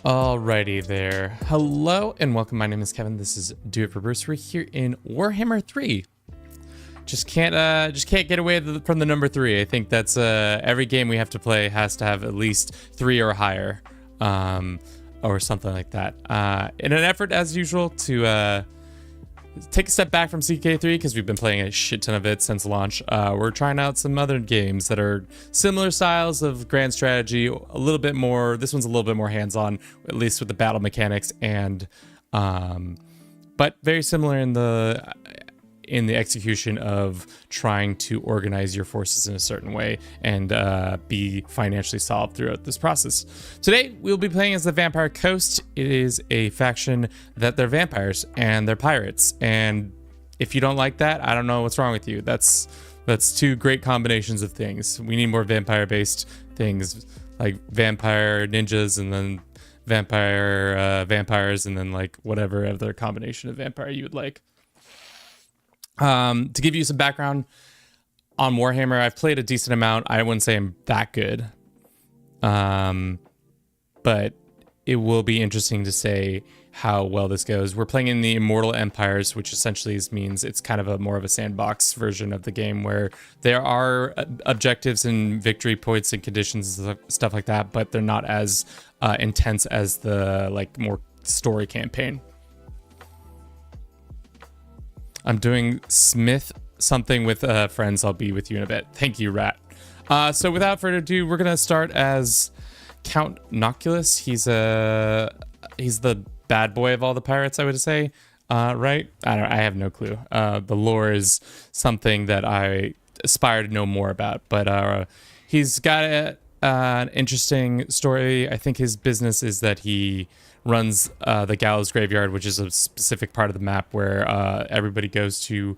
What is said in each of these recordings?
Alrighty there. Hello and welcome. My name is Kevin. This is Do It for Bruce. We're here in Warhammer 3. Just can't get away from the number 3. I think that's every game we have to play has to have at least 3 or higher, or something like that. In an effort, as usual, to take a step back from CK3 because we've been playing a shit ton of it since launch. We're trying out some other games that are similar styles of grand strategy, a little bit more. This one's a little bit more hands-on, at least with the battle mechanics, and but very similar in the execution of trying to organize your forces in a certain way and be financially solid throughout this process. Today, we'll be playing as the Vampire Coast. It is a faction that they're vampires and they're pirates. And if you don't like that, I don't know what's wrong with you. That's two great combinations of things. We need more vampire-based things, like vampire ninjas and then vampires and then like whatever other combination of vampire you would like. To give you some background on Warhammer, I've played a decent amount. I wouldn't say I'm that good. But it will be interesting to say how well this goes. We're playing in the Immortal Empires, which essentially means it's kind of more of a sandbox version of the game where there are objectives and victory points and conditions and stuff like that, but they're not as intense as the more story campaign. I'm doing Smith something with friends. I'll be with you in a bit. Thank you, Rat. So without further ado, we're gonna start as Count Noculus. He's the bad boy of all the pirates, I would say. Right? I have no clue. The lore is something that I aspire to know more about. But he's got an interesting story. I think his business is that he runs the Gallows Graveyard, which is a specific part of the map where everybody goes to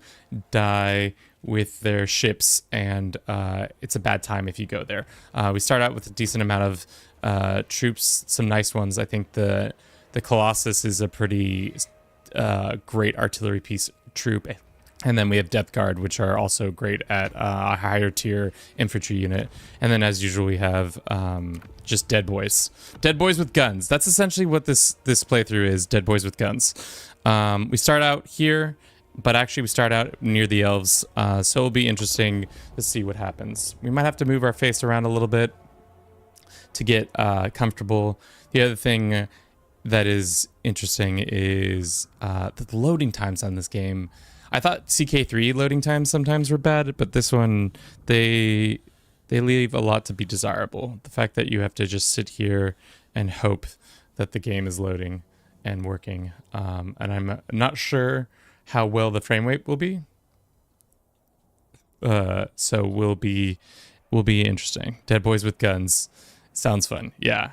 die with their ships, and it's a bad time if you go there. We start out with a decent amount of troops, some nice ones. I think the Colossus is a pretty great artillery piece troop. And then we have Death Guard, which are also great at a higher tier infantry unit. And then, as usual, we have just Dead Boys. Dead Boys with guns. That's essentially what this playthrough is, Dead Boys with guns. We start out here, but actually we start out near the elves. So it'll be interesting to see what happens. We might have to move our face around a little bit to get comfortable. The other thing that is interesting is the loading times on this game. I thought CK3 loading times sometimes were bad, but this one, they leave a lot to be desirable. The fact that you have to just sit here and hope that the game is loading and working. And I'm not sure how well the frame rate will be. So will be interesting. Dead Boys with guns. Sounds fun. Yeah.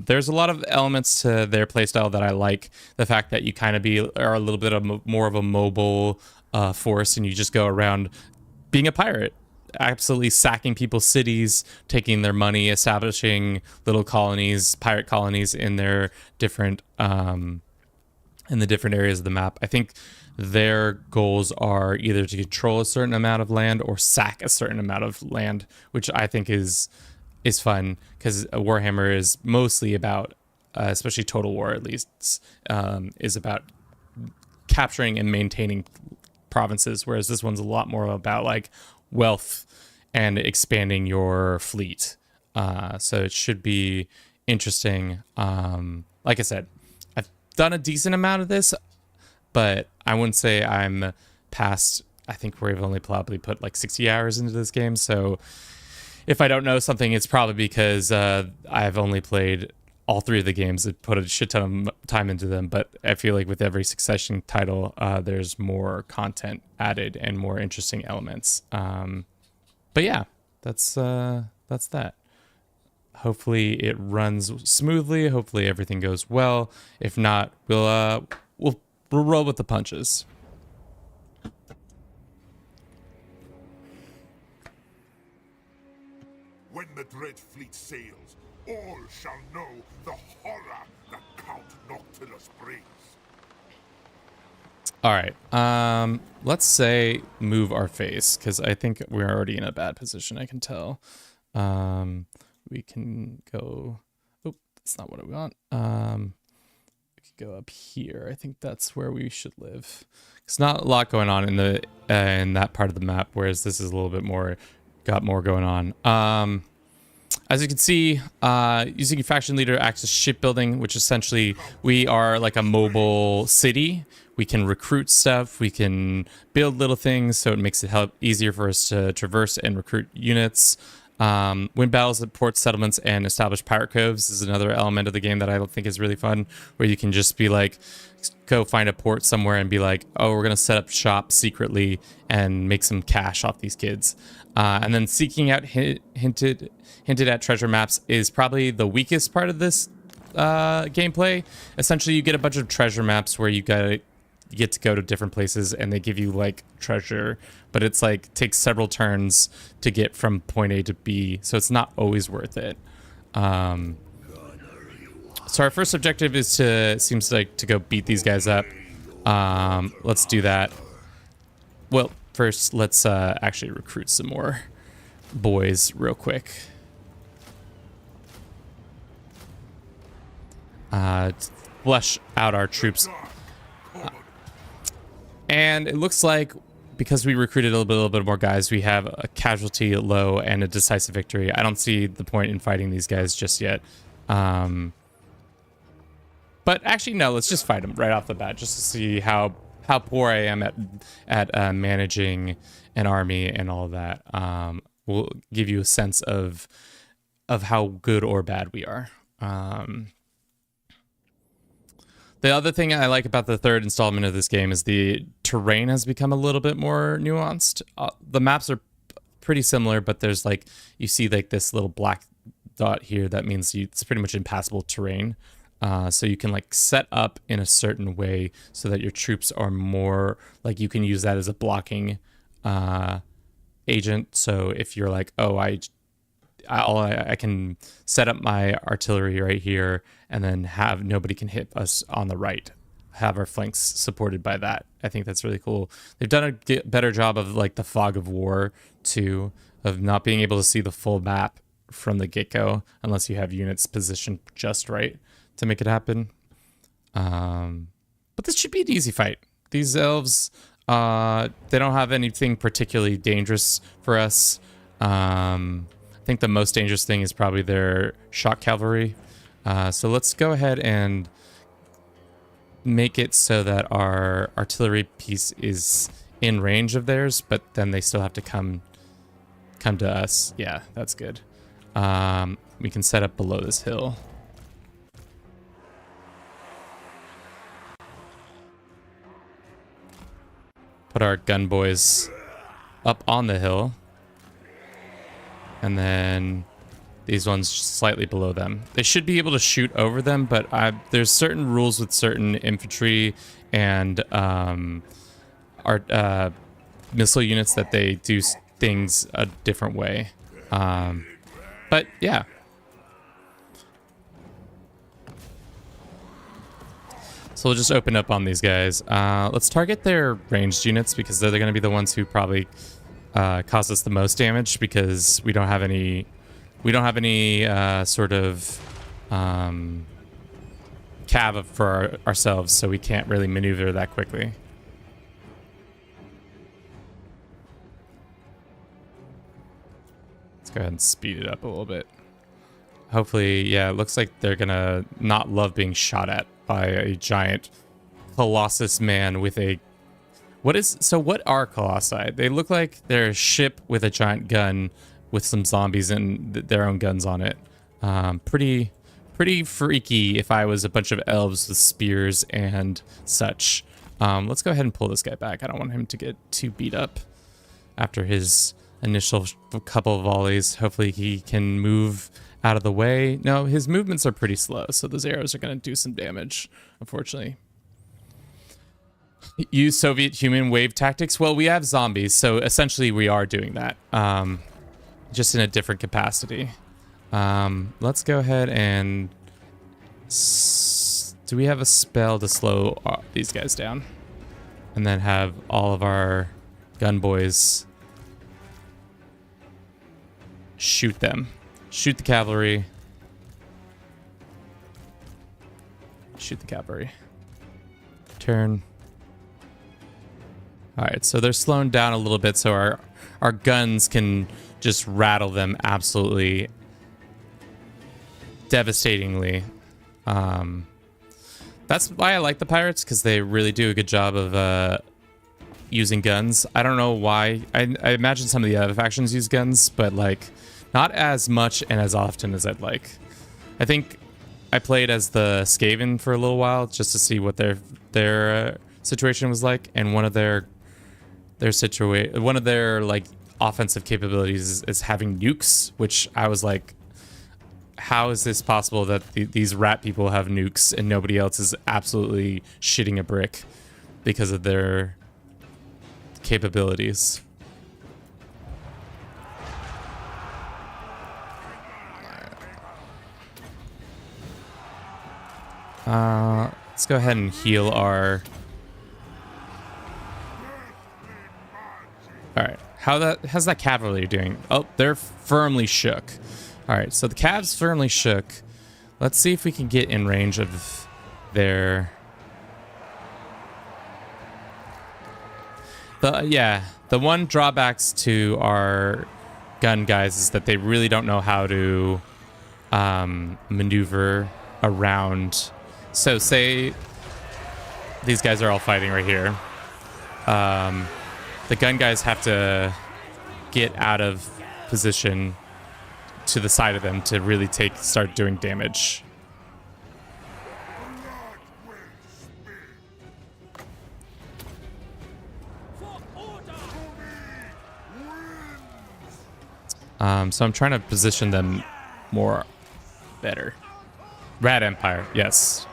There's a lot of elements to their playstyle that I like. The fact that you kind of are a little bit more of a mobile force, and you just go around being a pirate, absolutely sacking people's cities, taking their money, establishing little colonies, pirate colonies in their different in the different areas of the map. I think their goals are either to control a certain amount of land or sack a certain amount of land, which I think is fun, because Warhammer is mostly about, especially Total War at least, is about capturing and maintaining provinces, whereas this one's a lot more about like wealth and expanding your fleet. So it should be interesting. Like I said, I've done a decent amount of this, but I wouldn't say I'm past. I think we've only probably put like 60 hours into this game, so if I don't know something, it's probably because I've only played all 3 of the games and put a shit ton of time into them. But I feel like with every succession title, there's more content added and more interesting elements. But yeah, that's that. Hopefully it runs smoothly. Hopefully everything goes well. If not, we'll roll with the punches. When the dread fleet sails, all shall know the horror that Count Noctilus brings. All right. Let's say move our face, because I think we're already in a bad position. I can tell. We can go. Oh, That's not what we want. We could go up here. I think that's where we should live. It's not a lot going on in the in that part of the map, whereas this is a little bit more, got more going on. As you can see, using your faction leader acts as shipbuilding, which essentially we are like a mobile city. We can recruit stuff. We can build little things, so it makes it easier for us to traverse and recruit units. Win battles at port settlements and establish pirate coves is another element of the game that I don't think is really fun, where you can just be like, go find a port somewhere and be like, oh, we're going to set up shop secretly and make some cash off these kids. And then seeking out hinted at treasure maps is probably the weakest part of this gameplay. Essentially, you get a bunch of treasure maps where you get to go to different places and they give you like treasure, but it's like takes several turns to get from point A to B, so it's not always worth it. So our first objective is seems like to go beat these guys up. Let's do that. Well, first let's actually recruit some more boys real quick. Flesh out our troops. And it looks like because we recruited a little bit more guys, we have a casualty low and a decisive victory. I don't see the point in fighting these guys just yet. But actually, no, let's just fight them right off the bat just to see how poor I am at managing an army and all of that. Will give you a sense of how good or bad we are. The other thing I like about the third installment of this game is the terrain has become a little bit more nuanced. The maps are pretty similar, but there's like, you see like this little black dot here that means it's pretty much impassable terrain. So you can like set up in a certain way so that your troops are more like, you can use that as a blocking agent. So if you're like, oh, I can set up my artillery right here and then have nobody can hit us on the right, have our flanks supported by that. I think that's really cool. They've done a better job of like the fog of war too, of not being able to see the full map from the get-go unless you have units positioned just right to make it happen. But this should be an easy fight. These elves, they don't have anything particularly dangerous for us. I think the most dangerous thing is probably their shock cavalry. So let's go ahead and make it so that our artillery piece is in range of theirs, but then they still have to come to us. Yeah, that's good. We can set up below this hill. Put our gun boys up on the hill. And then these ones slightly below them. They should be able to shoot over them, but there's certain rules with certain infantry and our missile units that they do things a different way. But yeah. So we'll just open up on these guys. Let's target their ranged units because they're going to be the ones who probably cause us the most damage because we don't have any sort of cav for ourselves, so we can't really maneuver that quickly. Let's go ahead and speed it up a little bit. Hopefully, yeah, it looks like they're gonna not love being shot at by a giant colossus man with a what are colossi? They look like they're a ship with a giant gun with some zombies and their own guns on it. Pretty freaky if I was a bunch of elves with spears and such. Let's go ahead and pull this guy back. I don't want him to get too beat up after his initial couple of volleys. Hopefully he can move out of the way. No, his movements are pretty slow, so those arrows are going to do some damage, unfortunately. Use Soviet human wave tactics. Well, we have zombies, so essentially we are doing that, just in a different capacity. Let's go ahead and... do we have a spell to slow these guys down? And then have all of our gun boys shoot them. Shoot the cavalry. shoot the cavalry. Turn. All right, so they're slowing down a little bit so our guns can just rattle them absolutely devastatingly. That's why I like the pirates, because they really do a good job of using guns. I don't know why. I imagine some of the other factions use guns, but like not as much and as often as I'd like. I think I played as the Skaven for a little while just to see what their situation was like, and one of their like offensive capabilities is having nukes, which I was like, how is this possible that these rat people have nukes and nobody else is absolutely shitting a brick because of their capabilities? Let's go ahead and heal our... All right, how's that cavalry doing? Oh, they're firmly shook. All right, so the Cavs firmly shook. Let's see if we can get in range of their... The one drawbacks to our gun guys is that they really don't know how to maneuver around. So say these guys are all fighting right here. The gun guys have to get out of position to the side of them to really start doing damage. So I'm trying to position them more better. Rat Empire, yes.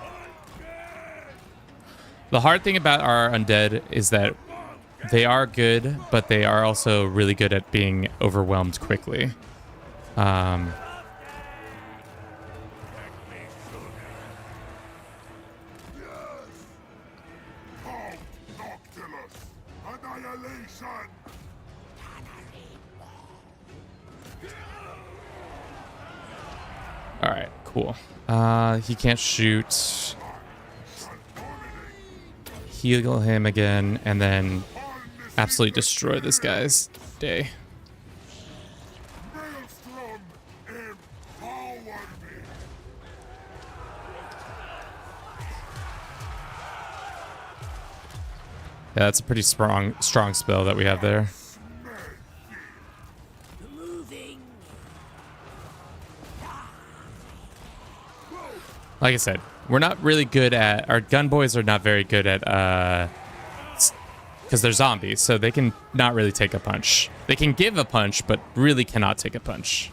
The hard thing about our undead is that they are good, but they are also really good at being overwhelmed quickly. All right, cool. He can't shoot. Heal him again, and then absolutely destroy this guy's day. Yeah, that's a pretty strong spell that we have there. Like I said, we're not really good at... Our gun boys are not very good at... Because they're zombies, so they can not really take a punch. They can give a punch, but really cannot take a punch.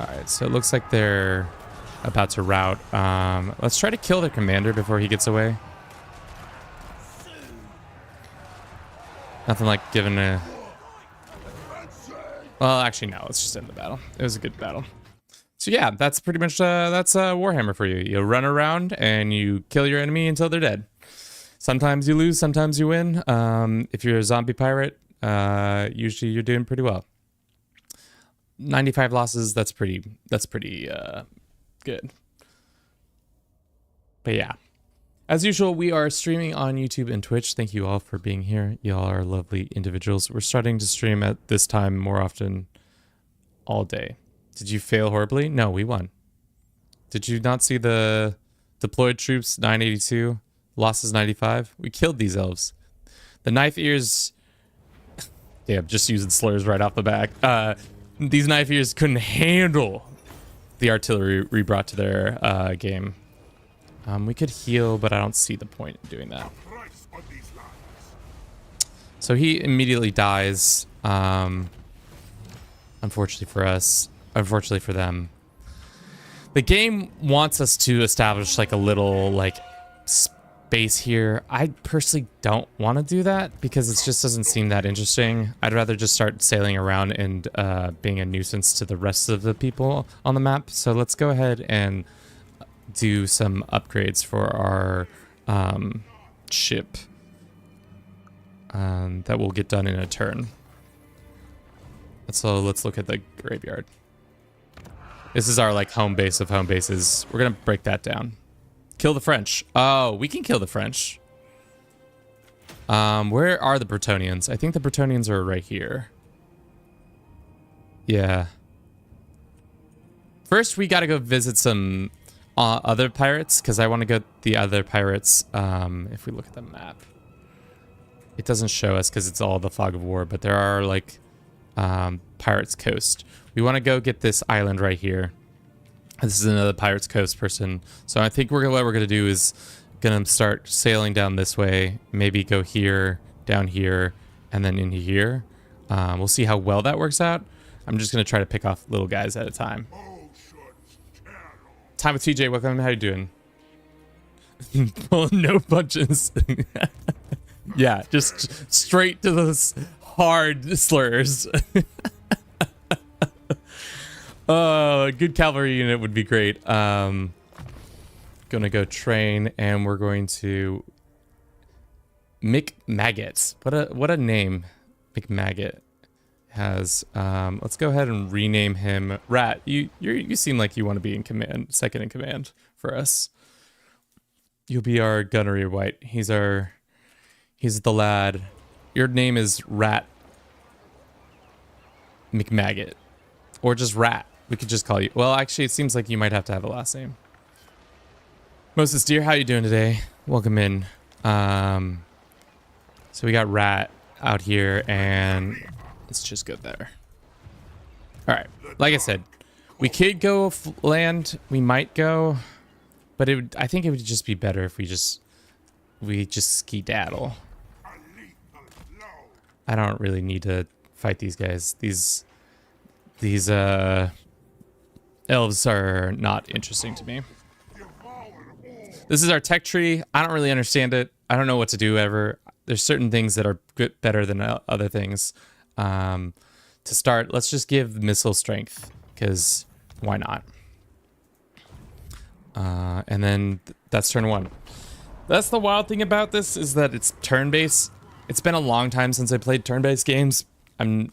Alright, so it looks like they're about to rout. Let's try to kill their commander before he gets away. Nothing like giving a... Well, actually, no. Let's just end the battle. It was a good battle. So yeah, that's pretty much that's Warhammer for you. You run around and you kill your enemy until they're dead. Sometimes you lose, sometimes you win. If you're a zombie pirate, usually you're doing pretty well. 95 losses. That's pretty good. But yeah. As usual, we are streaming on YouTube and Twitch. Thank you all for being here. Y'all are lovely individuals. We're starting to stream at this time more often all day. Did you fail horribly? No, we won. Did you not see the deployed troops 982, losses 95? We killed these elves. The knife ears... Damn, just using slurs right off the back. These knife ears couldn't handle the artillery we brought to their game. We could heal, but I don't see the point in doing that. So he immediately dies. Unfortunately for us. Unfortunately for them. The game wants us to establish like a little like space here. I personally don't want to do that because it just doesn't seem that interesting. I'd rather just start sailing around and being a nuisance to the rest of the people on the map. So let's go ahead and do some upgrades for our ship that will get done in a turn. So let's look at the graveyard. This is our like home base of home bases. We're gonna break that down. Kill the French. Oh, we can kill the French. Where are the Bretonians? I think the Bretonians are right here. Yeah. First, we gotta go visit some other pirates, because I want to go the other pirates. If we look at the map, it doesn't show us because it's all the fog of war, but there are like Pirates Coast. We want to go get this island right here. This is another Pirates Coast person. So I think what we're gonna do is gonna start sailing down this way, maybe go here, down here, and then into here. We'll see how well that works out. I'm just gonna try to pick off little guys at a time. Time with TJ, welcome. How you doing? Well, no punches. Yeah, just straight to those hard slurs. Oh, a good cavalry unit would be great. Gonna go train, and we're going to McMaggot. What a name, McMaggot has. Let's go ahead and rename him Rat. You seem like you want to be in command, second in command for us. You'll be our gunnery white. He's the lad. Your name is Rat McMaggot, or just Rat. We could just call you. Well, actually, it seems like you might have to have a last name. Moses Deer, how you doing today? Welcome in. So we got Rat out here, and let's just go there. All right, like I said, we could go land. We might go, but I think it would just be better if we just skedaddle. I don't really need to fight these guys. These elves are not interesting to me. This is our tech tree. I don't really understand it. I don't know what to do ever. There's certain things that are good, better than other things. To start, let's just give missile strength, because why not? And then that's turn one. That's the wild thing about this, is that it's turn-based. It's been a long time since I played turn-based games.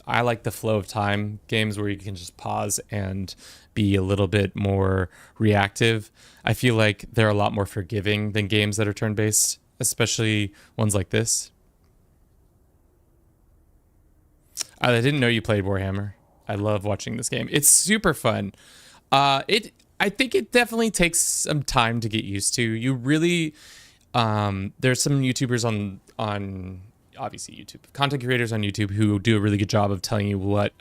I like the flow of time games where you can just pause and be a little bit more reactive. I feel like they're a lot more forgiving than games that are turn-based, especially ones like this. I didn't know you played Warhammer. I love watching this game. It's super fun. I think it definitely takes some time to get used to. You really, there's some YouTubers on obviously YouTube, content creators on YouTube who do a really good job of telling you what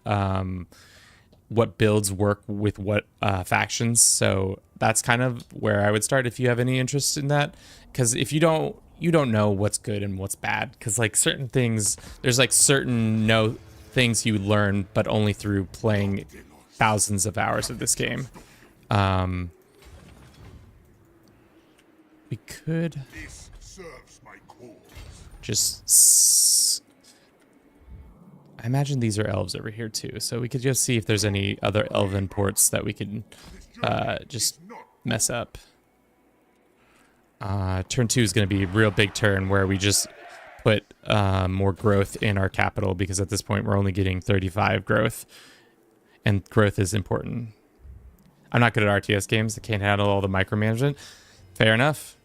builds work with what factions. So that's kind of where I would start if you have any interest in that. Because if you don't know what's good and what's bad. Because like certain things, there's like certain things you learn, but only through playing thousands of hours of this game. We could just... I imagine these are elves over here too, so we could just see if there's any other elven ports that we can just mess up. Turn 2 is going to be a real big turn where we just put more growth in our capital, because at this point we're only getting 35 growth, and growth is important. I'm not good at RTS games. I can't handle all the micromanagement. Fair enough.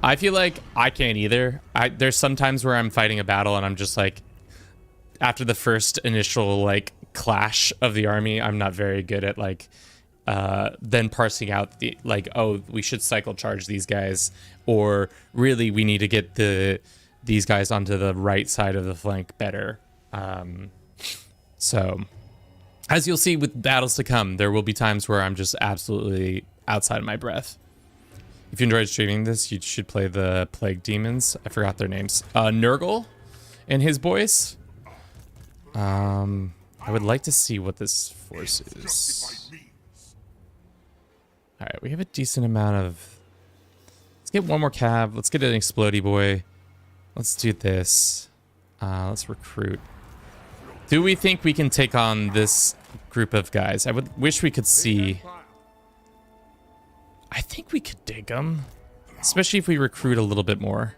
I feel like I can't either. There's some times where I'm fighting a battle and I'm just like, after the first initial like clash of the army, I'm not very good at like then parsing out the like, oh, we should cycle charge these guys, or really we need to get these guys onto the right side of the flank better. So as you'll see with battles to come, there will be times where I'm just absolutely outside of my breath. If you enjoyed streaming this, you should play the Plague Demons. I forgot their names. Nurgle and his boys. I would like to see what this force is. All right, we have a decent amount of... Let's get one more cav. Let's get an explodey boy. Let's do this. Let's recruit. Do we think we can take on this group of guys? I would wish we could see... I think we could dig them, especially if we recruit a little bit more.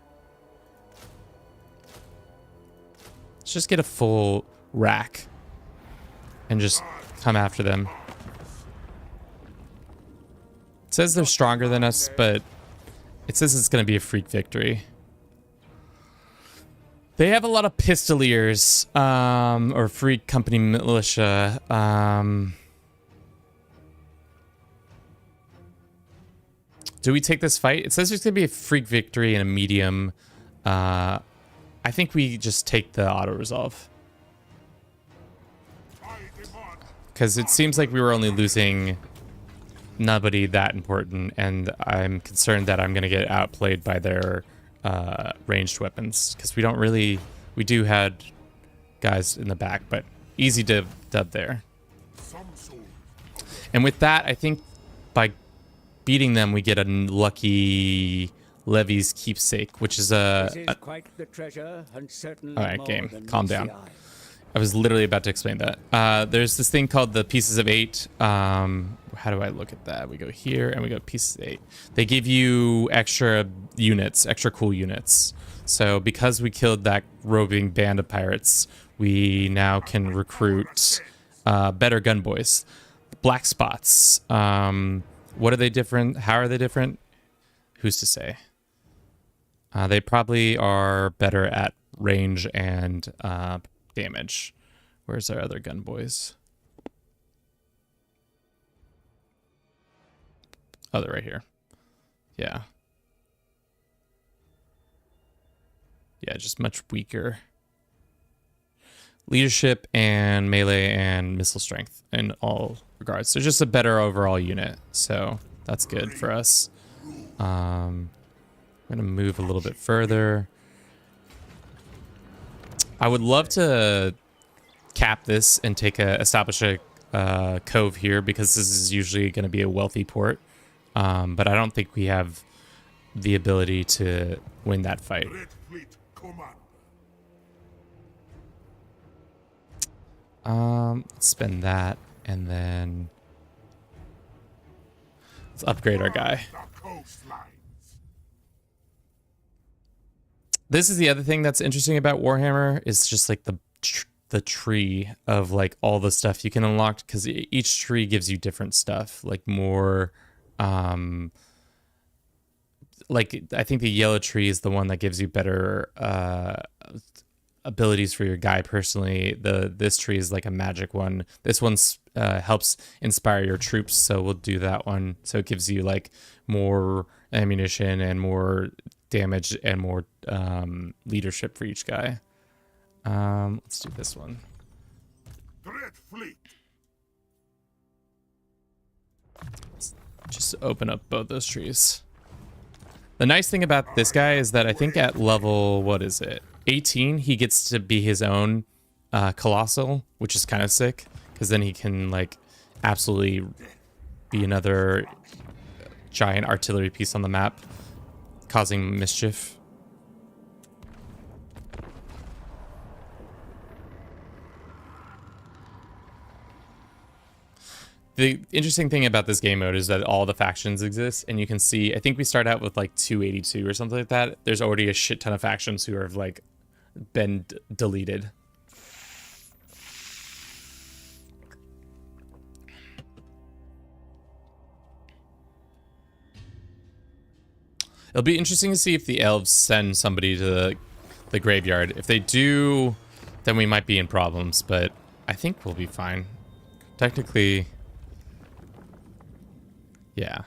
Let's just get a full rack and just come after them. says they're stronger than us, but it says it's going to be a freak victory. They have a lot of pistoliers, or freak company militia. Do we take this fight? It says there's going to be a freak victory and a medium. I think we just take the auto-resolve. Because it seems like we were only losing nobody that important, and I'm concerned that I'm going to get outplayed by their ranged weapons. Because we don't really... We do had guys in the back, but easy to dub there. And with that, I think by beating them, we get a lucky Levy's keepsake, which is quite the treasure, and certainly all right, more game, than calm meets down. the eye. I was literally about to explain that. There's this thing called the Pieces of 8. How do I look at that? We go here and we go Pieces of 8. They give you extra units, extra cool units. So because we killed that roving band of pirates, we now can recruit better gunboys. Black spots. What are they different? How are they different? Who's to say? They probably are better at range and damage. Where's our other gunboys? Oh, they're right here. Yeah. Yeah, just much weaker. Leadership and melee and missile strength in all regards. So just a better overall unit. So that's good for us. I'm gonna move a little bit further. I would love to cap this and establish a cove here, because this is usually going to be a wealthy port. But I don't think we have the ability to win that fight. Let's spend that, and then let's upgrade our guy. This is the other thing that's interesting about Warhammer, is just like the tree of like all the stuff you can unlock, because each tree gives you different stuff, like more like I think the yellow tree is the one that gives you better abilities for your guy personally. This tree is like a magic one. This one helps inspire your troops, so we'll do that one. So it gives you like more ammunition and more damage and more leadership for each guy. Let's do this one. Let's just open up both those trees. The nice thing about this guy is that I think at level, what is it, 18, he gets to be his own colossal, which is kind of sick, because then he can like absolutely be another giant artillery piece on the map, causing mischief. The interesting thing about this game mode is that all the factions exist, and you can see, I think we start out with like 282 or something like that. There's already a shit ton of factions who have like been deleted. It'll be interesting to see if the elves send somebody to the graveyard. If they do, then we might be in problems, but I think we'll be fine. Technically, yeah.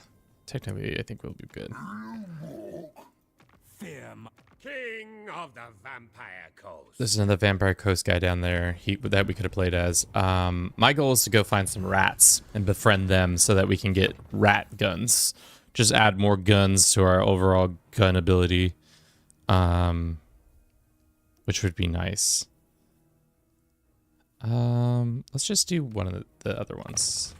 Technically, I think we'll be good. King of the Vampire Coast. There's another Vampire Coast guy down there that we could have played as. My goal is to go find some rats and befriend them so that we can get rat guns. Just add more guns to our overall gun ability, which would be nice. Let's just do one of the other ones.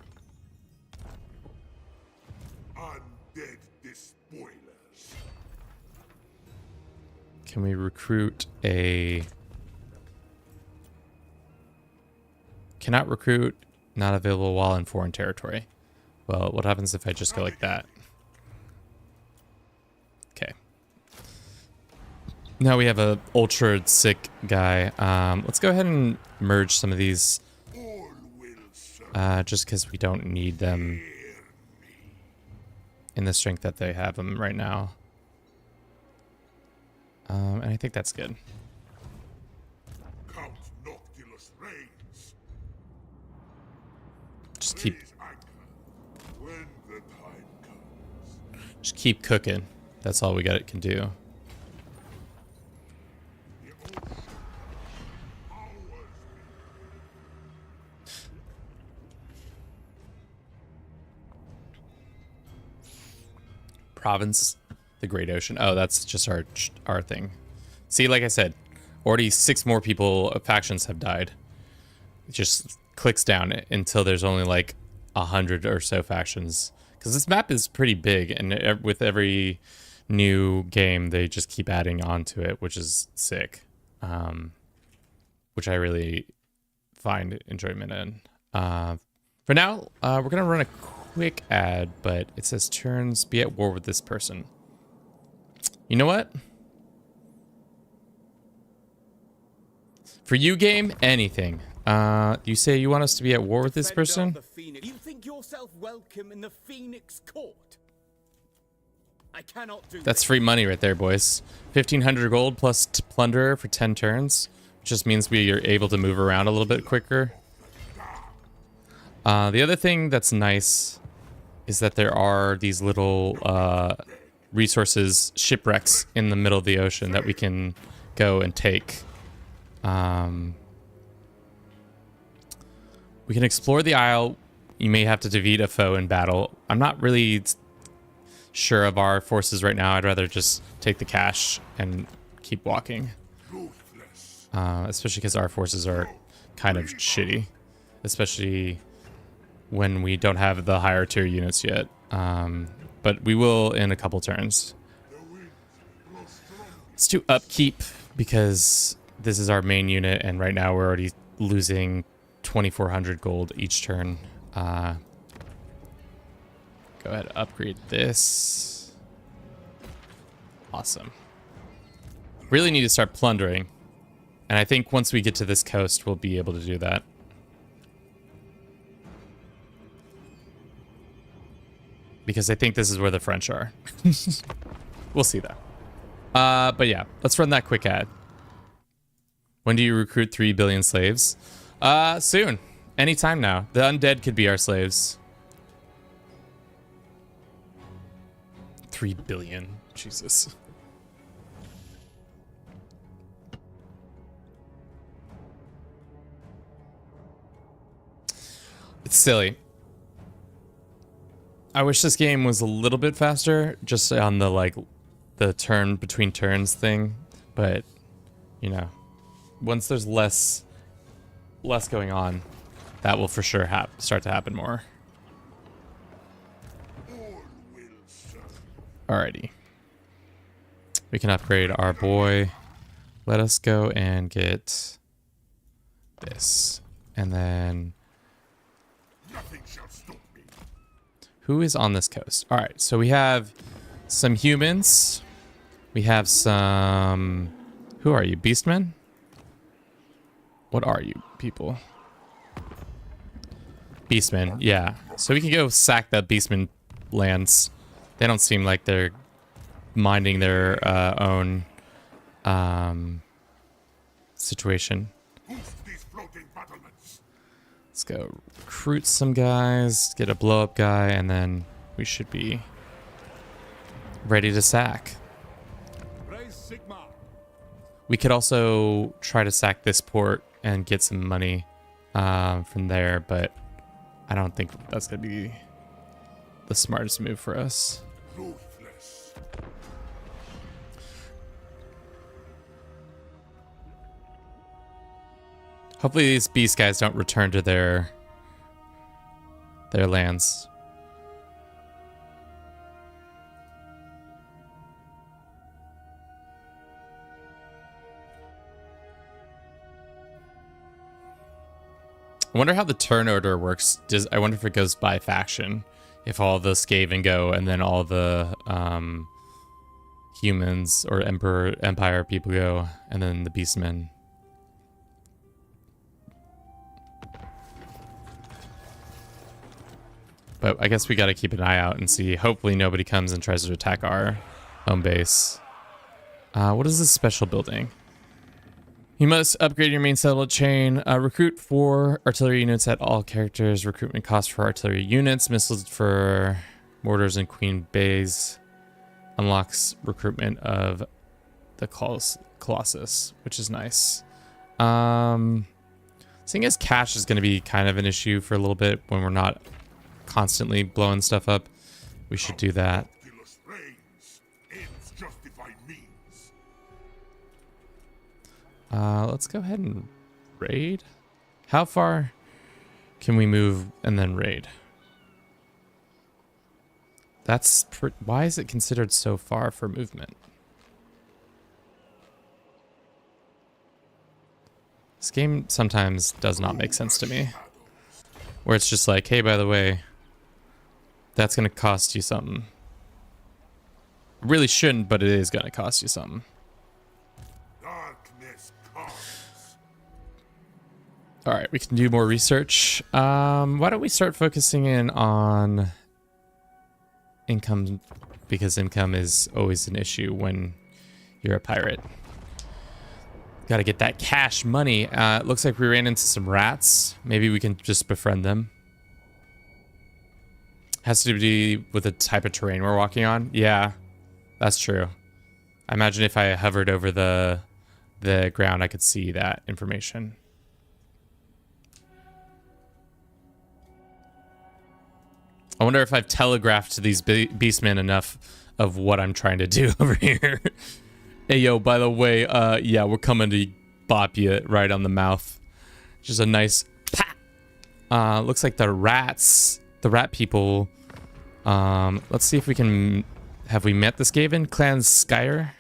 Undead despoilers. Can we recruit a... Cannot recruit, not available while in foreign territory. Well, what happens if I just go like that? Okay. Now we have a ultra sick guy. Let's go ahead and merge some of these, just because we don't need them in the strength that they have them right now. And I think that's good. Count Noctilus reigns. Just keep Raise anchor when the time comes. Just keep cooking. That's all we can do. The ocean powers Province, the Great Ocean. Oh, that's just our thing. See, like I said, already 6 more factions have died. It just clicks down until there's only like 100 or so factions. Because this map is pretty big, and with every new game, they just keep adding on to it, which is sick. Which I really find enjoyment in. For now, we're going to run a quick ad, but it says turns be at war with this person. You know what? For you, game, anything. You say you want us to be at war with this person? You think yourself welcome in the Phoenix Court? I cannot do That's free money right there, boys. 1,500 gold plus plunderer for 10 turns. Which just means we are able to move around a little bit quicker. The other thing that's nice is that there are these little resources, shipwrecks in the middle of the ocean that we can go and take. We can explore the isle. You may have to defeat a foe in battle. I'm not really sure of our forces right now. I'd rather just take the cash and keep walking. Especially because our forces are kind of shitty. Especially when we don't have the higher tier units yet. But we will in a couple turns. Let's do upkeep because this is our main unit, and right now we're already losing 2,400 gold each turn. Go ahead, upgrade this. Awesome. Really need to start plundering. And I think once we get to this coast, we'll be able to do that. Because I think this is where the French are. We'll see though. But yeah, let's run that quick ad. When do you recruit 3 billion slaves? Soon. Anytime now. The undead could be our slaves. 3 billion. Jesus. It's silly. I wish this game was a little bit faster, just on the turn between turns thing. But, you know, once there's less going on, that will for sure start to happen more. Alrighty. We can upgrade our boy. Let us go and get this. And then nothing shall stop me. who is on this coast? Alright, so we have some humans. We have some... Who are you? Beastmen? What are you, people? Beastmen, yeah. So we can go sack the Beastmen lands. They don't seem like they're minding their own situation. Boost these floating battlements. Let's go recruit some guys, get a blow up guy, and then we should be ready to sack. Raise Sigma. We could also try to sack this port and get some money from there, but I don't think that's going to be the smartest move for us. Ruthless. Hopefully these beast guys don't return to their lands. I wonder how the turn order works. I wonder if it goes by faction. If all the Skaven go and then all the humans or empire people go and then the beastmen. But I guess we got to keep an eye out and see. Hopefully nobody comes and tries to attack our home base. What is this special building? You must upgrade your main settlement chain. Recruit 4 artillery units at all characters. Recruitment cost for artillery units. Missiles for mortars and queen bays. Unlocks recruitment of the Colossus, which is nice. Seeing as cash is going to be kind of an issue for a little bit when we're not constantly blowing stuff up, we should do that. Let's go ahead and raid. How far can we move and then raid? That's why is it considered so far for movement? This game sometimes does not make sense to me. Where it's just like, hey, by the way, that's going to cost you something. It really shouldn't, but it is going to cost you something. All right, we can do more research. Why don't we start focusing in on income, because income is always an issue when you're a pirate. Got to get that cash money. It looks like we ran into some rats. Maybe we can just befriend them. Has to do with the type of terrain we're walking on. Yeah, that's true. I imagine if I hovered over the ground, I could see that information. I wonder if I've telegraphed to these beastmen enough of what I'm trying to do over here. Hey, yo, by the way, yeah, we're coming to bop you right on the mouth. Just a nice pat. Looks like the rat people. Let's see if we can, have we met this Skaven? Clan Skyer?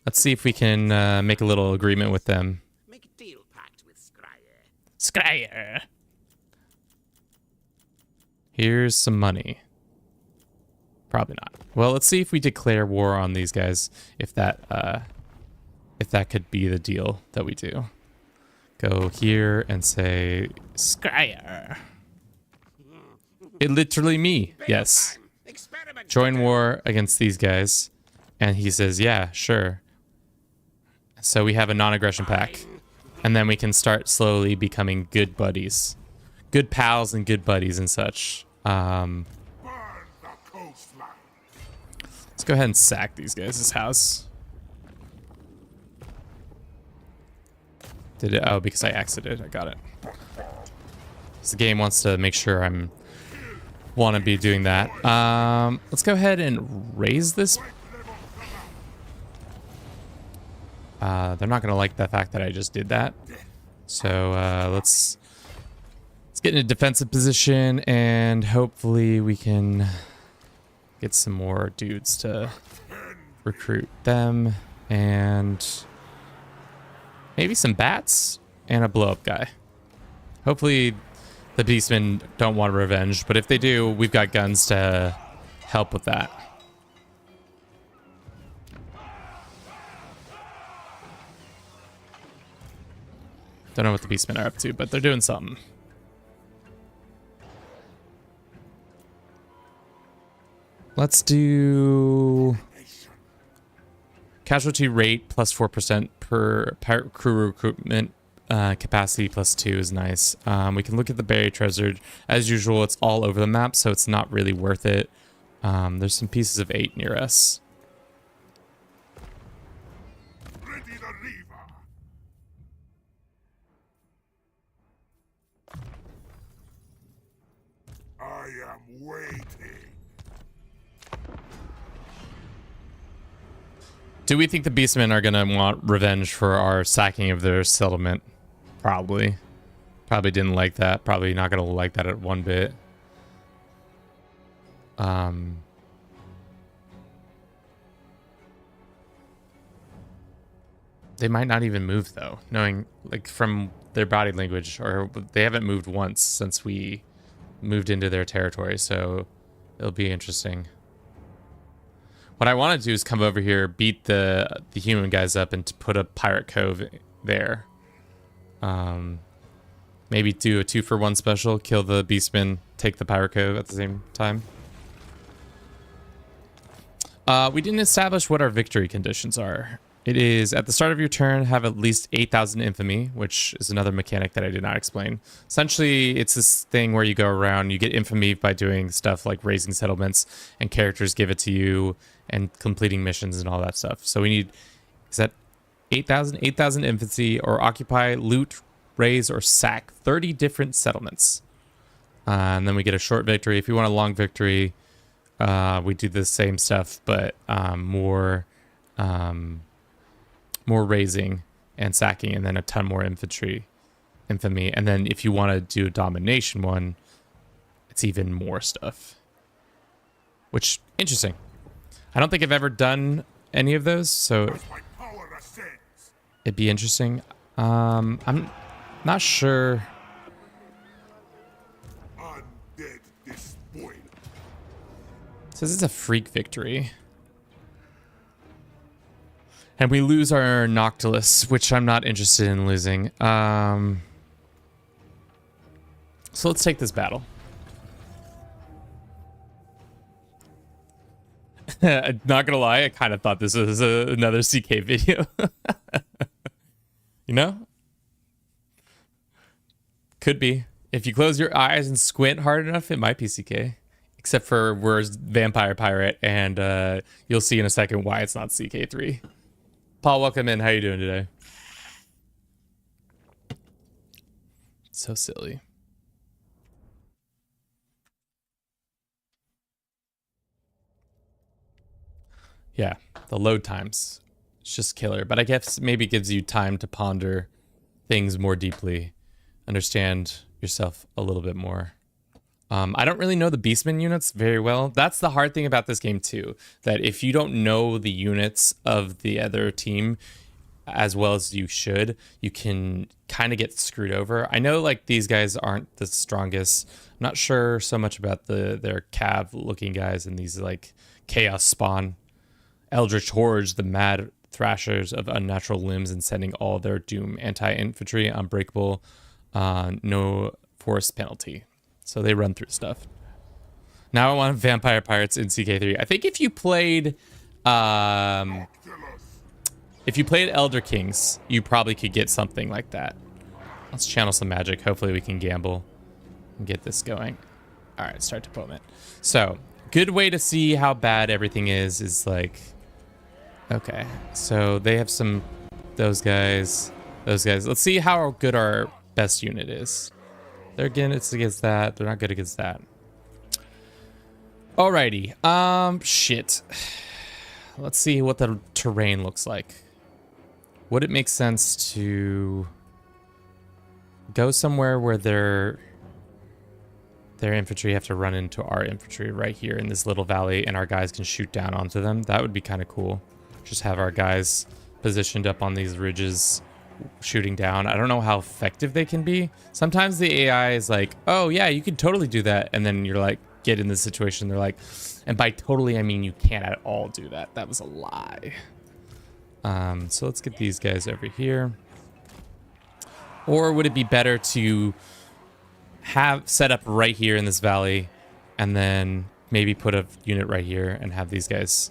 Let's see if we can make a little agreement with them. Make a deal pact with Skyer. Skyer! Here's some money. Probably not. Well, let's see if we declare war on these guys. If that could be the deal that we do. Go here and say, Skyer. It literally me. Yes. Join war against these guys. And he says, yeah, sure. So we have a non-aggression pact. And then we can start slowly becoming good buddies. Good pals and good buddies and such. Let's go ahead and sack these guys' house. Did it? Oh, because I exited. I got it. So the game wants to make sure want to be doing that. Let's go ahead and raise this. They're not gonna like the fact that I just did that. So let's get in a defensive position and hopefully we can get some more dudes to recruit them and maybe some bats and a blow-up guy. Hopefully the beastmen don't want revenge, but if they do, we've got guns to help with that. Don't know what the beastmen are up to, but they're doing something. Let's do casualty rate plus 4% per pirate crew recruitment. Capacity plus 2 is nice. We can look at the buried treasure. As usual, it's all over the map, so it's not really worth it. There's some pieces of 8 near us. I am waiting. Do we think the beastmen are going to want revenge for our sacking of their settlement? Probably. Probably didn't like that. Probably not going to like that at one bit. They might not even move though, knowing like from their body language, or they haven't moved once since we moved into their territory, so it'll be interesting. What I want to do is come over here, beat the human guys up, and to put a pirate cove there. Maybe do a 2-for-1 special, kill the beastmen, take the Pirate Cove at the same time. We didn't establish what our victory conditions are. It is at the start of your turn, have at least 8,000 infamy, which is another mechanic that I did not explain. Essentially, it's this thing where you go around, you get infamy by doing stuff like raising settlements, and characters give it to you, and completing missions and all that stuff. So we need, is that 8,000? 8,000 infamy, or occupy, loot, raise, or sack 30 different settlements. And then we get a short victory. If you want a long victory, we do the same stuff, but more raising and sacking, and then a ton more infamy. And then if you want to do a domination one, it's even more stuff. Which, interesting. I don't think I've ever done any of those, so it'd be interesting. I'm not sure. Undead despoiled. It says it's a freak victory. And we lose our Noctilus, which I'm not interested in losing. So let's take this battle. Not gonna lie, I kind of thought this was another CK video. You know? Could be. If you close your eyes and squint hard enough, it might be CK. Except for we're Vampire Pirate, and you'll see in a second why it's not CK3. Paul, welcome in. How you doing today? So silly. Yeah, the load times. It's just killer. But I guess maybe it gives you time to ponder things more deeply. Understand yourself a little bit more. I don't really know the Beastman units very well. That's the hard thing about this game too, that if you don't know the units of the other team as well as you should, you can kind of get screwed over. I know like these guys aren't the strongest. I'm not sure so much about their cav looking guys and these like chaos spawn. Eldritch Hordes, the mad thrashers of unnatural limbs and sending all their doom. Anti-infantry, unbreakable, no force penalty. So they run through stuff. Now I want Vampire Pirates in CK3. I think if you played Elder Kings, you probably could get something like that. Let's channel some magic. Hopefully we can gamble and get this going. All right, start deployment. So good way to see how bad everything is like, okay, so they have those guys. Let's see how good our best unit is. They're against that. They're not good against that. Alrighty. Shit. Let's see what the terrain looks like. Would it make sense to go somewhere where their infantry have to run into our infantry right here in this little valley, and our guys can shoot down onto them? That would be kind of cool. Just have our guys positioned up on these ridges shooting down. I don't know how effective they can be. Sometimes the AI is like, oh yeah, you can totally do that, and then you're like, get in this situation, they're like, and by totally I mean you can't at all do that. That was a lie. So let's get these guys over here. Or would it be better to have set up right here in this valley, and then maybe put a unit right here and have these guys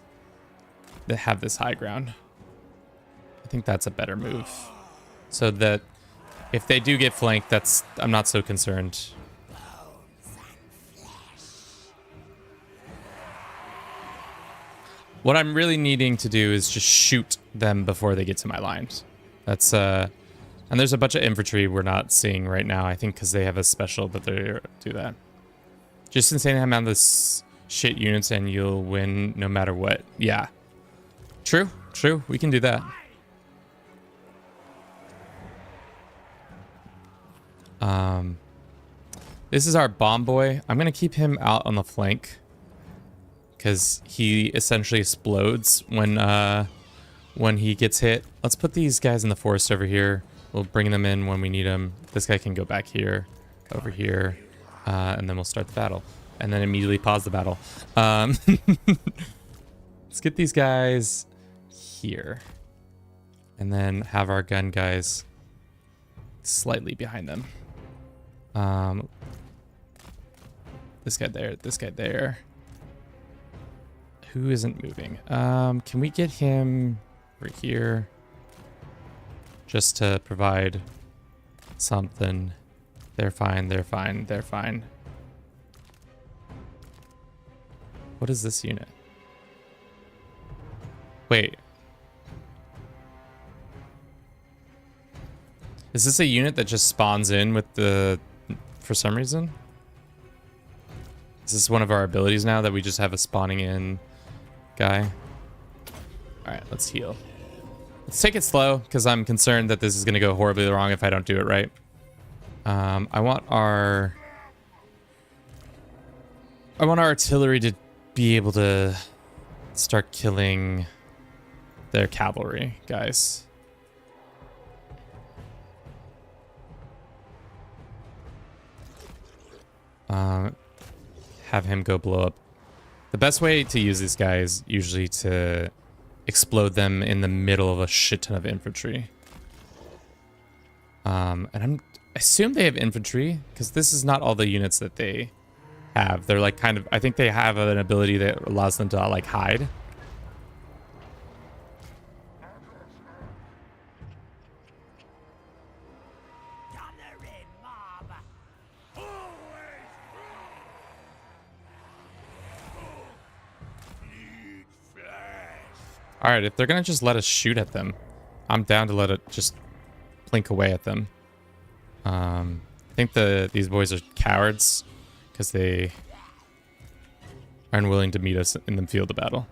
that have this high ground? I think that's a better move. So that if they do get flanked, I'm not so concerned. What I'm really needing to do is just shoot them before they get to my lines. That's and there's a bunch of infantry we're not seeing right now, I think because they have a special, but they do that. Just insane amount of this shit units and you'll win no matter what. Yeah. True, we can do that. This is our bomb boy. I'm gonna keep him out on the flank because he essentially explodes when he gets hit. Let's put these guys in the forest over here. We'll bring them in when we need them. This guy can go back here, over here, and then we'll start the battle. And then immediately pause the battle. Let's get these guys here. And then have our gun guys slightly behind them. This guy there. This guy there. Who isn't moving? Can we get him over here? Just to provide something. They're fine. They're fine. They're fine. What is this unit? Wait. Is this a unit that just spawns in with the... for some reason? Is this one of our abilities now that we just have a spawning in guy? Alright, let's heal. Let's take it slow, because I'm concerned that this is going to go horribly wrong if I don't do it right. I want our artillery to be able to start killing their cavalry guys. Have him go blow up. The best way to use these guys usually to explode them in the middle of a shit ton of infantry. And I assume they have infantry, because this is not all the units that they have. They're like kind of, I think they have an ability that allows them to like hide. All right, if they're gonna just let us shoot at them, I'm down to let it just plink away at them. I think these boys are cowards because they are unwilling to meet us in the field of battle.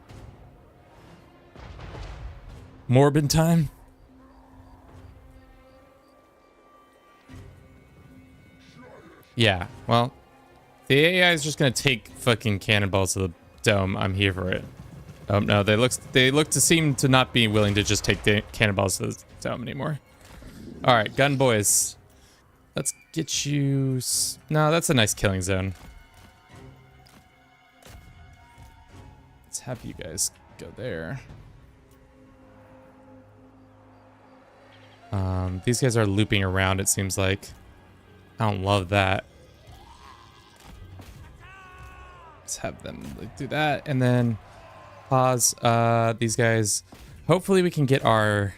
Morbid time. Yeah, well, the AI is just gonna take fucking cannonballs to the dome. I'm here for it. Oh no, they look to seem to not be willing to just take the cannonballs to the dome anymore. All right, gun boys. Let's get you... No, that's a nice killing zone. Let's have you guys go there. These guys are looping around, it seems like. I don't love that. Let's have them do that, and then pause. These guys... Hopefully we can get our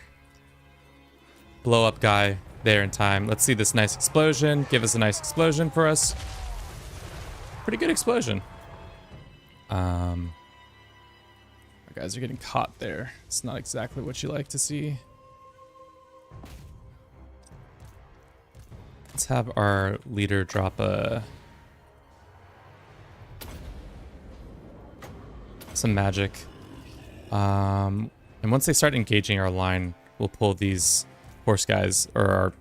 blow up guy there in time. Let's see this nice explosion. Give us a nice explosion for us. Pretty good explosion. Our guys are getting caught there. It's not exactly what you like to see. Let's have our leader drop some magic. And once they start engaging our line, we'll pull these horse guys, or our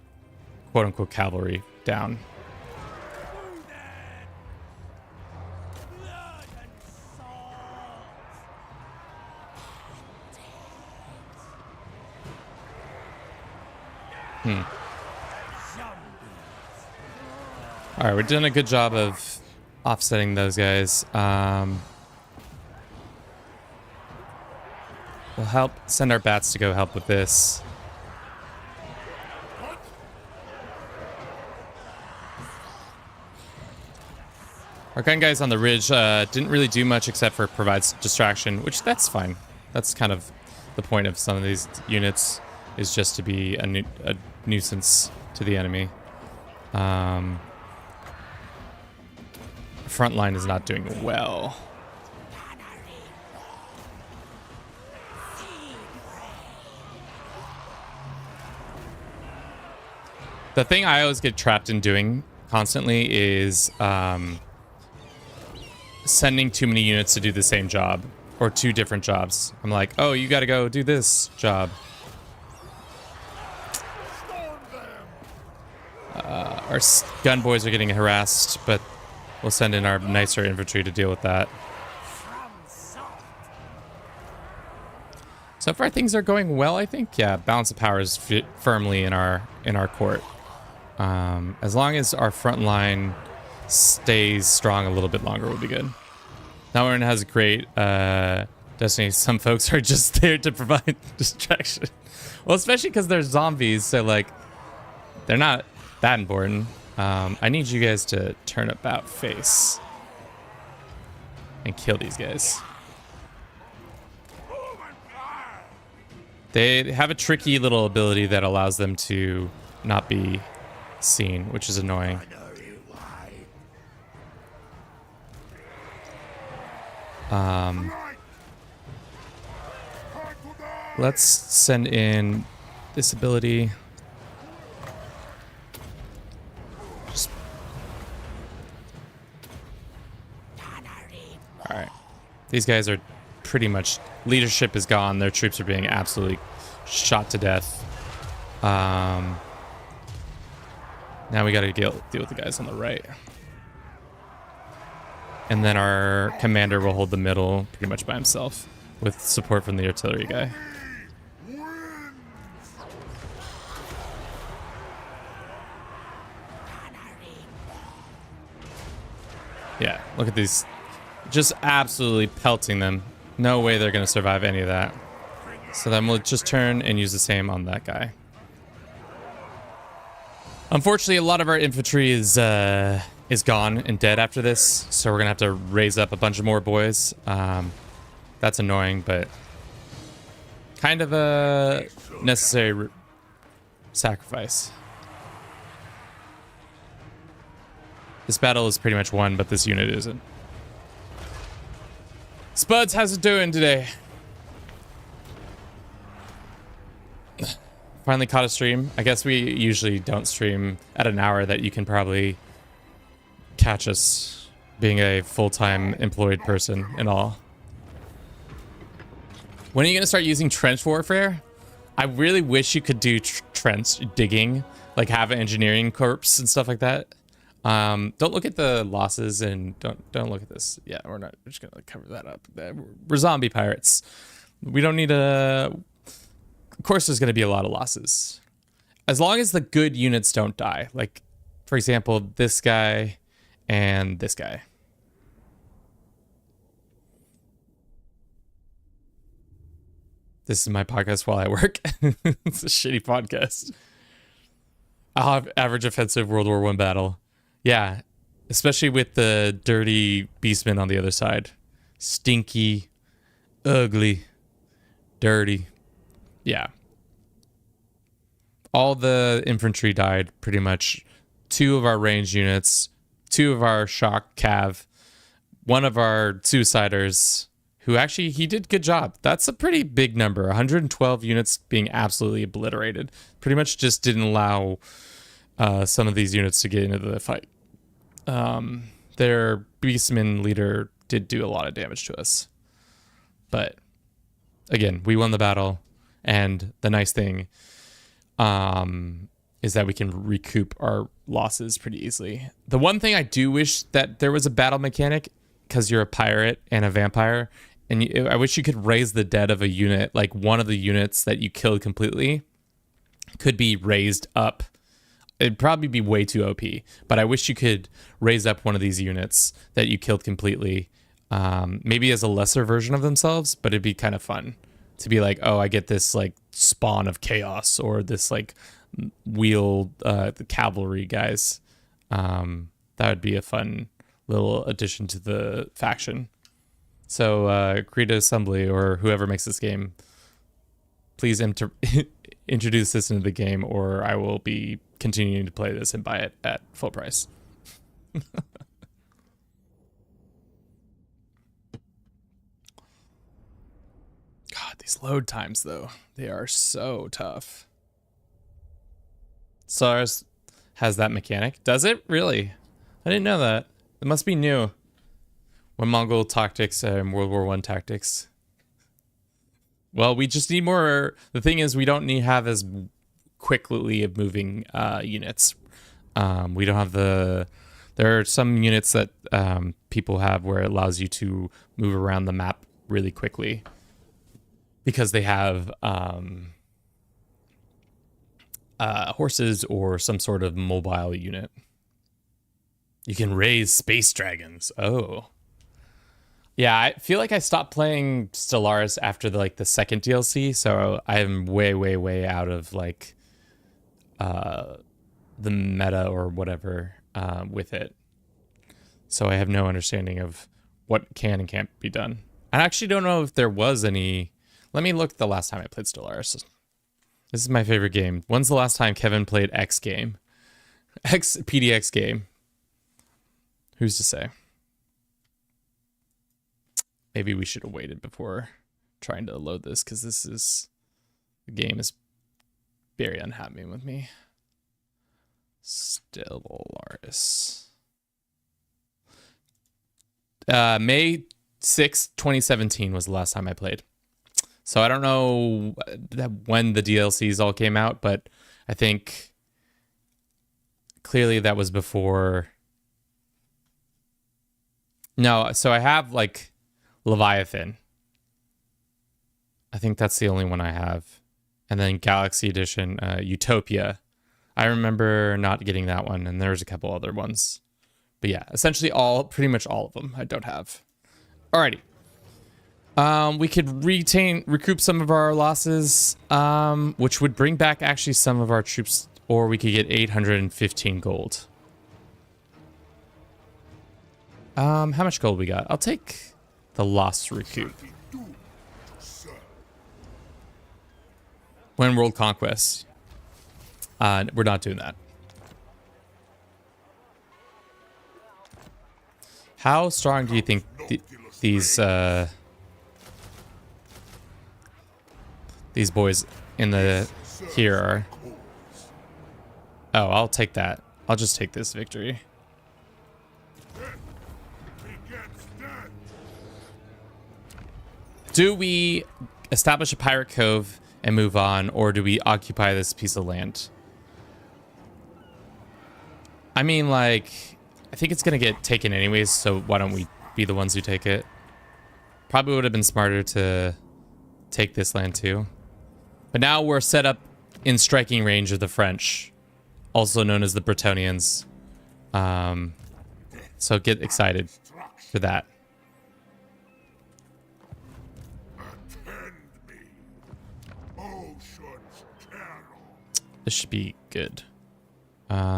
quote-unquote cavalry, down. Alright, we're doing a good job of offsetting those guys. We'll help send our bats to go help with this. Our gun guys on the ridge didn't really do much except for provide distraction, which that's fine. That's kind of the point of some of these units, is just to be a nuisance to the enemy. Front line is not doing well. The thing I always get trapped in doing constantly is sending too many units to do the same job, or two different jobs. I'm like, oh, you gotta go do this job. Our gun boys are getting harassed, but we'll send in our nicer infantry to deal with that. So far things are going well, I think. Yeah, balance of power is firmly in our court. As long as our front line stays strong a little bit longer, we'll be good. That one has a great Destiny. Some folks are just there to provide distraction. Well, especially because they're zombies, so like they're not that important. I need you guys to turn about face. and kill these guys. They have a tricky little ability that allows them to not be seen, which is annoying. Let's send in this ability. All right. These guys are pretty much... Leadership is gone. Their troops are being absolutely shot to death. Now we got to deal with the guys on the right. And then our commander will hold the middle pretty much by himself with support from the artillery guy. Yeah, look at these. Just absolutely pelting them. No way they're going to survive any of that. So then we'll just turn and use the same on that guy. Unfortunately, a lot of our infantry is gone and dead after this. So we're going to have to raise up a bunch of more boys. That's annoying, but kind of a necessary sacrifice. This battle is pretty much won, but this unit isn't. Spuds, how's it doing today? Finally caught a stream. I guess we usually don't stream at an hour that you can probably catch us being a full-time employed person and all. When are you going to start using trench warfare? I really wish you could do trench digging, like have engineering corps and stuff like that. Don't look at the losses and don't look at this. Yeah, we're just gonna cover that up. We're zombie pirates. We don't need a... Of course there's gonna be a lot of losses. As long as the good units don't die. Like, for example, this guy and this guy. This is my podcast while I work. It's a shitty podcast. I'll have average offensive World War I battle. Yeah, especially with the dirty beastmen on the other side. Stinky, ugly, dirty. Yeah. All the infantry died, pretty much. 2 of our ranged units, 2 of our shock cav, 1 of our suiciders, who actually, he did a good job. That's a pretty big number. 112 units being absolutely obliterated. Pretty much just didn't allow... some of these units to get into the fight. Their beastman leader did do a lot of damage to us. But again, we won the battle. And the nice thing is that we can recoup our losses pretty easily. The one thing I do wish that there was a battle mechanic, because you're a pirate and a vampire, and I wish you could raise the dead of a unit, like one of the units that you killed completely could be raised up. It'd probably be way too OP, but I wish you could raise up one of these units that you killed completely, maybe as a lesser version of themselves, but it'd be kind of fun to be like, oh, I get this like spawn of chaos or this like wheel, the cavalry guys. That would be a fun little addition to the faction. So Creative Assembly or whoever makes this game, please introduce this into the game, or I will be continuing to play this and buy it at full price. God, these load times, though, they are so tough. SARS has that mechanic. Does it? Really? I didn't know that. It must be new. When Mongol tactics and World War I tactics. Well, we just need more. The thing is, we don't need have as quickly moving units. We don't have the... There are some units that people have where it allows you to move around the map really quickly because they have horses or some sort of mobile unit. You can raise space dragons. Oh. Yeah, I feel like I stopped playing Stellaris after the second DLC, so I'm way out of like the meta or whatever with it. So I have no understanding of what can and can't be done. I actually don't know if there was any. Let me look the last time I played Stellaris. This is my favorite game. When's the last time Kevin played X game? X PDX game. Who's to say? Maybe we should have waited before trying to load this, because the game is very unhappy with me. Stellaris. May 6th, 2017 was the last time I played. So I don't know when the DLCs all came out, but I think clearly that was before. No, so I have like Leviathan. I think that's the only one I have. And then Galaxy Edition, Utopia. I remember not getting that one, and there's a couple other ones. But yeah, essentially pretty much all of them I don't have. Alrighty. We could recoup some of our losses, which would bring back actually some of our troops, or we could get 815 gold. How much gold we got? I'll take the loss recoup. When World Conquest. We're not doing that. How strong do you think these boys in here are? Oh, I'll take that. I'll just take this victory. Do we establish a pirate cove and move on, or do we occupy this piece of land? I mean, like, I think it's gonna get taken anyways, so why don't we be the ones who take it? Probably would have been smarter to take this land too. But now we're set up in striking range of the French, also known as the Bretonians. So get excited for that. This should be good.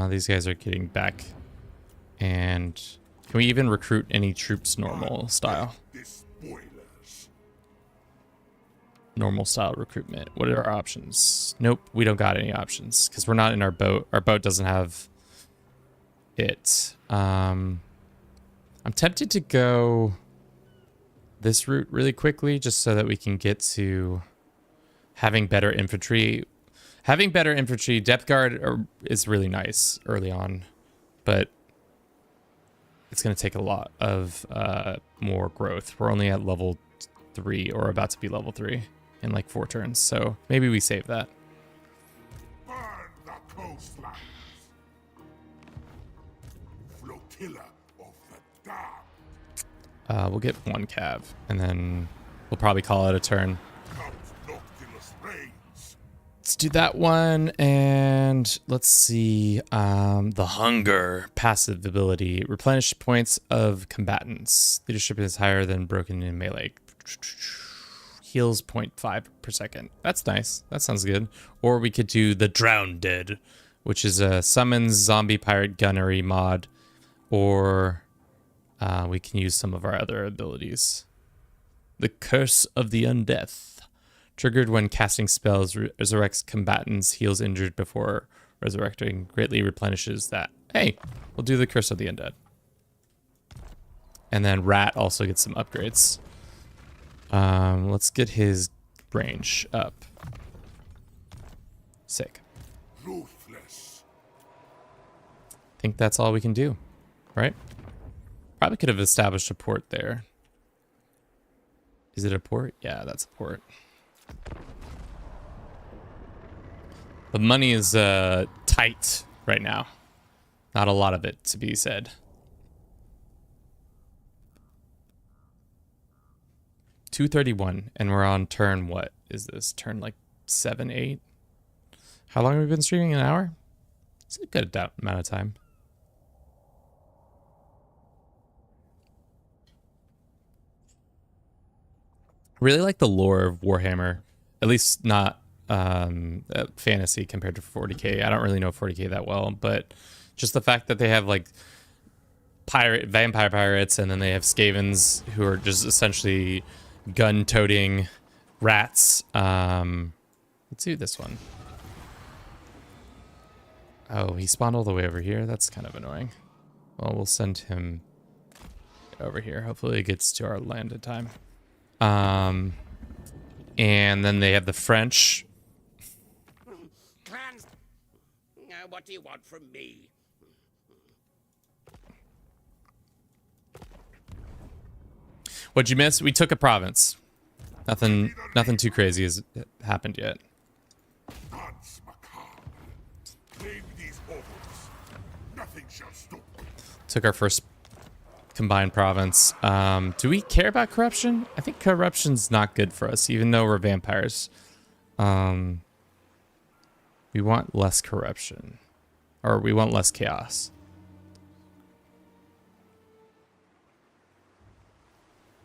These guys are getting back. And can we even recruit any troops normal style? Normal style recruitment. What are our options? Nope, we don't got any options because we're not in our boat. Our boat doesn't have it. I'm tempted to go this route really quickly just so that we can get to having better infantry. Having better infantry, depth guard is really nice early on, but it's going to take a lot of more growth. We're only at level 3 or about to be level 3 in like 4 turns, so maybe we save that. Burn the coastlines. Flotilla of the damned. We'll get 1 cav, and then we'll probably call it a turn. Let's do that one, and let's see. The hunger passive ability. Replenish points of combatants. Leadership is higher than broken in melee. Heals 0.5 per second. That's nice. That sounds good. Or we could do the Drowned Dead, which is a summons zombie pirate gunnery mod. Or we can use some of our other abilities. The Curse of the Undeath. Triggered when casting spells, resurrects combatants, heals injured before resurrecting, greatly replenishes that. Hey, we'll do the Curse of the Undead. And then Rat also gets some upgrades. Let's get his range up. Sick. Ruthless. I think that's all we can do, right? Probably could have established a port there. Is it a port? Yeah, that's a port. The money is tight right now. Not a lot of it to be said. $231, and we're on turn, what is this? Turn like 7, 8? How long have we been streaming? An hour? It's a good amount of time. Really like the lore of Warhammer. At least not fantasy compared to 40k. I don't really know 40k that well, but just the fact that they have like vampire pirates, and then they have Skavens who are just essentially gun-toting rats. Let's do this one. Oh, he spawned all the way over here. That's kind of annoying. Well, we'll send him over here. Hopefully it gets to our land in time. And then they have the French. Clans. What do you want from me? What'd you miss? We took a province. Nothing too crazy has happened yet. Dance macabre. Claim these orders. Nothing shall stop me. Took our first combined province. Do we care about corruption? I think corruption's not good for us, even though we're vampires. We want less corruption. Or we want less chaos.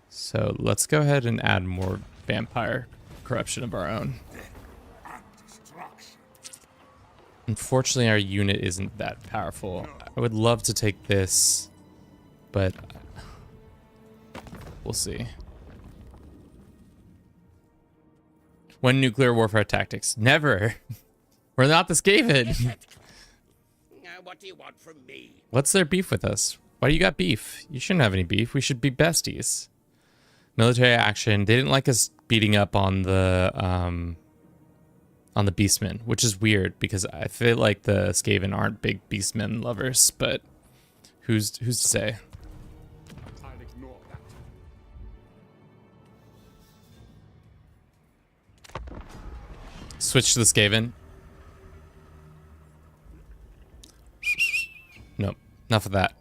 So let's go ahead and add more vampire corruption of our own. And destruction. Unfortunately, our unit isn't that powerful. I would love to take this, but we'll see. When nuclear warfare tactics? Never. We're not the Skaven. What do you want from me? What's their beef with us? Why do you got beef? You shouldn't have any beef. We should be besties. Military action. They didn't like us beating up on the beastmen, which is weird because I feel like the Skaven aren't big beastmen lovers, but who's to say? I'll ignore that. Switch to the Skaven. Nope. Enough of that.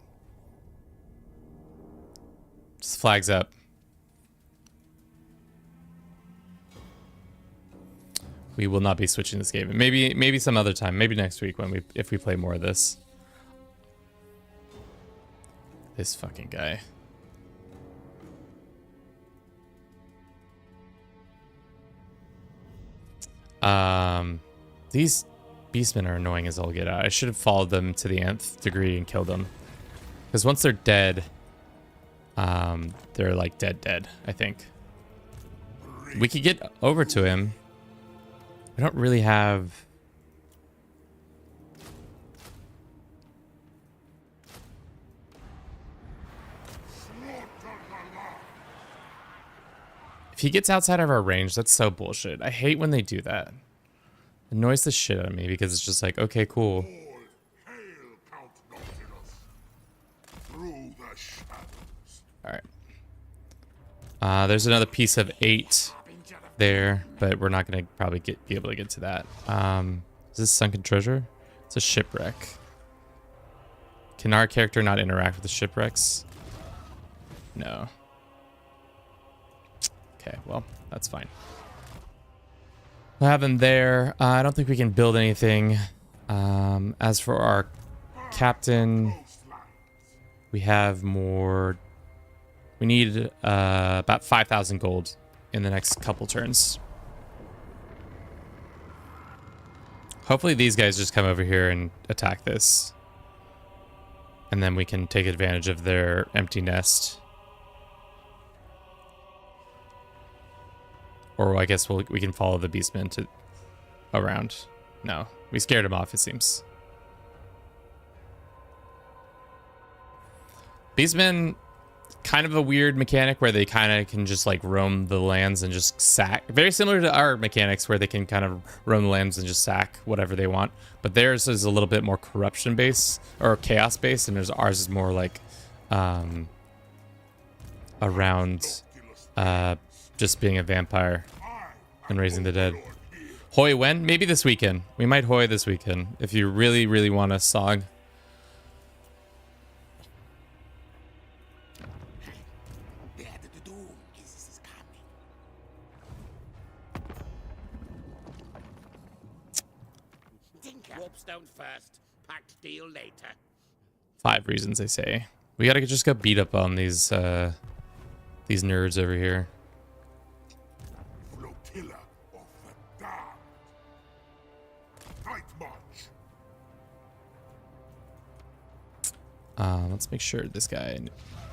Just flags up. We will not be switching this game. Maybe some other time. Maybe next week if we play more of this. This fucking guy. These beastmen are annoying as all get out. I should have followed them to the nth degree and killed them. Because once they're dead, they're like dead, I think. We could get over to him. I don't really have... If he gets outside of our range, that's so bullshit. I hate when they do that. It annoys the shit out of me because it's just like, okay, cool. All hail Count Nautilus. Through the shadows. Alright. There's another piece of 8 there, but we're not going to probably be able to get to that. Is this sunken treasure? It's a shipwreck. Can our character not interact with the shipwrecks? No. Okay, well, that's fine. We'll have them there. I don't think we can build anything. As for our captain, we have more. We need about 5,000 gold in the next couple turns. Hopefully these guys just come over here and attack this. And then we can take advantage of their empty nest. Or I guess we can follow the beastmen to around. No, we scared him off, it seems. Beastmen, kind of a weird mechanic where they kind of can just like roam the lands and just sack. Very similar to our mechanics where they can kind of roam the lands and just sack whatever they want. But theirs is a little bit more corruption based or chaos based, and ours is more like around just being a vampire and raising the dead. Hoy when? Maybe this weekend. We might hoy this weekend if you really, really want a song. Warpstone first, packed deal later. 5 reasons they say. We gotta just go beat up on these nerds over here. Flotilla of the damned. Night march. Let's make sure this guy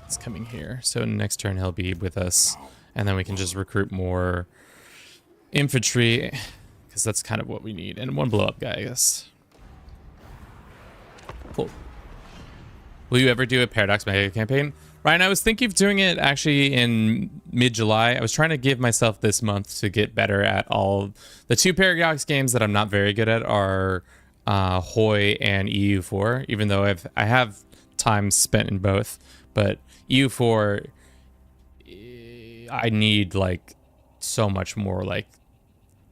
is coming here. So next turn he'll be with us, and then we can just recruit more infantry, because that's kind of what we need. And one blow up guy, I guess. Cool. Will you ever do a Paradox Mega campaign? Ryan, I was thinking of doing it actually in mid-July. I was trying to give myself this month to get better at all. The 2 Paradox games that I'm not very good at are Hoi and EU4, even though I have time spent in both. But EU4, I need like so much more like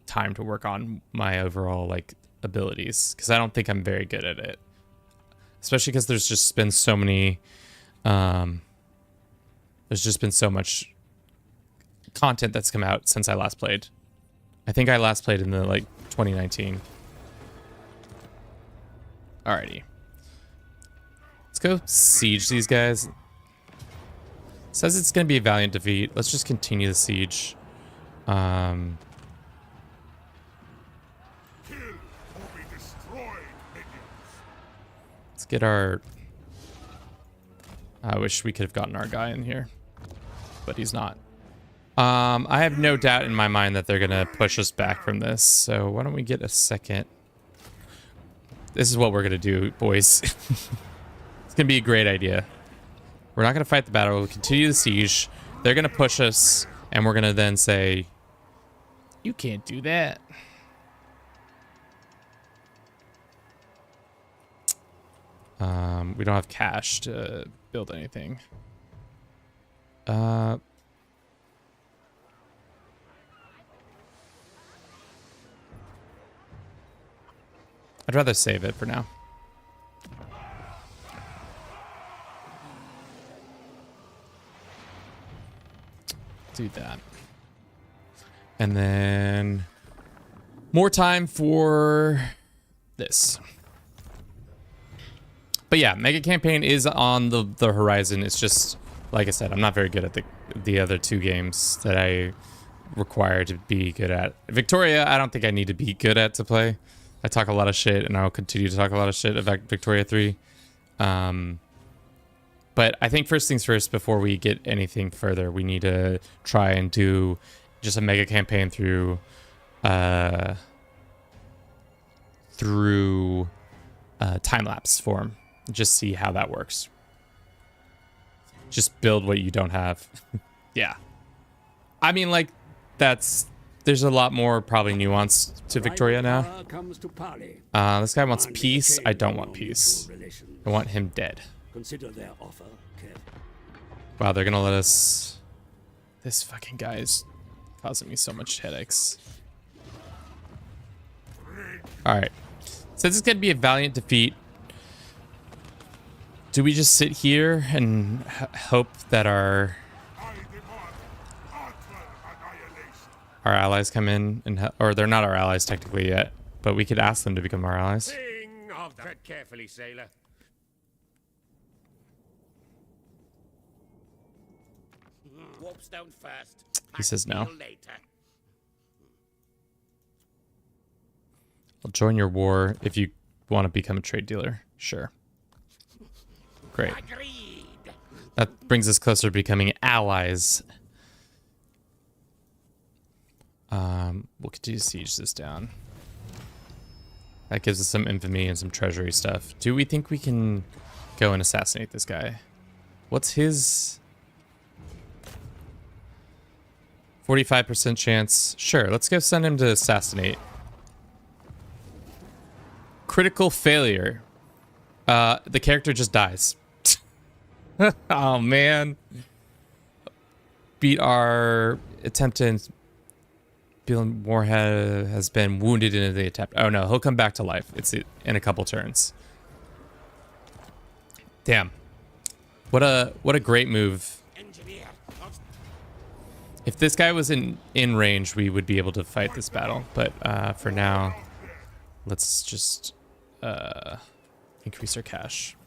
time to work on my overall like abilities, because I don't think I'm very good at it. Especially because there's just been so many, there's just been so much content that's come out since I last played. I think I last played in the like 2019. Alrighty. Let's go siege these guys. It says it's going to be a valiant defeat. Let's just continue the siege. Kill or be destroyed, minions. Let's get our... I wish we could have gotten our guy in here, but he's not. I have no doubt in my mind that they're going to push us back from this. So why don't we get a second? This is what we're going to do, boys. It's going to be a great idea. We're not going to fight the battle. We'll continue the siege. They're going to push us, and we're going to then say, you can't do that. We don't have cash to build anything. I'd rather save it for now. Do that. And then more time for this. But yeah, Mega Campaign is on the horizon. It's just, like I said, I'm not very good at the other 2 games that I require to be good at. Victoria, I don't think I need to be good at to play. I talk a lot of shit, and I'll continue to talk a lot of shit about Victoria 3. But I think first things first, before we get anything further, we need to try and do just a Mega Campaign through time-lapse form. Just see how that works. Just build what you don't have. Yeah. I mean, like, there's a lot more probably nuance to Victoria now. This guy wants peace. I don't want peace. I want him dead. Consider their offer carefully. Wow, they're gonna let us... This fucking guy is causing me so much headaches. Alright. Since it's gonna be a valiant defeat, do we just sit here and hope that our allies come in and or they're not our allies technically yet, but we could ask them to become our allies. Think of the... Tread carefully, sailor. Warpstone first. He says no. Later. I'll join your war if you want to become a trade dealer. Sure. Great. Agreed. That brings us closer to becoming allies. We'll continue to siege this down. That gives us some infamy and some treasury stuff. Do we think we can go and assassinate this guy? What's his 45% chance? Sure, let's go send him to assassinate. Critical failure. The character just dies. Oh man. Beat our attempt to Warhead has been wounded in the attempt. Oh no, he'll come back to life. It's in a couple turns. Damn. What a great move. Engineer. If this guy was in range, we would be able to fight this battle. But for now, let's just increase our cash.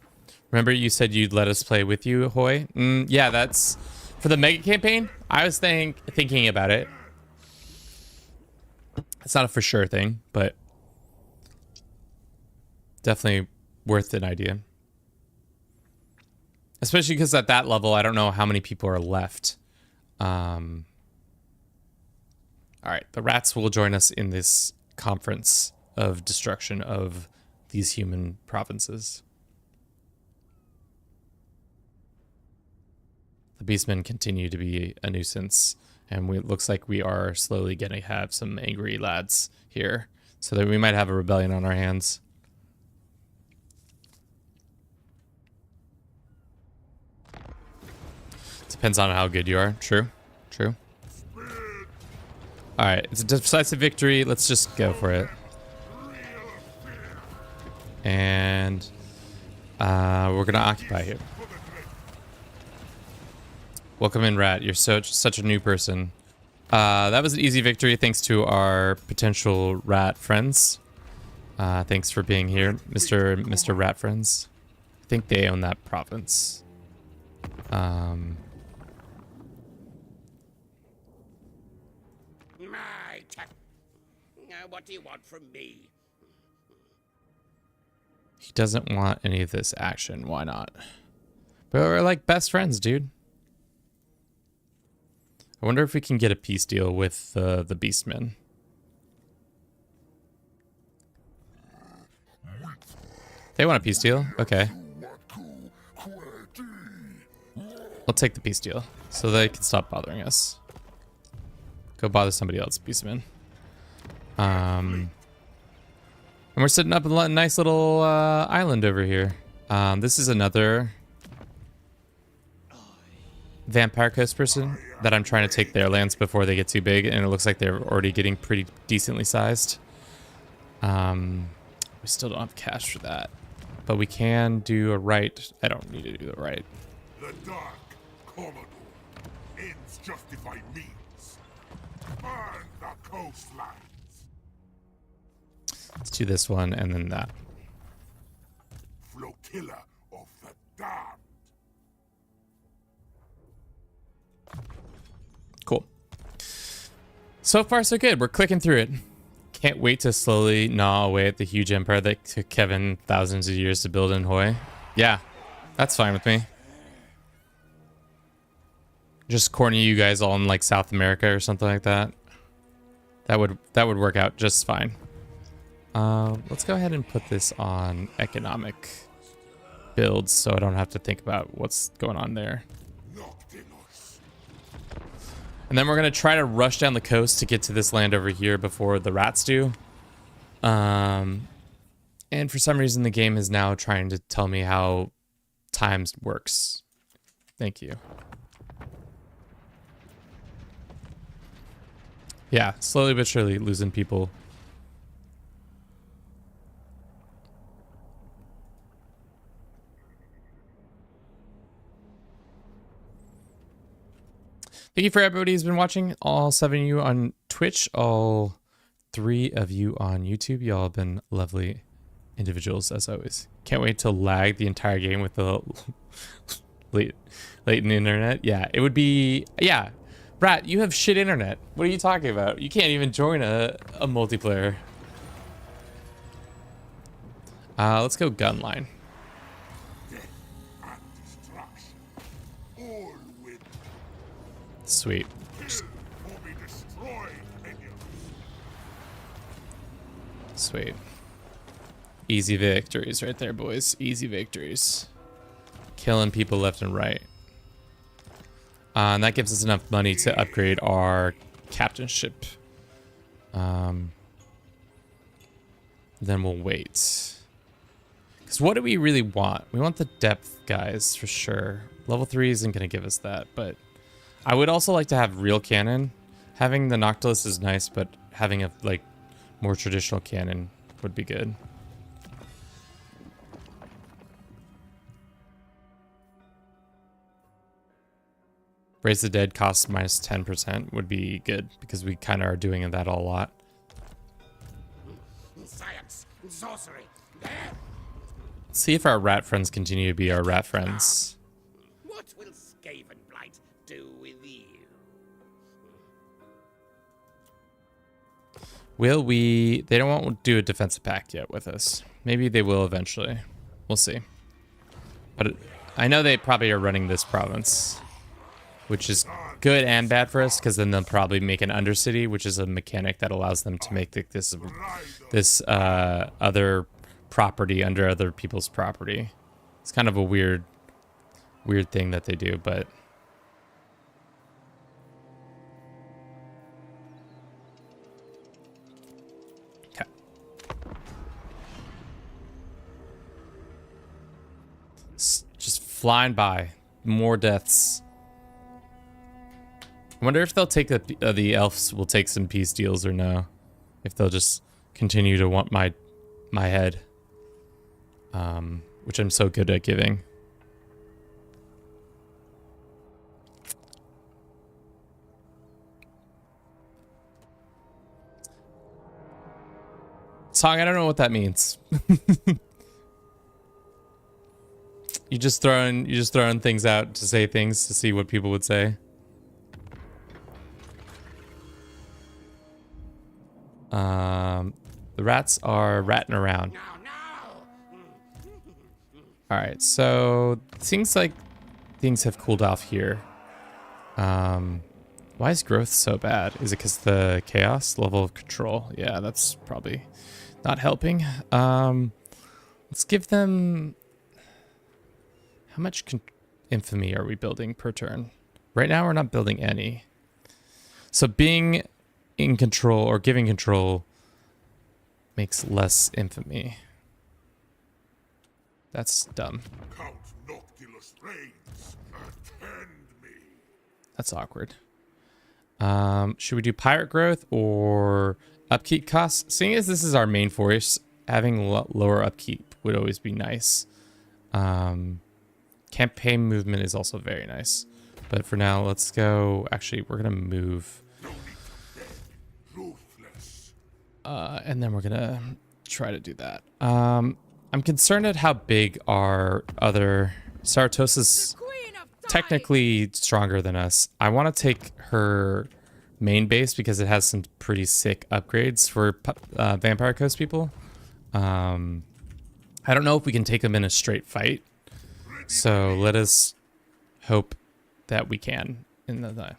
Remember you said you'd let us play with you, Hoy? Yeah, that's... For the Mega Campaign, I was thinking about it. It's not a for sure thing, but definitely worth an idea. Especially because at that level, I don't know how many people are left. All right, the rats will join us in this conference of destruction of these human provinces. The beastmen continue to be a nuisance, and it looks like we are slowly going to have some angry lads here, so that we might have a rebellion on our hands. Depends on how good you are. True. True. Alright, it's a decisive victory. Let's just go for it. And we're gonna occupy here. Welcome in, Rat. You're such a new person. That was an easy victory thanks to our potential rat friends. Thanks for being here, Mr. Rat Friends. I think they own that province. What do you want from me? He doesn't want any of this action. Why not? But we're like best friends, dude. I wonder if we can get a peace deal with the Beastmen. They want a peace deal? Okay. We'll take the peace deal so they can stop bothering us. Go bother somebody else, Beastmen. And we're setting up a nice little island over here. This is another Vampire Coast person that I'm trying to take their lands before they get too big, and it looks like they're already getting pretty decently sized. We still don't have cash for that, but we can do a right. I don't need to do the right. The Dark Commodore. Ends justify means. Burn the coastline. Let's do this one and then that. Flotilla of the damned. Cool. So far, so good. We're clicking through it. Can't wait to slowly gnaw away at the huge empire that took Kevin thousands of years to build in Hoy. Yeah, that's fine with me. Just corner you guys all in like South America or something like that. That would work out just fine. Let's go ahead and put this on economic builds so I don't have to think about what's going on there. And then we're going to try to rush down the coast to get to this land over here before the rats do. And for some reason, the game is now trying to tell me how time works. Thank you. Yeah, slowly but surely losing people. Thank you for everybody who's been watching. All 7 of you on Twitch, all 3 of you on YouTube. Y'all have been lovely individuals as always. Can't wait to lag the entire game with the late in the internet. Yeah, it would be, yeah. Rat, you have shit internet. What are you talking about? You can't even join a multiplayer. Let's go gun line. Sweet. Sweet. Easy victories right there, boys. Easy victories. Killing people left and right. And that gives us enough money to upgrade our captainship. Then we'll wait. Because what do we really want? We want the depth guys for sure. Level 3 isn't going to give us that, but I would also like to have real cannon. Having the Noctilus is nice, but having a like more traditional cannon would be good. Raise the Dead costs minus 10% would be good because we kind of are doing that a lot. Science, sorcery. Let's see if our rat friends continue to be our rat friends. What will Skaven Blight do with you? Will we? They don't want to do a defensive pact yet with us. Maybe they will eventually. We'll see. But I know they probably are running this province, which is good and bad for us, because then they'll probably make an undercity, which is a mechanic that allows them to make this other property under other people's property. It's kind of a weird thing that they do, but okay. Just flying by. More deaths. I wonder if they'll take the elves will take some peace deals or no. If they'll just continue to want my head. Which I'm so good at giving. Song, I don't know what that means. You just throwing things out to say things to see what people would say. The rats are ratting around. All right, so it seems like things have cooled off here. Why is growth so bad? Is it because the chaos level of control? Yeah, that's probably not helping. Let's give them... How much infamy are we building per turn? Right now, we're not building any. So being in control or giving control makes less infamy. That's dumb. Count Noctilus reigns. Attend me. That's awkward. Should we do pirate growth or upkeep costs? Seeing as this is our main force, having lower upkeep would always be nice. Campaign movement is also very nice. But for now, let's go. Actually, we're going to move. And then we're going to try to do that. I'm concerned at how big our other... Saratosa's technically stronger than us. I want to take her main base because it has some pretty sick upgrades for Vampire Coast people. I don't know if we can take them in a straight fight. So let us hope that we can in the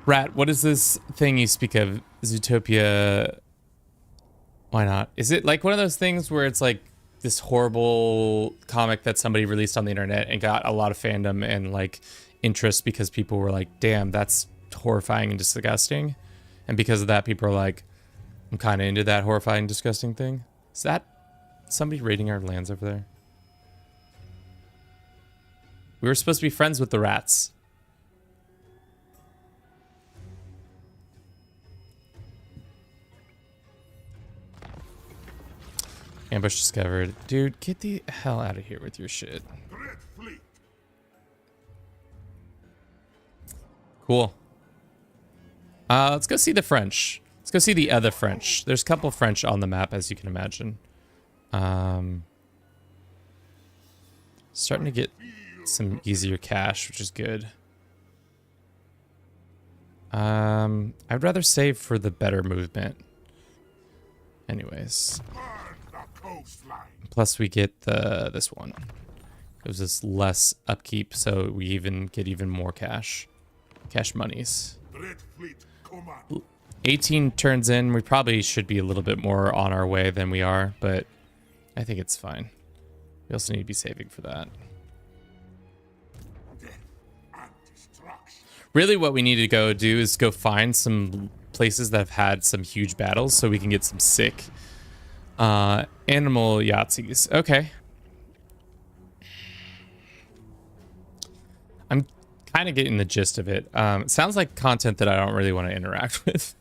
Rat, what is this thing you speak of? Zootopia. Why not? Is it like one of those things where it's like this horrible comic that somebody released on the internet and got a lot of fandom and like interest because people were like, damn, that's horrifying and disgusting. And because of that, people are like, I'm kind of into that horrifying, disgusting thing. Is that somebody raiding our lands over there? We were supposed to be friends with the rats. Ambush discovered. Dude, get the hell out of here with your shit. Cool. Let's go see the French. Let's go see the other French. There's a couple French on the map, as you can imagine. Starting to get some easier cash, which is good. I'd rather save for the better movement. Anyways. Plus we get this one. It was just less upkeep, so we even get even more cash. Cash monies. 18 turns in. We probably should be a little bit more on our way than we are, but I think it's fine. We also need to be saving for that. Really what we need to go do is go find some places that have had some huge battles so we can get some sick animal Yahtzees. Okay. I'm kind of getting the gist of it. It sounds like content that I don't really want to interact with.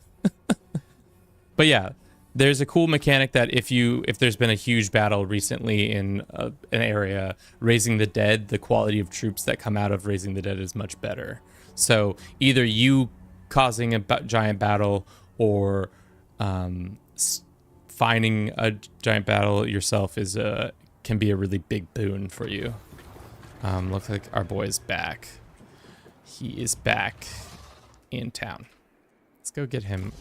But yeah, there's a cool mechanic that if there's been a huge battle recently in an area, raising the dead, the quality of troops that come out of raising the dead is much better. So either you causing a giant battle or finding a giant battle yourself can be a really big boon for you. Looks like our boy is back. He is back in town. Let's go get him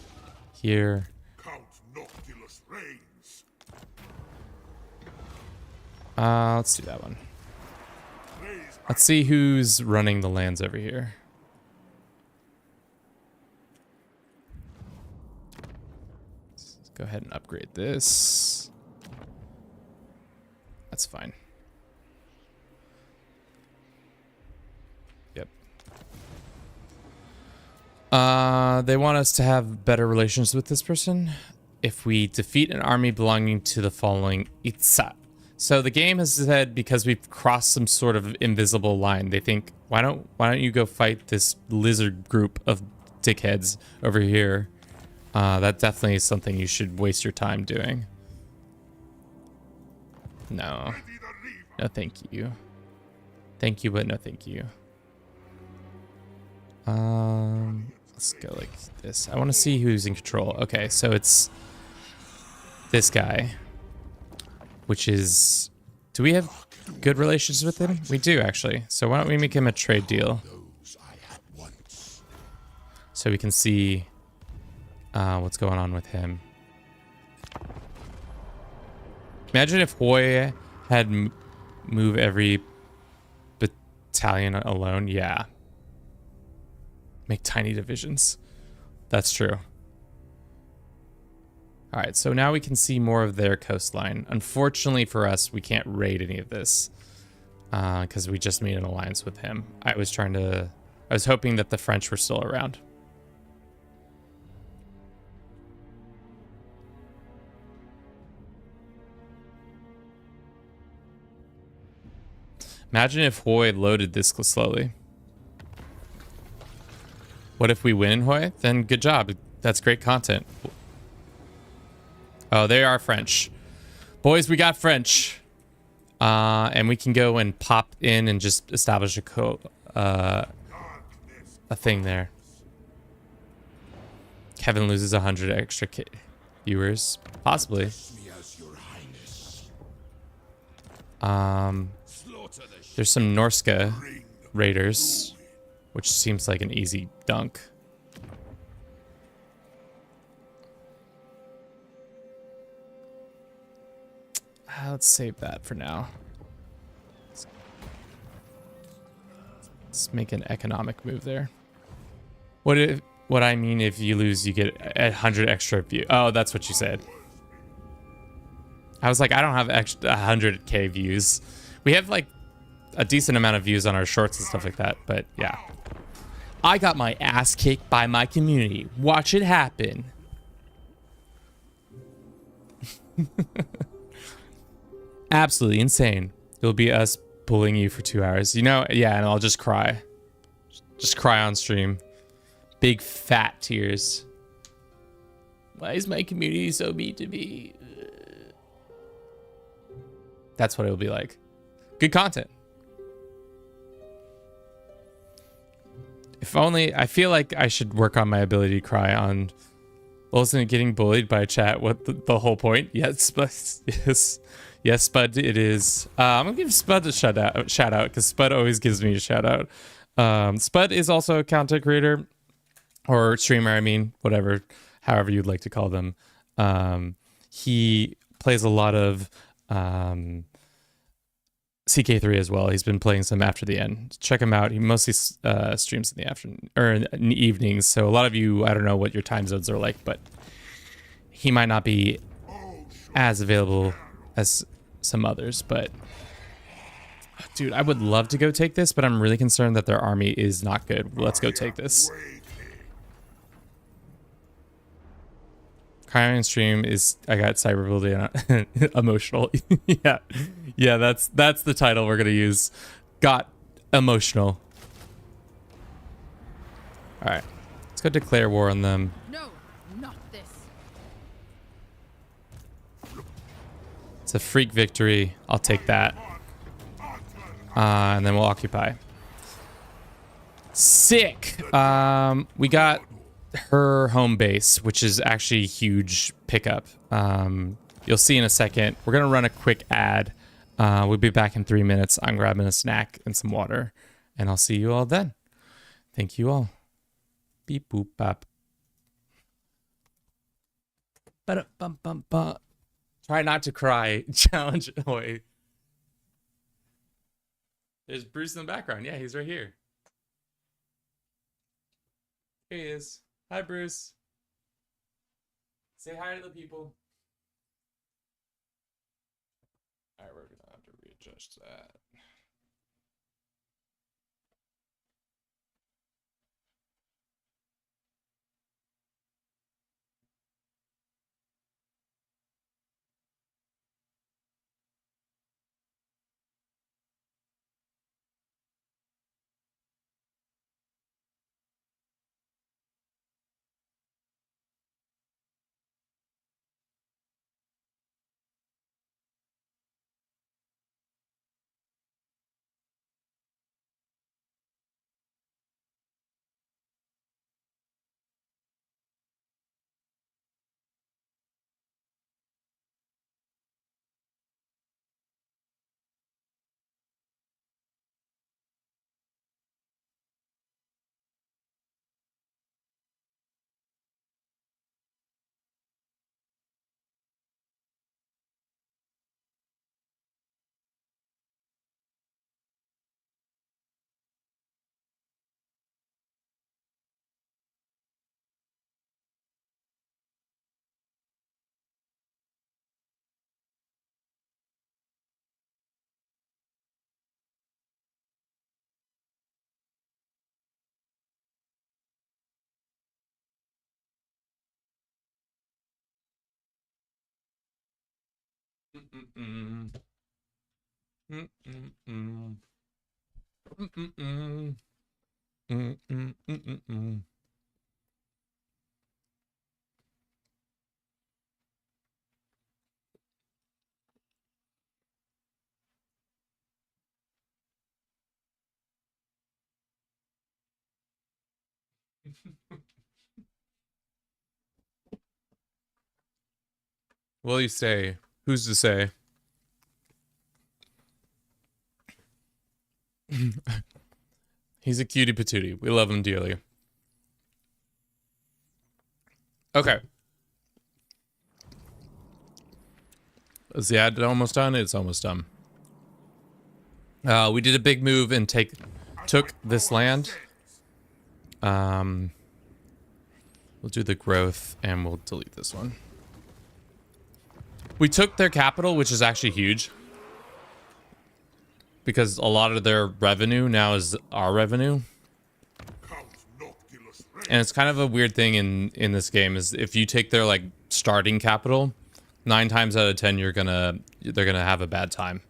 here. Count Noctilus reigns. Let's do that one. Let's see who's running the lands over here. Let's go ahead and upgrade this. That's fine. Yep. They want us to have better relations with this person. If we defeat an army belonging to the following Itza. So the game has said because we've crossed some sort of invisible line, they think, why don't you go fight this lizard group of dickheads over here? That definitely is something you should waste your time doing. No. No, thank you. Thank you, but no thank you. Let's go like this. I want to see who's in control. Okay, so it's this guy. Which is, do we have good relations with him? We do, actually. So why don't we make him a trade deal? So we can see what's going on with him. Imagine if Hoy had move every battalion alone. Yeah. Make tiny divisions. That's true. All right, so now we can see more of their coastline. Unfortunately for us, we can't raid any of this because we just made an alliance with him. I was hoping that the French were still around. Imagine if Hoy loaded this slowly. What if we win in Hoy? Then good job. That's great content. Oh, they are French. Boys, we got French. And we can go and pop in and just establish a thing there. Kevin loses 100 extra viewers. Possibly. There's some Norska raiders, which seems like an easy dunk. Let's save that for now. Let's make an economic move there. What I mean, if you lose, you get 100 extra views. Oh, that's what you said. I was like, I don't have extra 100k views. We have like a decent amount of views on our shorts and stuff like that, but yeah. I got my ass kicked by my community. Watch it happen. Absolutely insane. It'll be us bullying you for 2 hours. You know, yeah, and I'll just cry. Just cry on stream. Big fat tears. Why is my community so mean to me? That's what it'll be like. Good content. If only, I feel like I should work on my ability to cry on... Well, isn't it getting bullied by chat? What the whole point? Yes, but yes. Yes, Spud, it is. I'm gonna give Spud a shout out because Spud always gives me a shout out. Spud is also a content creator or streamer. I mean, whatever, however you'd like to call them. He plays a lot of CK3 as well. He's been playing some after the end. Check him out. He mostly streams in the afternoon or in the evenings. So a lot of you, I don't know what your time zones are like, but he might not be as available as some others, but dude, I would love to go take this, but I'm really concerned that their army is not good. Let's go take this. Crying on stream is, I got cyberbullying emotional. yeah, that's the title we're gonna use. Got emotional. All right, let's go declare war on them. No, not this. It's a freak victory. I'll take that. And then we'll occupy. Sick. We got her home base, which is actually a huge pickup. You'll see in a second. We're gonna run a quick ad. We'll be back in 3 minutes. I'm grabbing a snack and some water, and I'll see you all then. Thank you all. Beep boop bop. Ba-da-bum-bum-bum. Try not to cry. Challenge. Wait. There's Bruce in the background. Yeah, he's right here. Here he is. Hi, Bruce. Say hi to the people. All right, we're gonna have to readjust that. Mm-mm-mm. Mm-mm-mm. Mm-mm-mm. Mm-mm-mm-mm-mm. Will you say? Who's to say? He's a cutie patootie. We love him dearly. Okay. Is the ad almost done? It's almost done. We did a big move and took this land. We'll do the growth and we'll delete this one. We took their capital, which is actually huge. Because a lot of their revenue now is our revenue. And it's kind of a weird thing in this game is if you take their like starting capital, 9 times out of 10 they're gonna have a bad time.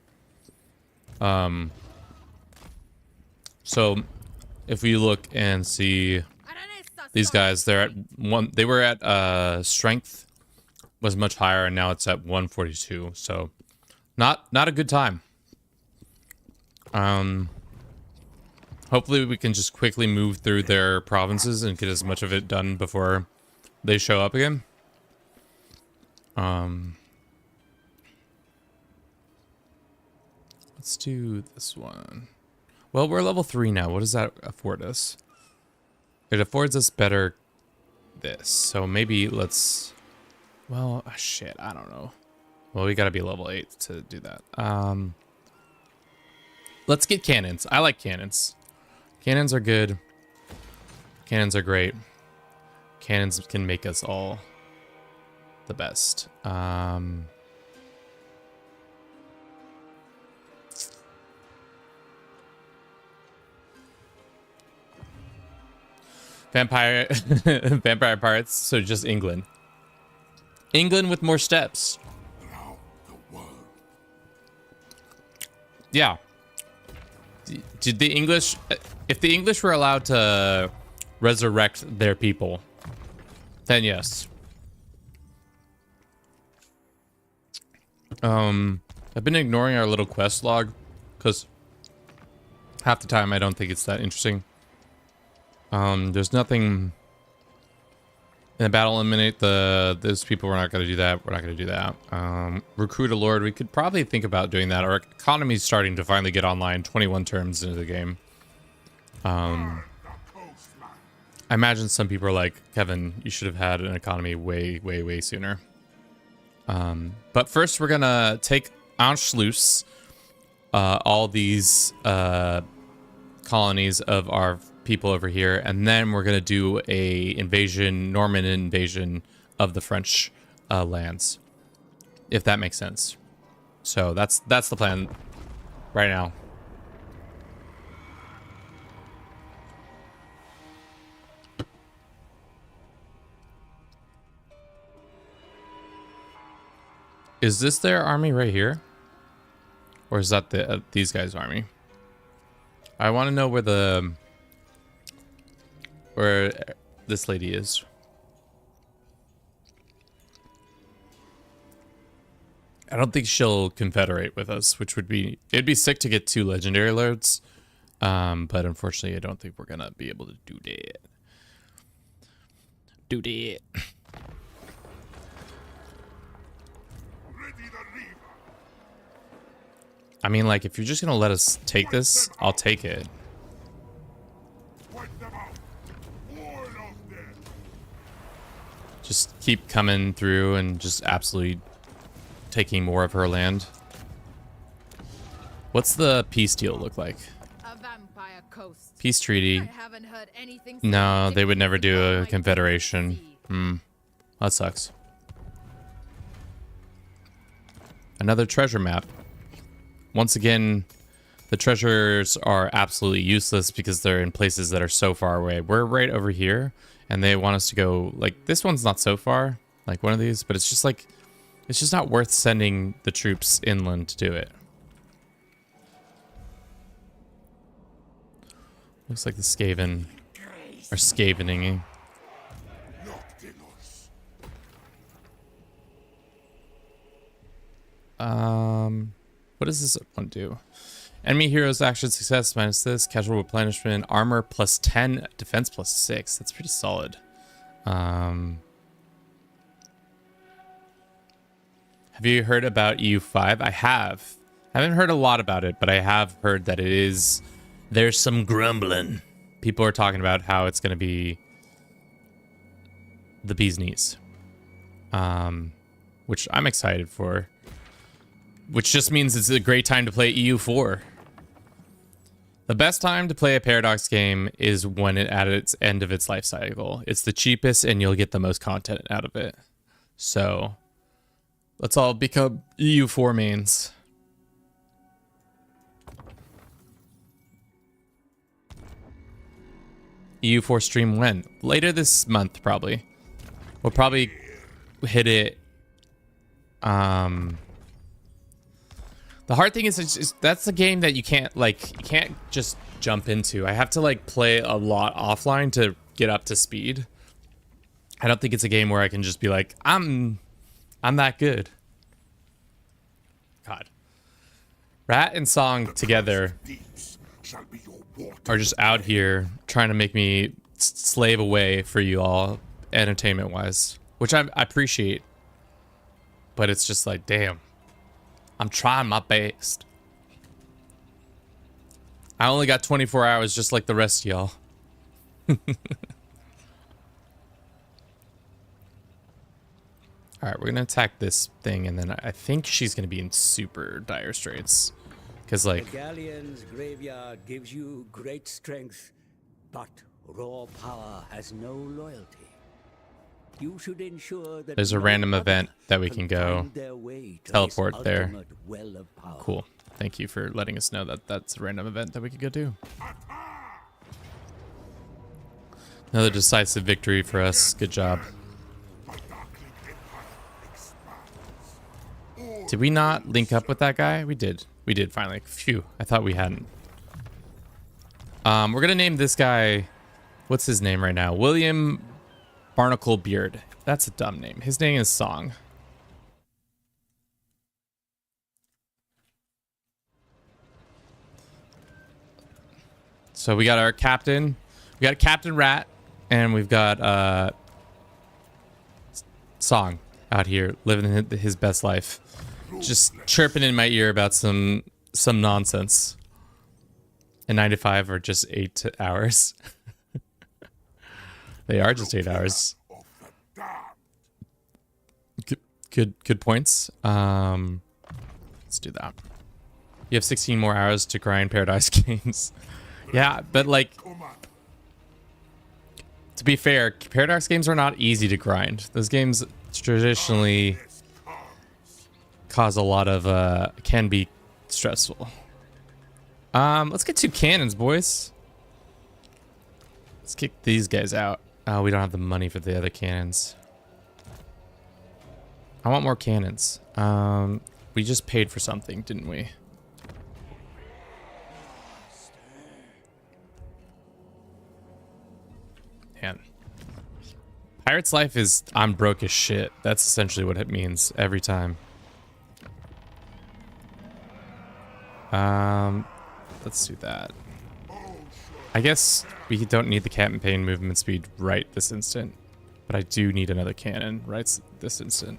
So if we look and see these guys, they were at strength was much higher and now it's at 142. So not a good time. Hopefully we can just quickly move through their provinces and get as much of it done before they show up again. Let's do this one. Well, we're level 3 now. What does that afford us? It affords us better this. So maybe let's... Well, shit, I don't know. Well, we gotta be level 8 to do that. Let's get cannons. I like cannons. Cannons are good. Cannons are great. Cannons can make us all the best. Vampire pirates, so just England. England with more steps. Yeah. Did the English, if the English were allowed to resurrect their people, then yes. I've been ignoring our little quest log because half the time I don't think it's that interesting. There's nothing in the battle eliminate those people. We're not going to do that. We're not going to do that. Recruit a lord. We could probably think about doing that. Our economy's starting to finally get online. 21 terms into the game. I imagine some people are like, Kevin, you should have had an economy way sooner. But first we're gonna take Anschluss, all these colonies of our people over here, and then we're gonna do a invasion, Norman invasion of the French lands, if that makes sense. So that's the plan right now. Is this their army right here? Or is that the these guys' army? I want to know where this lady is. I don't think she'll confederate with us, which would be, it'd be sick to get 2 legendary lords. But unfortunately, I don't think we're gonna be able to do that. Do that. I mean, like, if you're just gonna let us take this, I'll take it. Just keep coming through and just absolutely taking more of her land. What's the peace deal look like? A vampire coast. Peace treaty. I haven't heard anything. No, they would never do a confederation. That sucks. Another treasure map. Once again, the treasures are absolutely useless because they're in places that are so far away. We're right over here, and they want us to go, like, this one's not so far, like one of these, but it's just like, it's just not worth sending the troops inland to do it. Looks like the Skaven are Skavening. What does this one do? Enemy heroes action success minus this, casual replenishment, armor plus 10, defense plus 6. That's pretty solid. Have you heard about EU5? I have. I haven't heard a lot about it, but I have heard that it is, there's some grumbling. People are talking about how it's going to be the bee's knees. Which I'm excited for. Which just means it's a great time to play EU4. The best time to play a Paradox game is when it at its end of its life cycle. It's the cheapest and you'll get the most content out of it. So let's all become EU4 mains. EU4 stream when? Later this month, probably. We'll probably hit it. The hard thing is, it's that's a game that you can't just jump into. I have to like play a lot offline to get up to speed. I don't think it's a game where I can just be like, I'm that good. God. Rat and Song together are just out here trying to make me slave away for you all, entertainment wise, which I appreciate. But it's just like, damn. I'm trying my best. I only got 24 hours just like the rest of y'all. Alright, we're gonna attack this thing, and then I think she's gonna be in super dire straits. Because, like... The Galleon's graveyard gives you great strength, but raw power has no loyalty. You should ensure that there's a random event that we can go teleport there. Well, cool. Thank you for letting us know that that's a random event that we could go do. Another decisive victory for us. Good job. Did we not link up with that guy? We did. We did finally. Phew. I thought we hadn't. We're gonna name this guy. What's his name right now? William Barnacle Beard. That's a dumb name. His name is Song. So we got our captain. We got Captain Rat, and we've got Song out here living his best life, just chirping in my ear about some nonsense. And 9 to 5 are just 8 hours. They are just 8 hours. Good points. Let's do that. You have 16 more hours to grind Paradise games. Yeah, but like, to be fair, Paradox games are not easy to grind. Those games traditionally cause a lot of, can be stressful. Let's get 2 cannons, boys. Let's kick these guys out. Oh, we don't have the money for the other cannons. I want more cannons. We just paid for something, didn't we? Man. Pirate's life is I'm broke as shit. That's essentially what it means every time. Let's do that. I guess we don't need the campaign movement speed right this instant, but I do need another cannon right this instant.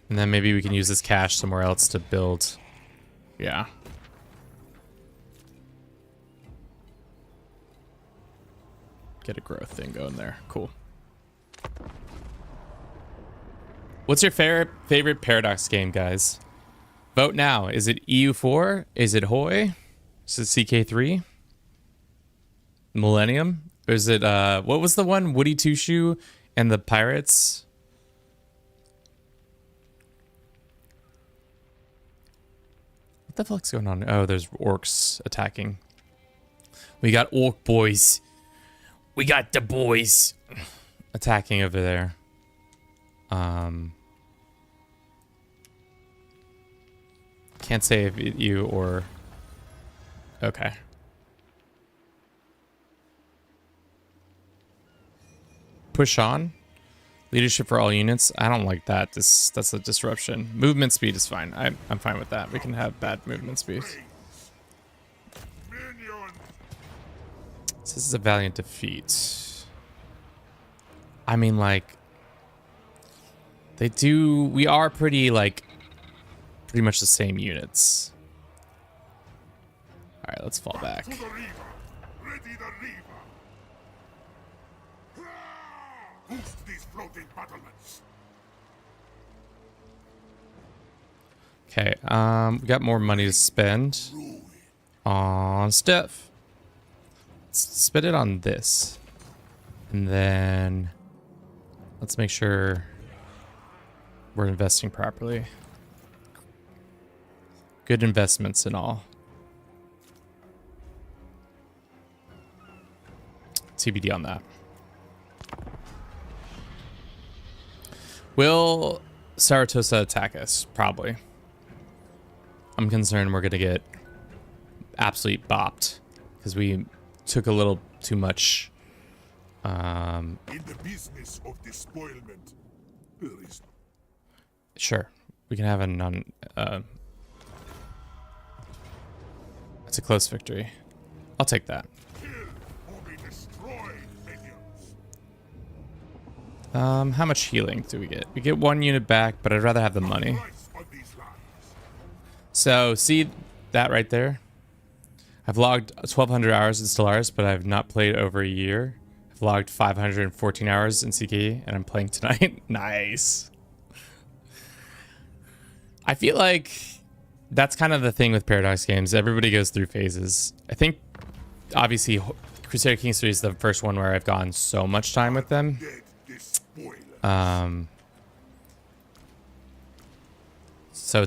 And then maybe we can use this cash somewhere else to build. Yeah. Get a growth thing going there. Cool. What's your favorite Paradox game, guys? Vote now. Is it EU4? Is it Hoi? Is it CK3? Millennium? Or is it, what was the one? Woody Two Shoe and the Pirates? What the fuck's going on? Oh, there's orcs attacking. We got orc boys. We got the boys attacking over there. Can't say if you or... Okay. Push on. Leadership for all units. I don't like that. That's a disruption. Movement speed is fine. I'm fine with that. We can have bad movement speed. This is a valiant defeat. I mean, like, we are pretty much the same units. All right, let's fall back. Okay, we got more money to spend on stuff. Let's spend it on this. And then let's make sure we're investing properly. Good investments and all. TBD on that. Will Saratosa attack us? Probably. I'm concerned we're gonna get absolutely bopped because we took a little too much. In the business of despoilment, there is... Sure, we can have a non. It's a close victory. I'll take that. How much healing do we get? We get 1 unit back, but I'd rather have the money. So, see that right there? I've logged 1,200 hours in Stellaris, but I've not played over a year. I've logged 514 hours in CKE, and I'm playing tonight. Nice. I feel like that's kind of the thing with Paradox games. Everybody goes through phases. I think, obviously, Crusader Kings 3 is the first one where I've gone so much time with them. So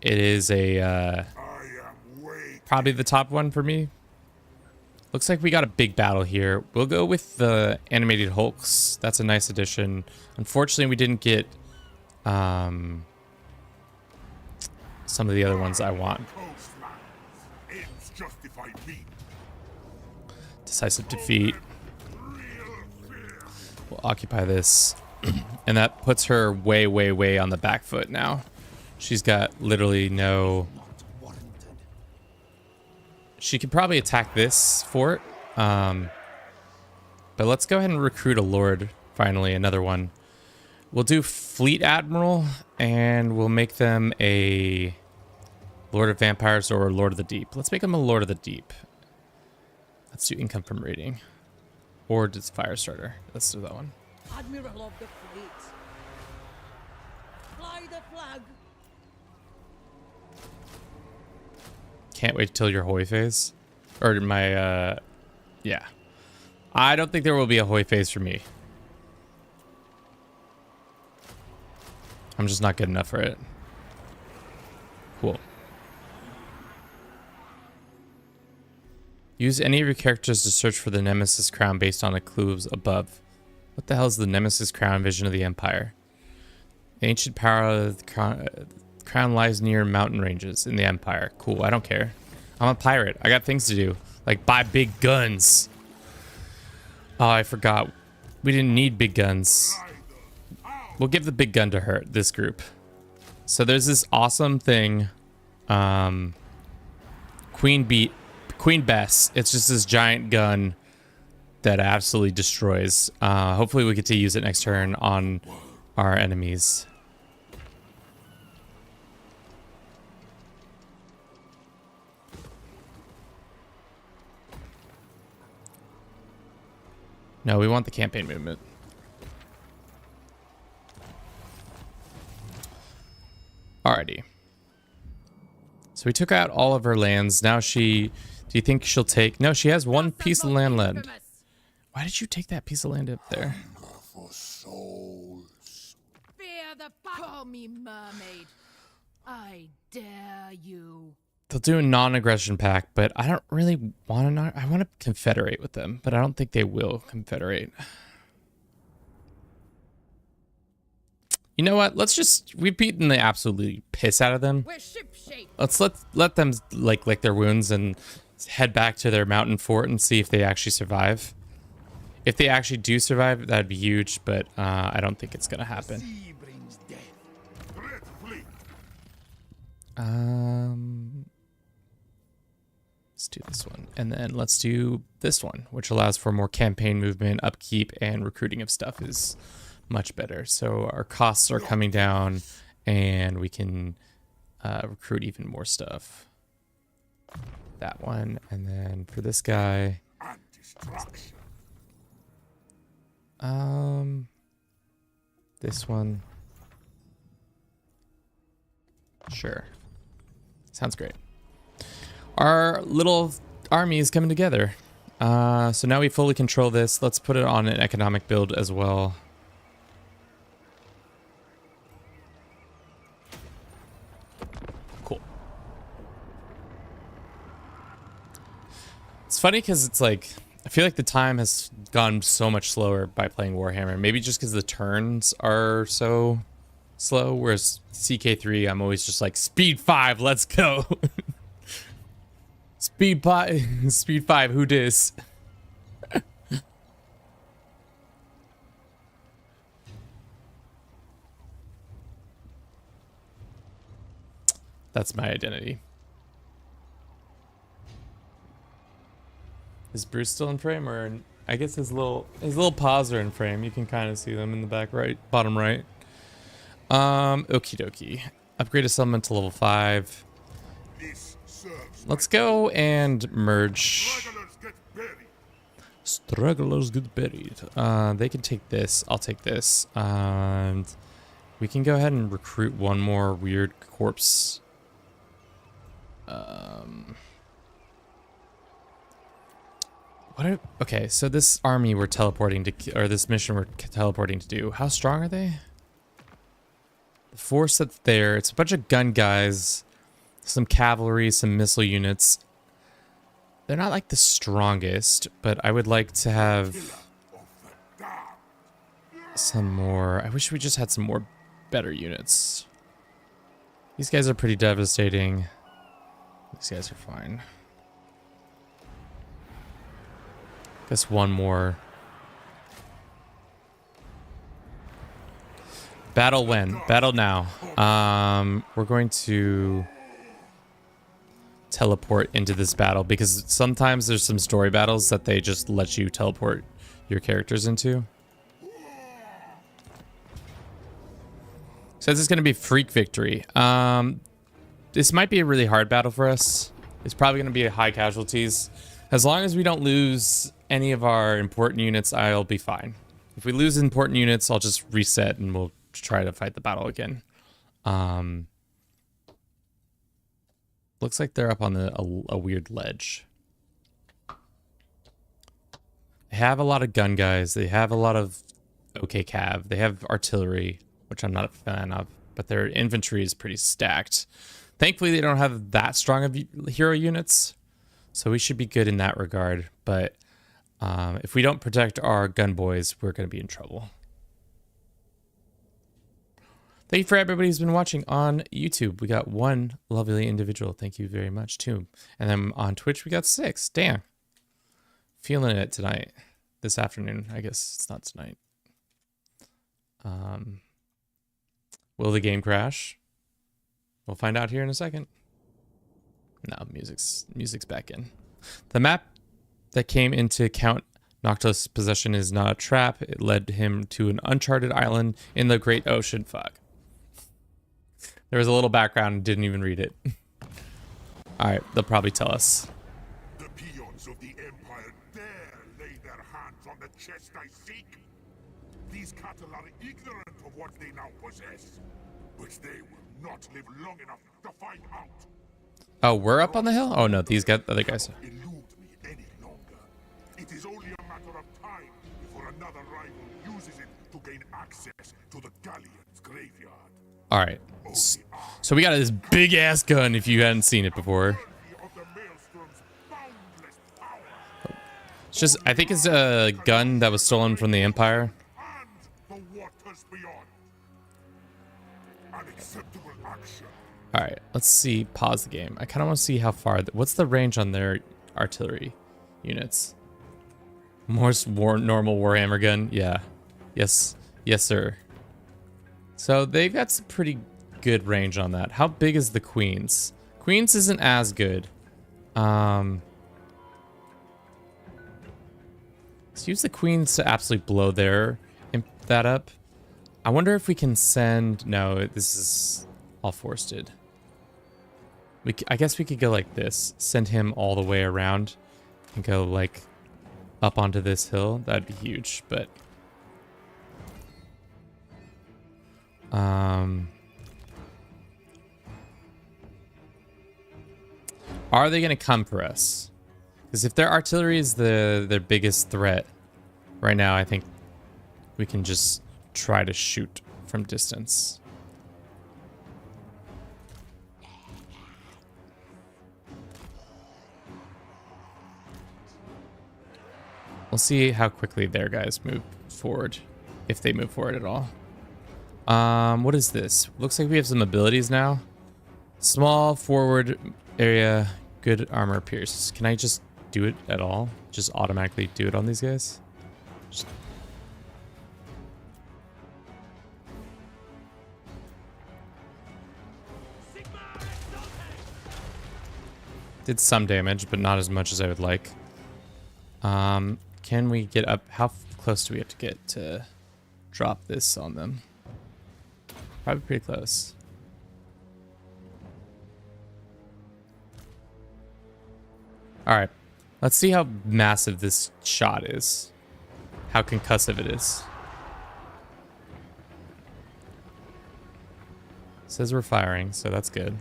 it is a probably the top one for me. Looks like we got a big battle here. We'll go with the animated Hulks. That's a nice addition. Unfortunately, we didn't get some of the other ones I want. Decisive defeat. We'll occupy this. And that puts her way, way, way on the back foot now. She's got literally no... She could probably attack this fort. But let's go ahead and recruit a lord, finally, another one. We'll do Fleet Admiral, and we'll make them a Lord of Vampires or Lord of the Deep. Let's make them a Lord of the Deep. Let's do income from raiding. Or just Firestarter. Let's do that one. Admiral of the fleet. Fly the flag. can't wait till your Hoy phase. Or my, yeah. I don't think there will be a Hoy phase for me. I'm just not good enough for it. Cool. Use any of your characters to search for the Nemesis crown based on the clues above. What the hell is the Nemesis crown vision of the Empire? The ancient power of the crown lies near mountain ranges in the Empire. Cool, I don't care. I'm a pirate. I got things to do. Like buy big guns. Oh, I forgot. We didn't need big guns. We'll give the big gun to this group. So there's this awesome thing. Queen Bess. It's just this giant gun that absolutely destroys. Hopefully we get to use it next turn on our enemies. No, we want the campaign movement. Alrighty. So we took out all of her lands. Now she... Do you think she'll take... No, she has one piece of land left. Why did you take that piece of land up there? For souls. Fear the call me mermaid. I dare you. They'll do a non-aggression pact, but I don't really want to... I want to confederate with them, but I don't think they will confederate. You know what? Let's just... We've beaten the absolute piss out of them. We're shipshape. Let's let them lick their wounds and head back to their mountain fort and see if they actually survive. If they actually do survive, that'd be huge, but I don't think it's gonna happen. Sea brings death. Red fleet. Let's do this one, and then let's do this one, which allows for more campaign movement, upkeep, and recruiting of stuff is much better. So our costs are coming down, and we can recruit even more stuff. That one, and then for this guy, And destruction. this one. Sure. Sounds great. Our little army is coming together. So now we fully control this. Let's put it on an economic build as well. Cool. It's funny because it's like, I feel like the time has gone so much slower by playing Warhammer. Maybe just because the turns are so slow, whereas CK3, I'm always just like, speed 5, let's go. Speed 5, who dis? That's my identity. Is Bruce still in frame, or I guess his little paws are in frame. You can kind of see them in the back right, bottom right. Okie dokie. Upgrade a settlement to level 5. This serves Let's go and merge. stragglers get buried. Strugglers get buried. They can take this. I'll take this. And we can go ahead and recruit one more weird corpse. Okay, so this army we're teleporting to, or this mission we're teleporting to do, how strong are they? The force that's there, it's a bunch of gun guys, some cavalry, some missile units. They're not like the strongest, but I would like to have some more. I wish we just had some more better units. These guys are pretty devastating. These guys are fine. Guess one more. Battle when? Battle now. We're going to teleport into this battle because sometimes there's some story battles that they just let you teleport your characters into. Says it's going to be freak victory. This might be a really hard battle for us. It's probably going to be high casualties. As long as we don't lose any of our important units, I'll be fine. If we lose important units, I'll just reset and we'll try to fight the battle again. Looks like they're up on a weird ledge. They have a lot of gun guys. They have a lot of OK cav. They have artillery, which I'm not a fan of, but their infantry is pretty stacked. Thankfully, they don't have that strong of hero units, so we should be good in that regard. But if we don't protect our gun boys, we're going to be in trouble. Thank you for everybody who's been watching on YouTube. We got one lovely individual. Thank you very much, too. And then on Twitch, we got 6. Damn. Feeling it tonight. This afternoon. I guess it's not tonight. Will the game crash? We'll find out here in a second. No, music's back in. The map that came into Count Noctilus' possession is not a trap. It led him to an uncharted island in the great ocean. Fuck. There was a little background and didn't even read it. Alright, they'll probably tell us. The peons of the Empire dare lay their hands on the chest I seek. These cattle are ignorant of what they now possess, but they will not live long enough to find out. Oh, we're up on the hill? Oh no, these other guys. Elude me any longer. It is only a matter of time before another rival uses it to gain access to the Galleon's graveyard. Alright. So we got this big ass gun if you hadn't seen it before. It's just, I think it's a gun that was stolen from the Empire. Alright, let's see. Pause the game. I kind of want to see how far. What's the range on their artillery units? More normal Warhammer gun? Yeah. Yes. Yes, sir. So they've got some pretty good range on that. How big is the Queen's? Queen's isn't as good. Let's use the Queen's to absolutely blow that up. I wonder if we can send... No, this is all forested. I guess we could go like this. Send him all the way around and go like up onto this hill. That'd be huge, but... Are they going to come for us? Because if their artillery is their biggest threat right now, I think we can just try to shoot from distance. We'll see how quickly their guys move forward, if they move forward at all. What is this? Looks like we have some abilities now. Small forward area, good armor pierce. Can I just do it at all? Just automatically do it on these guys? Did some damage, but not as much as I would like. Can we get up? How close do we have to get to drop this on them? Probably pretty close. Alright. Let's see how massive this shot is. How concussive it is. It says we're firing, so that's good.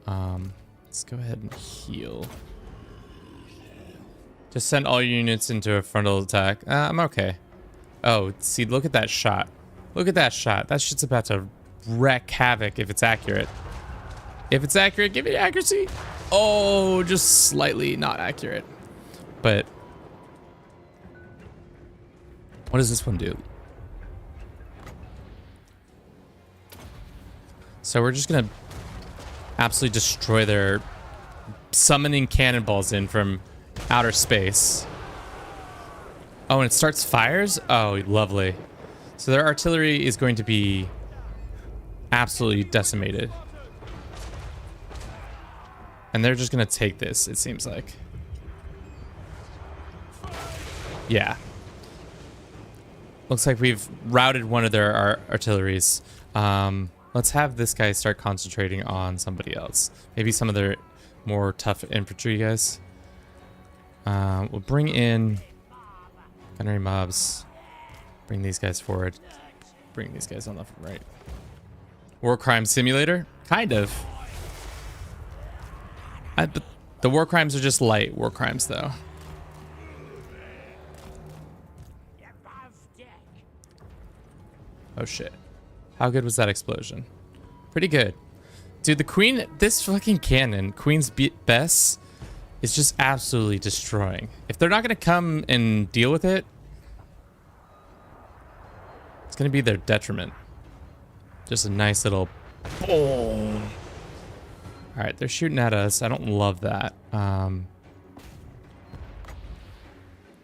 Let's go ahead and heal. Just send all your units into a frontal attack. I'm okay. Oh, see, look at that shot. Look at that shot. That shit's about to wreak havoc if it's accurate. If it's accurate, give me accuracy. Oh, just slightly not accurate. But what does this one do? So we're just gonna absolutely destroy their summoning cannonballs in from outer space. Oh, and it starts fires? Oh, lovely. So their artillery is going to be absolutely decimated. And they're just going to take this, it seems like. Yeah. Looks like we've routed one of their artilleries. Let's have this guy start concentrating on somebody else. Maybe some of their more tough infantry guys. We'll bring in gunnery mobs. Bring these guys forward. Bring these guys on the right. War crime simulator? Kind of. But the war crimes are just light war crimes, though. Oh shit. How good was that explosion? Pretty good. Dude, the queen, this fucking cannon, Queen's Bess, is just absolutely destroying. If they're not gonna come and deal with it, it's gonna be their detriment. Just a nice little boom. All right, they're shooting at us. I don't love that.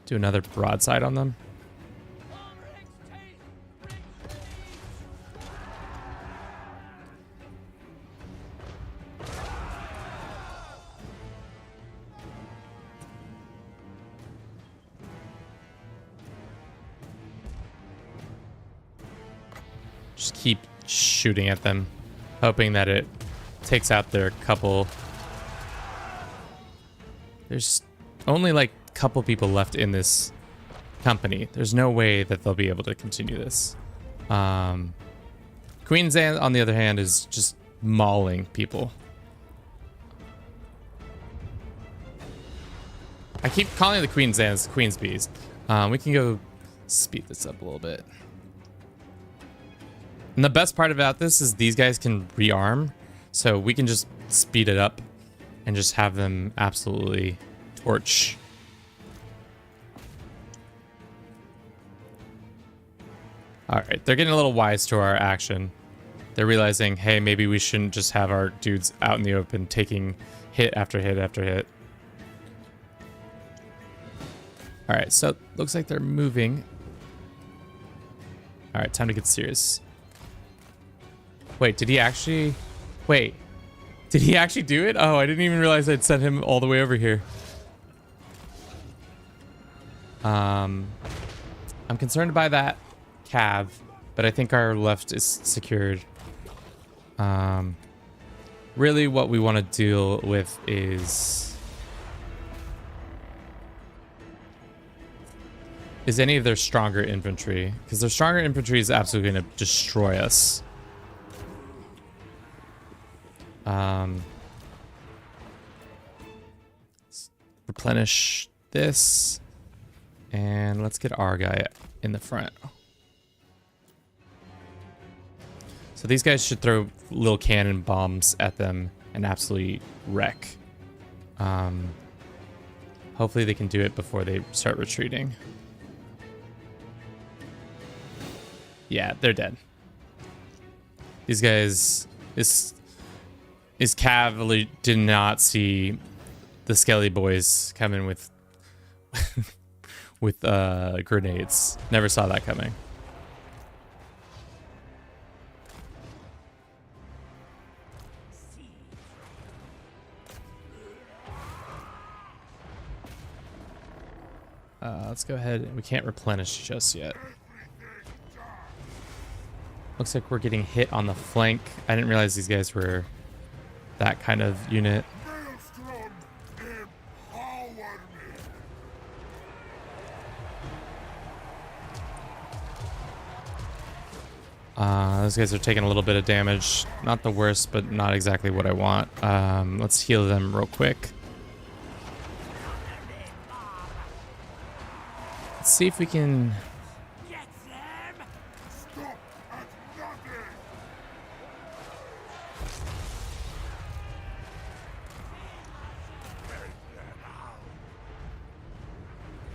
Do another broadside on them. Just keep shooting at them, hoping that it takes out their couple. There's only like a couple people left in this company. There's no way that they'll be able to continue this. Queen Zan, on the other hand, is just mauling people. I keep calling the Queen Zans Queen's Bees. We can go speed this up a little bit. And the best part about this is these guys can rearm, so we can just speed it up and just have them absolutely torch. All right, they're getting a little wise to our action. They're realizing, hey, maybe we shouldn't just have our dudes out in the open taking hit after hit after hit. All right, so looks like they're moving. All right, time to get serious. Wait, did he actually... Wait. Did he actually do it? Oh, I didn't even realize I'd sent him all the way over here. I'm concerned by that cav, but I think our left is secured. Really what we want to deal with is any of their stronger infantry, because their stronger infantry is absolutely going to destroy us. Let's replenish this, and let's get our guy in the front. So these guys should throw little cannon bombs at them and absolutely wreck. Hopefully they can do it before they start retreating. Yeah, they're dead. These guys, His cavalry did not see the Skelly boys coming with with grenades. Never saw that coming. Let's go ahead. We can't replenish just yet. Looks like we're getting hit on the flank. I didn't realize these guys were that kind of unit. Those guys are taking a little bit of damage. Not the worst, but not exactly what I want. Let's heal them real quick. Let's see if we can...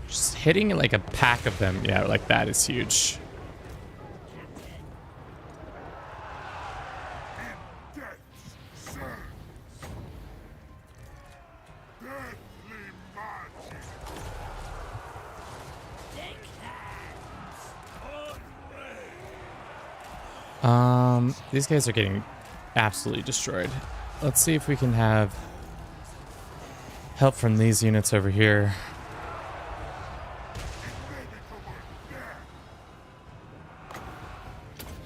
Just hitting like a pack of them. Yeah, like that is huge. These guys are getting absolutely destroyed. Let's see if we can have help from these units over here.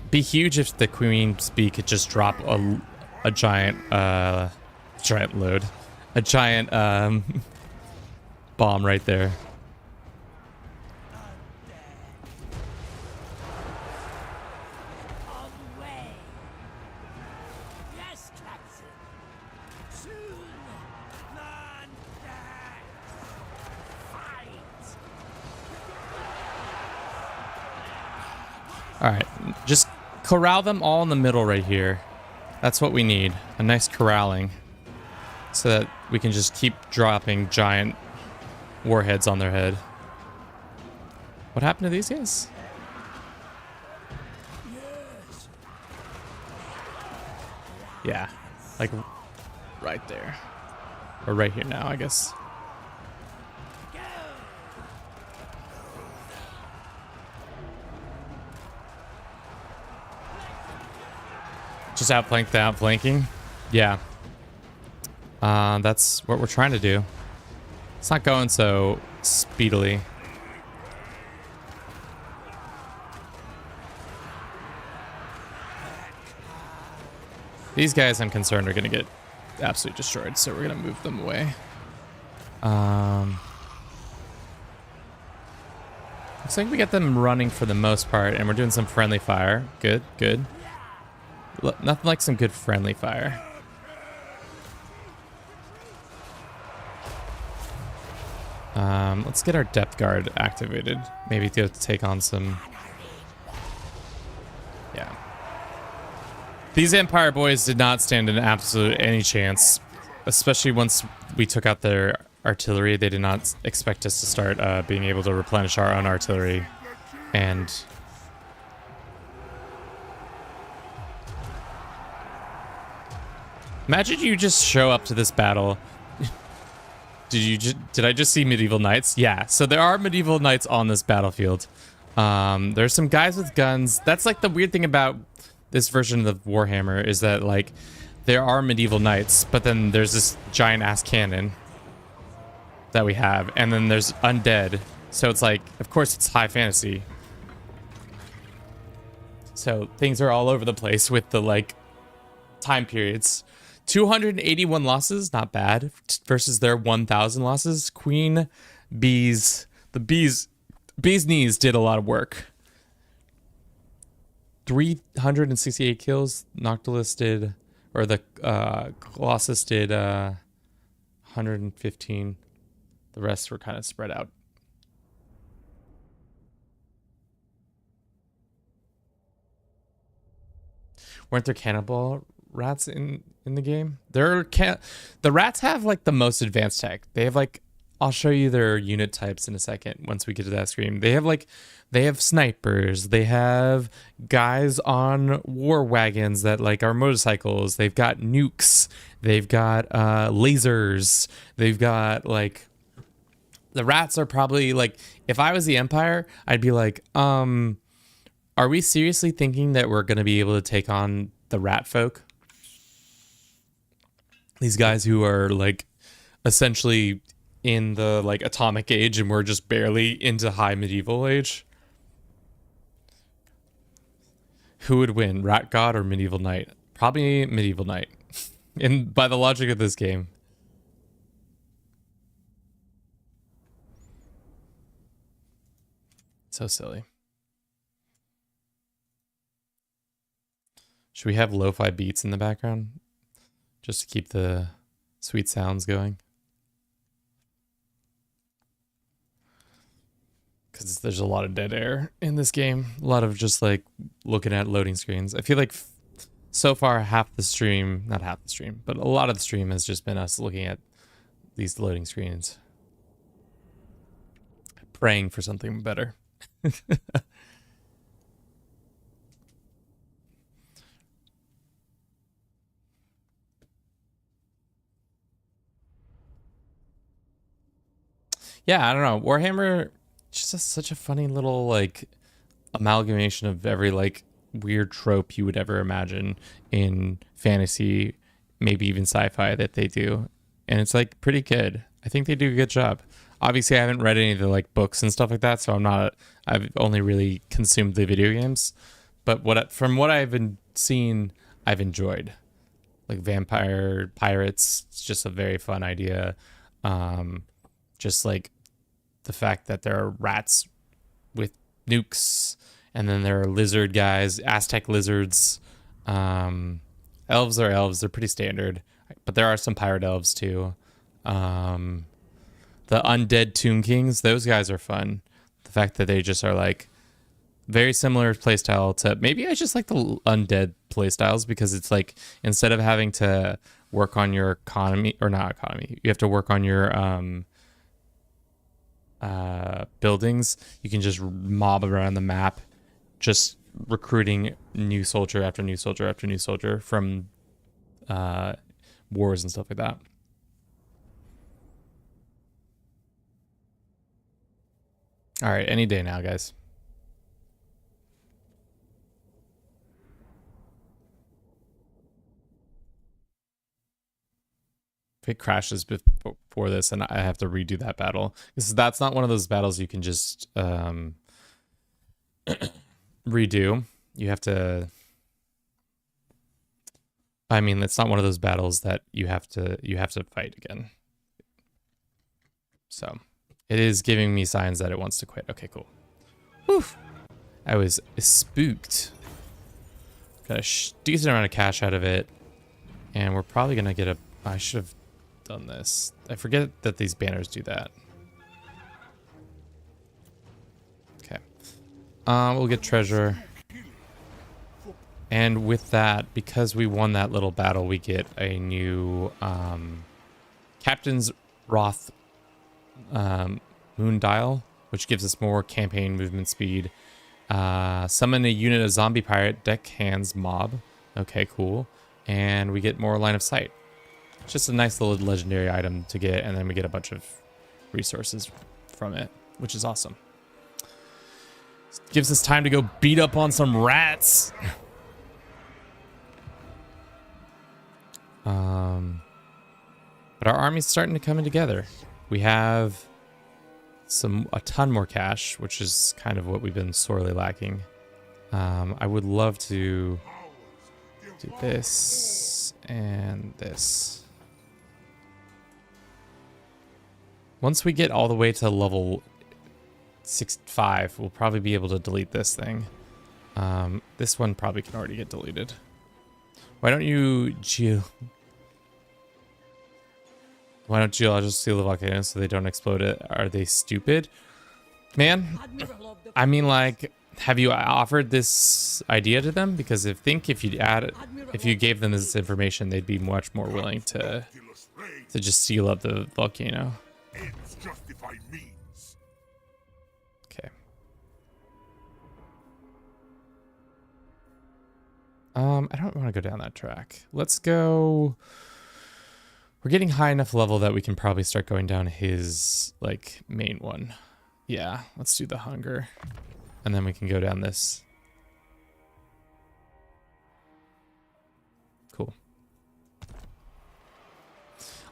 Be huge if the Queen's Bee could just drop a giant load, a giant bomb right there. All right, just corral them all in the middle right here. That's what we need. A nice corralling. So that we can just keep dropping giant warheads on their head. What happened to these guys? Yeah, like right there. Or right here now, I guess. Just outflank the outflanking? Yeah. That's what we're trying to do. It's not going so speedily. These guys, I'm concerned, are going to get absolutely destroyed, so we're going to move them away. Looks like we get them running for the most part, and we're doing some friendly fire. Good, good. Nothing like some good friendly fire. Let's get our depth guard activated. Maybe to take on some... Yeah. These Empire boys did not stand an absolute any chance. Especially once we took out their artillery. They did not expect us to start being able to replenish our own artillery. And... Imagine you just show up to this battle. Did I just see medieval knights? Yeah, so there are medieval knights on this battlefield. There's some guys with guns. That's like the weird thing about this version of Warhammer is that like there are medieval knights, but then there's this giant ass cannon that we have, and then there's undead. So it's like, of course, it's high fantasy. So things are all over the place with the like time periods. 281 losses, not bad, versus their 1,000 losses. Queen Bees, the Bees Knees did a lot of work. 368 kills. Noctilus did, or the Colossus did 115. The rest were kind of spread out. Weren't there cannibal rats in the game? The rats have like the most advanced tech. They have like, I'll show you their unit types in a second once we get to that screen. They have snipers, they have guys on war wagons that like are motorcycles, they've got nukes, they've got lasers, they've got like, the rats are probably like, if I was the Empire, I'd be like, are we seriously thinking that we're gonna be able to take on the rat folk? These guys who are like essentially in the like atomic age and we're just barely into high medieval age. Who would win, rat god or medieval knight? Probably medieval knight. And by the logic of this game. So silly. Should we have lo-fi beats in the background? Just to keep the sweet sounds going. Because there's a lot of dead air in this game. A lot of just like looking at loading screens. I feel like so far half the stream, not half the stream, but a lot of the stream has just been us looking at these loading screens. Praying for something better. Yeah, I don't know. Warhammer just has such a funny little like amalgamation of every like weird trope you would ever imagine in fantasy, maybe even sci-fi that they do. And it's like pretty good. I think they do a good job. Obviously, I haven't read any of the like books and stuff like that, so I've only really consumed the video games. But from what I've seen, I've enjoyed. Like vampire pirates, it's just a very fun idea. Just like the fact that there are rats with nukes, and then there are lizard guys, Aztec lizards. Elves are elves, they're pretty standard, but there are some pirate elves too. The undead Tomb Kings, those guys are fun. The fact that they just are like Very similar playstyle to, maybe I just like the undead playstyles because it's like, instead of having to work on your economy, or not economy, you have to work on your buildings. You can just mob around the map, just recruiting new soldier after new soldier after new soldier from wars and stuff like that. All right, any day now, guys. If it crashes before this and I have to redo that battle, because that's not one of those battles you can just redo. You have to, I mean, it's not one of those battles that you have to fight again. So it is giving me signs that it wants to quit. Okay, cool. Oof. I was spooked. Got a decent amount of cash out of it, and we're probably gonna get a, I should have done this. I forget that these banners do that. Okay. We'll get treasure. And with that, because we won that little battle, we get a new Captain's Wrath Moon Dial, which gives us more campaign movement speed. Summon a unit of zombie pirate deck hands mob. Okay, cool. And we get more line of sight. It's just a nice little legendary item to get, and then we get a bunch of resources from it, which is awesome. Gives us time to go beat up on some rats. But our army's starting to come in together. We have a ton more cash, which is kind of what we've been sorely lacking. I would love to do this and this. Once we get all the way to level 65, we'll probably be able to delete this thing. This one probably can already get deleted. Why don't you just seal the volcano so they don't explode it? Are they stupid? Man, I mean, like, have you offered this idea to them? Because if you gave them this information, they'd be much more willing to just seal up the volcano. Ends justify means. Okay. I don't want to go down that track. Let's go. We're getting high enough level that we can probably start going down his, like, main one. Yeah, let's do the hunger. And then we can go down this. Cool.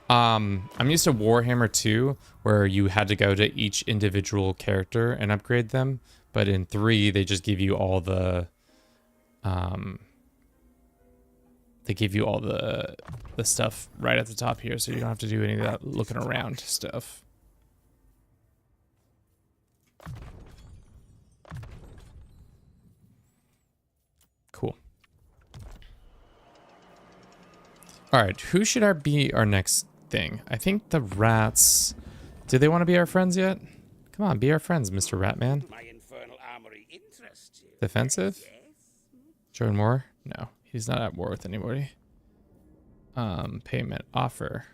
I'm used to Warhammer 2, where you had to go to each individual character and upgrade them. But in 3, they just give you all the... They give you all the stuff right at the top here, so you don't have to do any of that looking around stuff. Cool. All right, who should be our next thing? I think the rats. Do they want to be our friends yet? Come on, be our friends, Mr. Ratman. My infernal armory interests you. Defensive? Join war? No. He's not at war with anybody. Payment offer.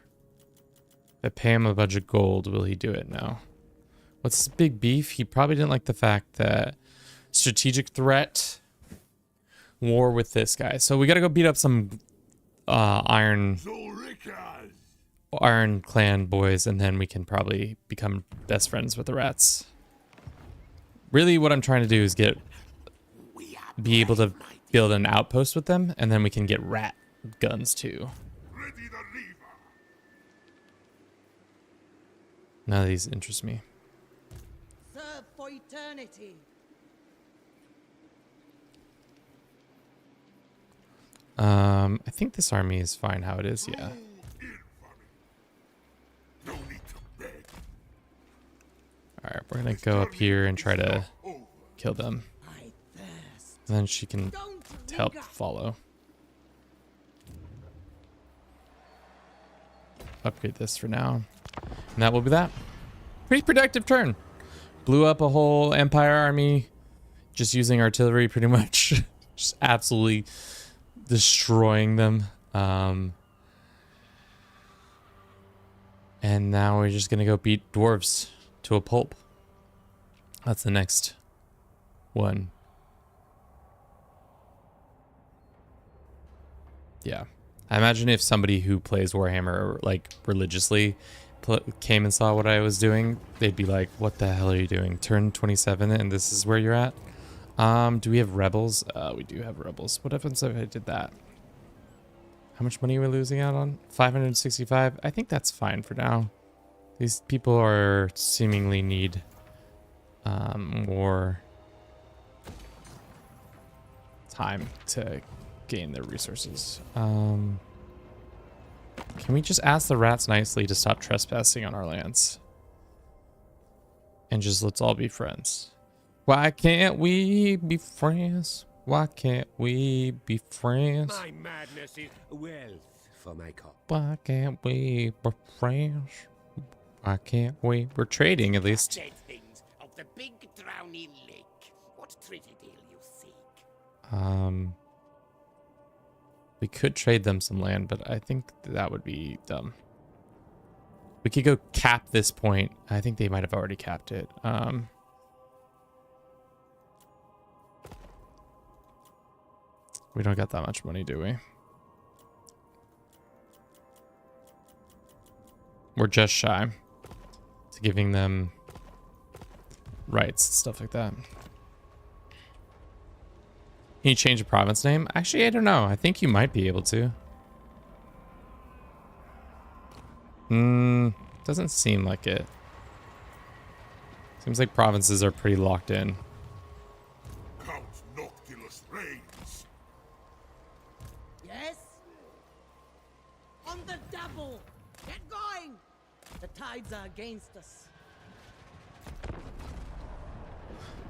If I pay him a bunch of gold, will he do it? No. What's this big beef? He probably didn't like the fact that strategic threat, war with this guy. So we gotta go beat up some Iron Clan boys, and then we can probably become best friends with the rats. Really, what I'm trying to do is be able to build an outpost with them, and then we can get rat guns too. None of these interest me. Serve for eternity. I think this army is fine how it is, yeah. Alright, we're gonna go up here and try to kill them. And then she can help follow. Upgrade this for now. And that will be that. Pretty productive turn. Blew up a whole Empire army. just using artillery pretty much. Just absolutely destroying them. And now we're just gonna go beat dwarves to a pulp. That's the next one. Yeah. I imagine if somebody who plays Warhammer like religiously came and saw what I was doing, they'd be like, what the hell are you doing? Turn 27 and this is where you're at? Do we have rebels? We do have rebels. What happens if I did that? How much money are we losing out on? 565? I think that's fine for now. These people are seemingly need more time to gain their resources. Can we just ask the rats nicely to stop trespassing on our lands? And just let's all be friends. Why can't we be friends? Why can't we be friends? My madness is wealth for my cop. Why can't we be friends? Why can't we? We're trading at least. Dead things of the big drowny lake. What treaty deal you seek? We could trade them some land, but I think that would be dumb. We could go cap this point. I think they might have already capped it. We don't got that much money, do we? We're just shy to giving them rights and stuff like that. Can you change a province name? Actually, I don't know. I think you might be able to. Doesn't seem like it. Seems like provinces are pretty locked in. Count Noctilus reigns. Yes? On the double! Get going! The tides are against us.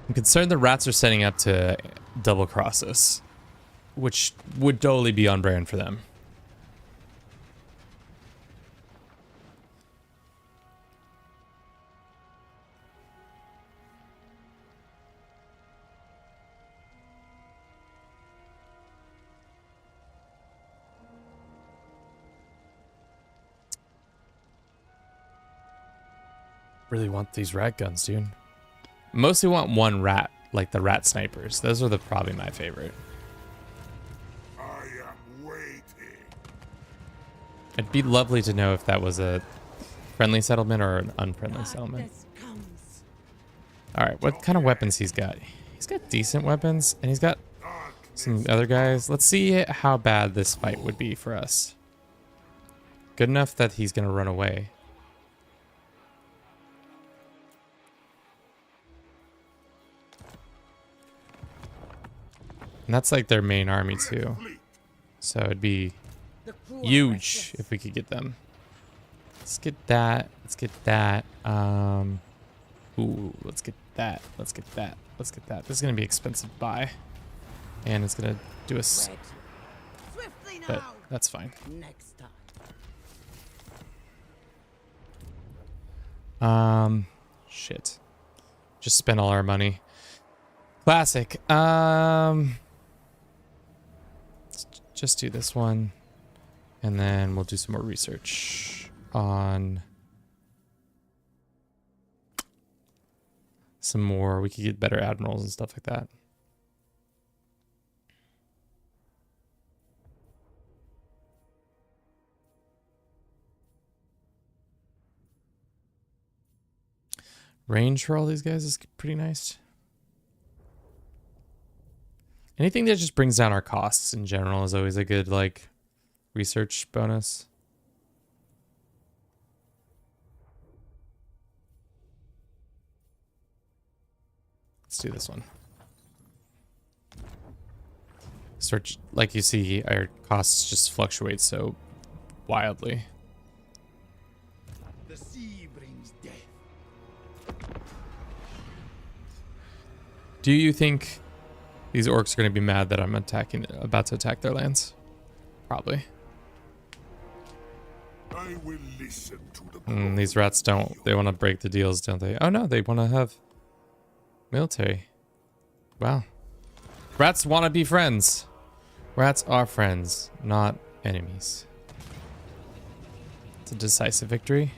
I'm concerned the rats are setting up to double cross us, which would totally be on brand for them. Really want these rat guns, dude. Mostly want one rat, like the rat snipers. Those are probably my favorite. I am waiting. It'd be lovely to know if that was a friendly settlement or an unfriendly settlement. Darkness comes. All right, what kind of weapons he's got? He's got decent weapons, and he's got some other guys. Let's see how bad this fight would be for us. Good enough that he's gonna run away. And that's like their main army too. So it'd be The crew are huge restless. if we could get them. Let's get that. Let's get that. Ooh, let's get that. Let's get that. Let's get that. This is gonna be expensive to buy. And it's gonna do us, Red. Swiftly now! but that's fine. Next time. Shit. Just spent all our money. Classic. Just do this one. And then we'll do some more research on some more. We could get better admirals and stuff like that. Range for all these guys is pretty nice. Anything that just brings down our costs in general is always a good, like, research bonus. Let's do this one. Search, like you see, our costs just fluctuate so wildly. The sea brings death. Do you think these orcs are going to be mad that I'm about to attack their lands? Probably. I will listen to the These rats don't. They want to break the deals, don't they? Oh no, they want to have military. Wow. Rats want to be friends. Rats are friends, not enemies. It's a decisive victory.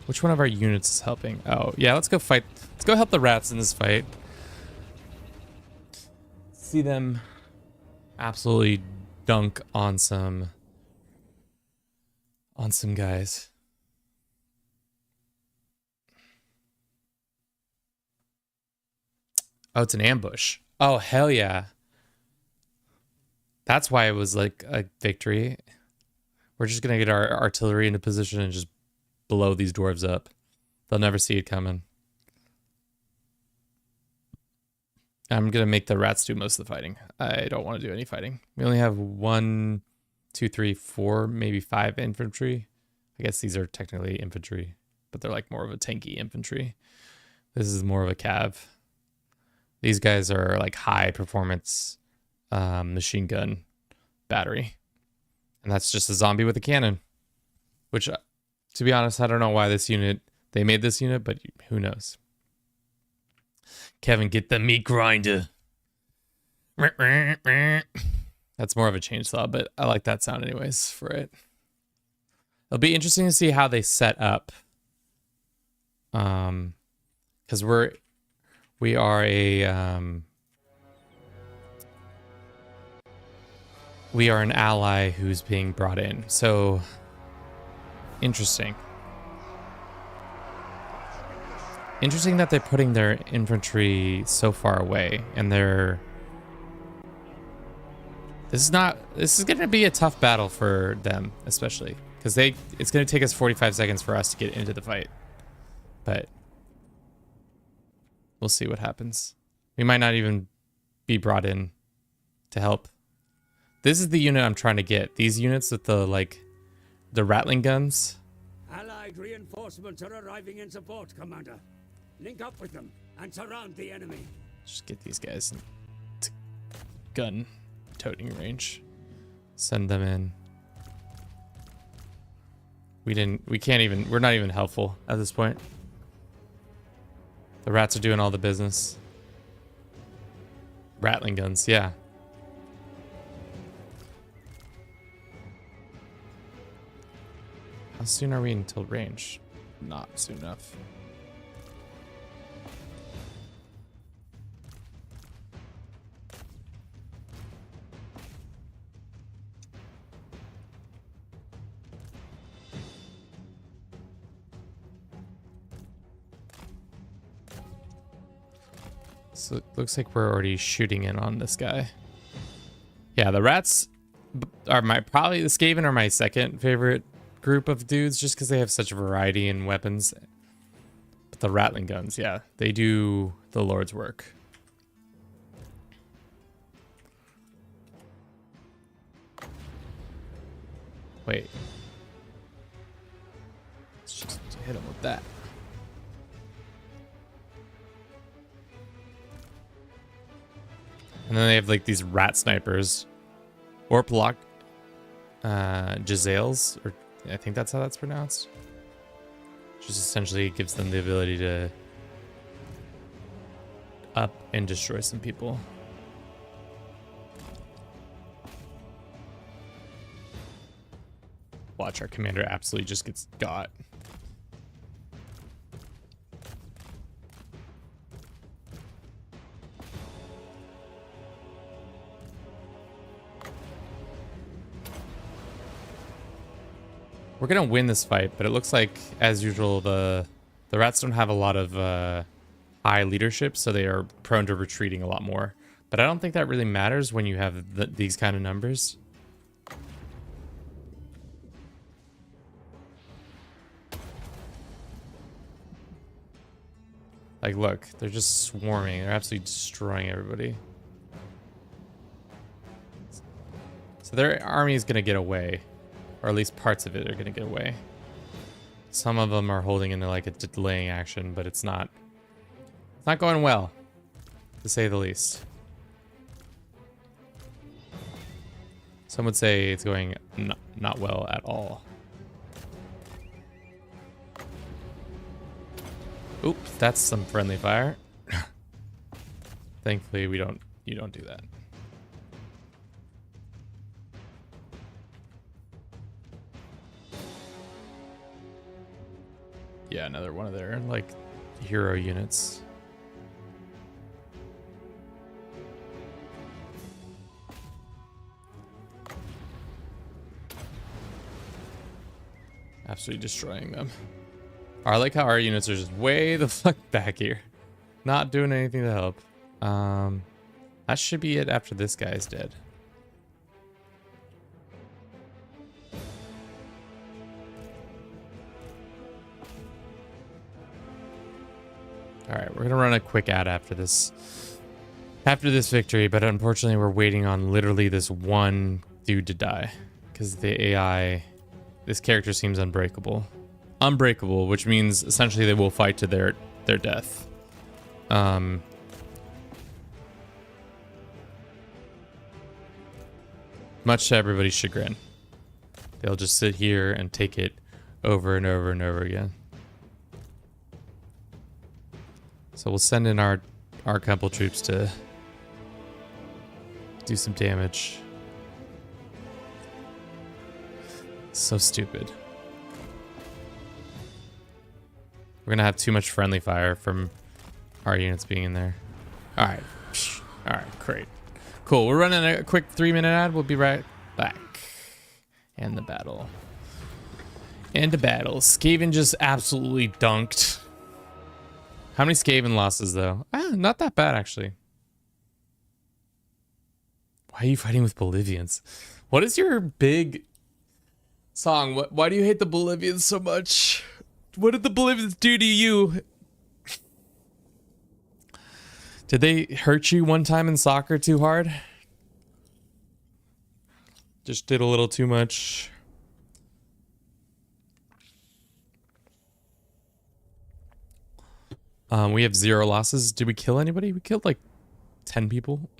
Which one of our units is helping? Oh, yeah, let's go fight. Let's go help the rats in this fight. See them absolutely dunk on some guys. Oh, it's an ambush. Oh, hell yeah. That's why it was like a victory. We're just going to get our artillery into position and just blow these dwarves up. They'll never see it coming. I'm going to make the rats do most of the fighting. I don't want to do any fighting. We only have 1, 2, 3, 4, maybe 5 infantry. I guess these are technically infantry, but they're like more of a tanky infantry. This is more of a cav. These guys are like high performance machine gun battery. And that's just a zombie with a cannon. Which, to be honest, I don't know why they made this unit, but who knows. Kevin, get the meat grinder. That's more of a chainsaw, but I like that sound anyways for it. It'll be interesting to see how they set up. Because we are an ally who's being brought in. So interesting. Interesting that they're putting their infantry so far away, and this is going to be a tough battle for them, especially because it's going to take us 45 seconds for us to get into the fight. But we'll see what happens. We might not even be brought in to help. This is the unit I'm trying to get. These units with the rattling guns. Allied reinforcements are arriving in support, Commander. Link up with them and surround the enemy. Just get these guys to gun toting range. Send them in. We're not even helpful at this point. The rats are doing all the business. Rattling guns, yeah. How soon are we until range? Not soon enough. So it looks like we're already shooting in on this guy. Yeah, the rats are probably the Skaven are my second favorite group of dudes just because they have such a variety in weapons. But the rattling guns, yeah, they do the Lord's work. Wait. Let's just hit him with that. And then they have like these rat snipers. Or block Giselles, or I think that's how that's pronounced. Just essentially gives them the ability to up and destroy some people. Watch, our commander absolutely just gets got. We're gonna win this fight, but it looks like, as usual, the rats don't have a lot of high leadership, so they are prone to retreating a lot more. But I don't think that really matters when you have these kind of numbers. Like, look, they're just swarming. They're absolutely destroying everybody. So their army is gonna get away. Or at least parts of it are going to get away. Some of them are holding into like a delaying action, but it's not going well, to say the least. Some would say it's going not well at all. Oops, that's some friendly fire. Thankfully, you don't do that. Yeah, another one of their like hero units. Absolutely destroying them. I like how our units are just way the fuck back here. Not doing anything to help. That should be it after this guy's dead. Alright, we're gonna run a quick ad after this victory, but unfortunately we're waiting on literally this one dude to die. Because the AI, this character seems unbreakable. Unbreakable, which means essentially they will fight to their death. Much to everybody's chagrin. They'll just sit here and take it over and over and over again. So we'll send in our couple troops to do some damage. So stupid. We're gonna have too much friendly fire from our units being in there. Alright. Alright, great. Cool, we're running a quick 3-minute ad. We'll be right back. And the battle. And the battle. Skaven just absolutely dunked. How many Skaven losses, though? Not that bad, actually. Why are you fighting with Bolivians? What is your big song? Why do you hate the Bolivians so much? What did the Bolivians do to you? Did they hurt you one time in soccer too hard? Just did a little too much. We have 0 losses. Did we kill anybody? We killed like 10 people.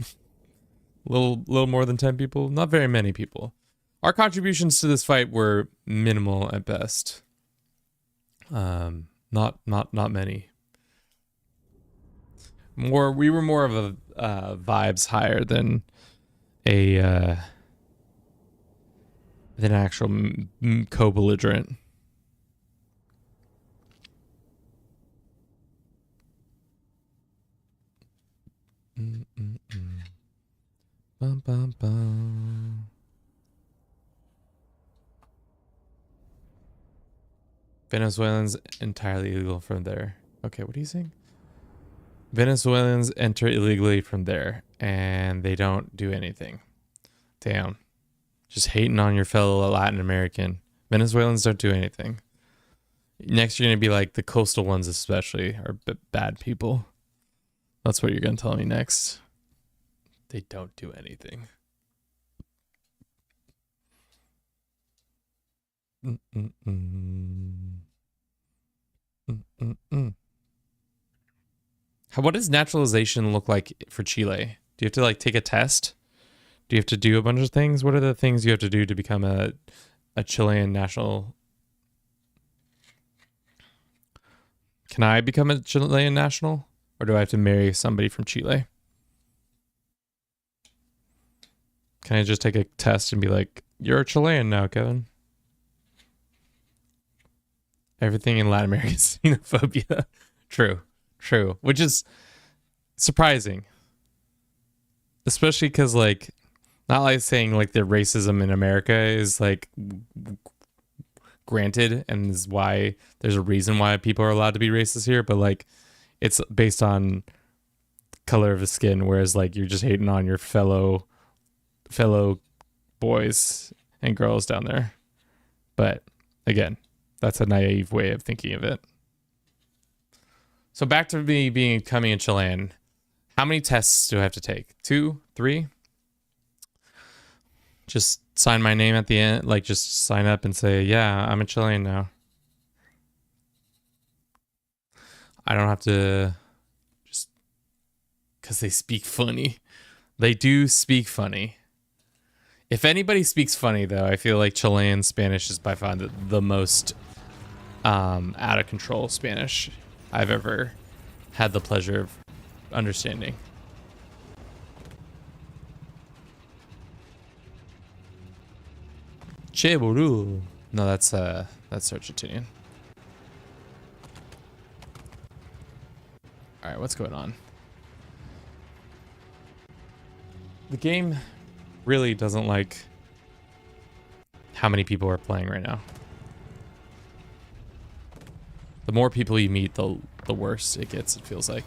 little more than 10 people. Not very many people. Our contributions to this fight were minimal at best. Not many. We were more of a vibes higher than a than actual co-belligerent. Bum, bum, bum. Venezuelans entirely illegal from there. Okay, what are you saying? Venezuelans enter illegally from there, and they don't do anything. Damn. Just hating on your fellow Latin American. Venezuelans don't do anything. Next, you're going to be like the coastal ones especially are bad people. That's what you're going to tell me next. They don't do anything. What does naturalization look like for Chile? Do you have to like take a test? Do you have to do a bunch of things? What are the things you have to do to become a Chilean national? Can I become a Chilean national? Or do I have to marry somebody from Chile? Can I just take a test and be like, you're a Chilean now, Kevin? Everything in Latin America is xenophobia. True. Which is surprising. Especially because, like, not like saying, like, the racism in America is, like, granted and is why there's a reason why people are allowed to be racist here, but, like, it's based on color of the skin, whereas, like, you're just hating on your fellow boys and girls down there. But, again, that's a naive way of thinking of it. So back to me becoming a Chilean. How many tests do I have to take? 2? 3? Just sign my name at the end? Like, just sign up and say, yeah, I'm a Chilean now. I don't have to just... Because they speak funny. They do speak funny. If anybody speaks funny, though, I feel like Chilean Spanish is by far the most out of control Spanish I've ever had the pleasure of understanding. Cheburu. No, that's Argentinian. All right, what's going on? The game really doesn't like how many people are playing right now. The more people you meet, the worse it gets, it feels like.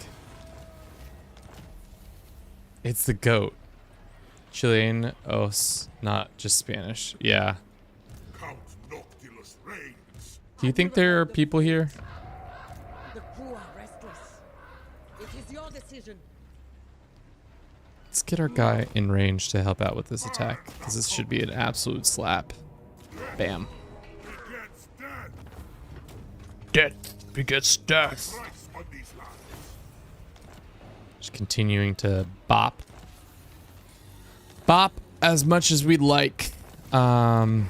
It's the GOAT. Chilean os, not just Spanish. Yeah. Count Noctilus reigns. Do you think there are people here? The crew are restless. It is your decision. Let's get our guy in range to help out with this attack, because this should be an absolute slap. Bam. Begets death. Death begets death. Price on these lands. Just continuing to bop. Bop as much as we'd like. Cool.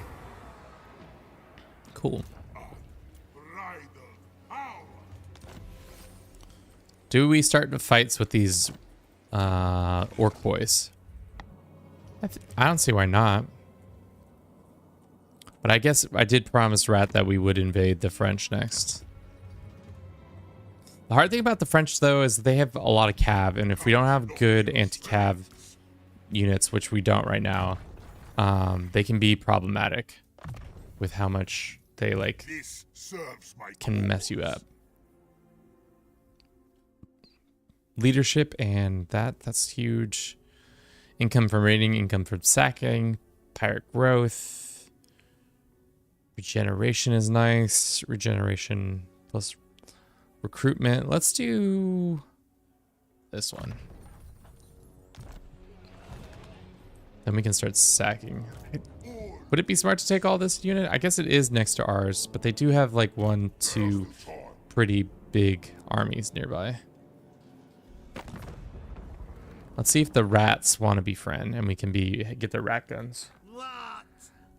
Bridal power. Do we start the fights with these orc boys? I don't see why not. But I guess I did promise Rat that we would invade the French next. The hard thing about the French, though, is they have a lot of cav, and if we don't have good anti-cav units, which we don't right now, they can be problematic with how much they like This serves my can mess you up. Leadership, and that's huge. Income from raiding, income from sacking, pirate growth. Regeneration is nice. Regeneration plus recruitment. Let's do this one. Then we can start sacking. Would it be smart to take all this unit? I guess it is next to ours, but they do have like 1-2 pretty big armies nearby. Let's see if the rats want to befriend, and we can get the rat guns.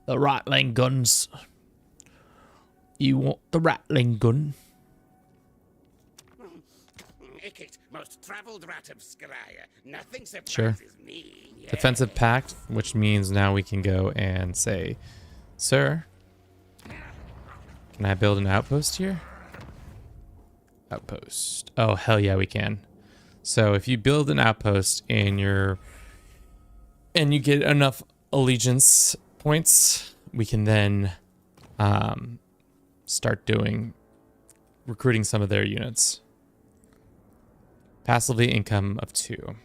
The rattling guns. You want the rattling gun? Ickit, most travelled rat of Skryre. Nothing Sure. surprises me. Yeah. Defensive pact, which means now we can go and say, sir, can I build an outpost here? Outpost. Oh, hell yeah, we can. So if you build an outpost and you get enough allegiance points, we can then start recruiting some of their units. Passively income of 2.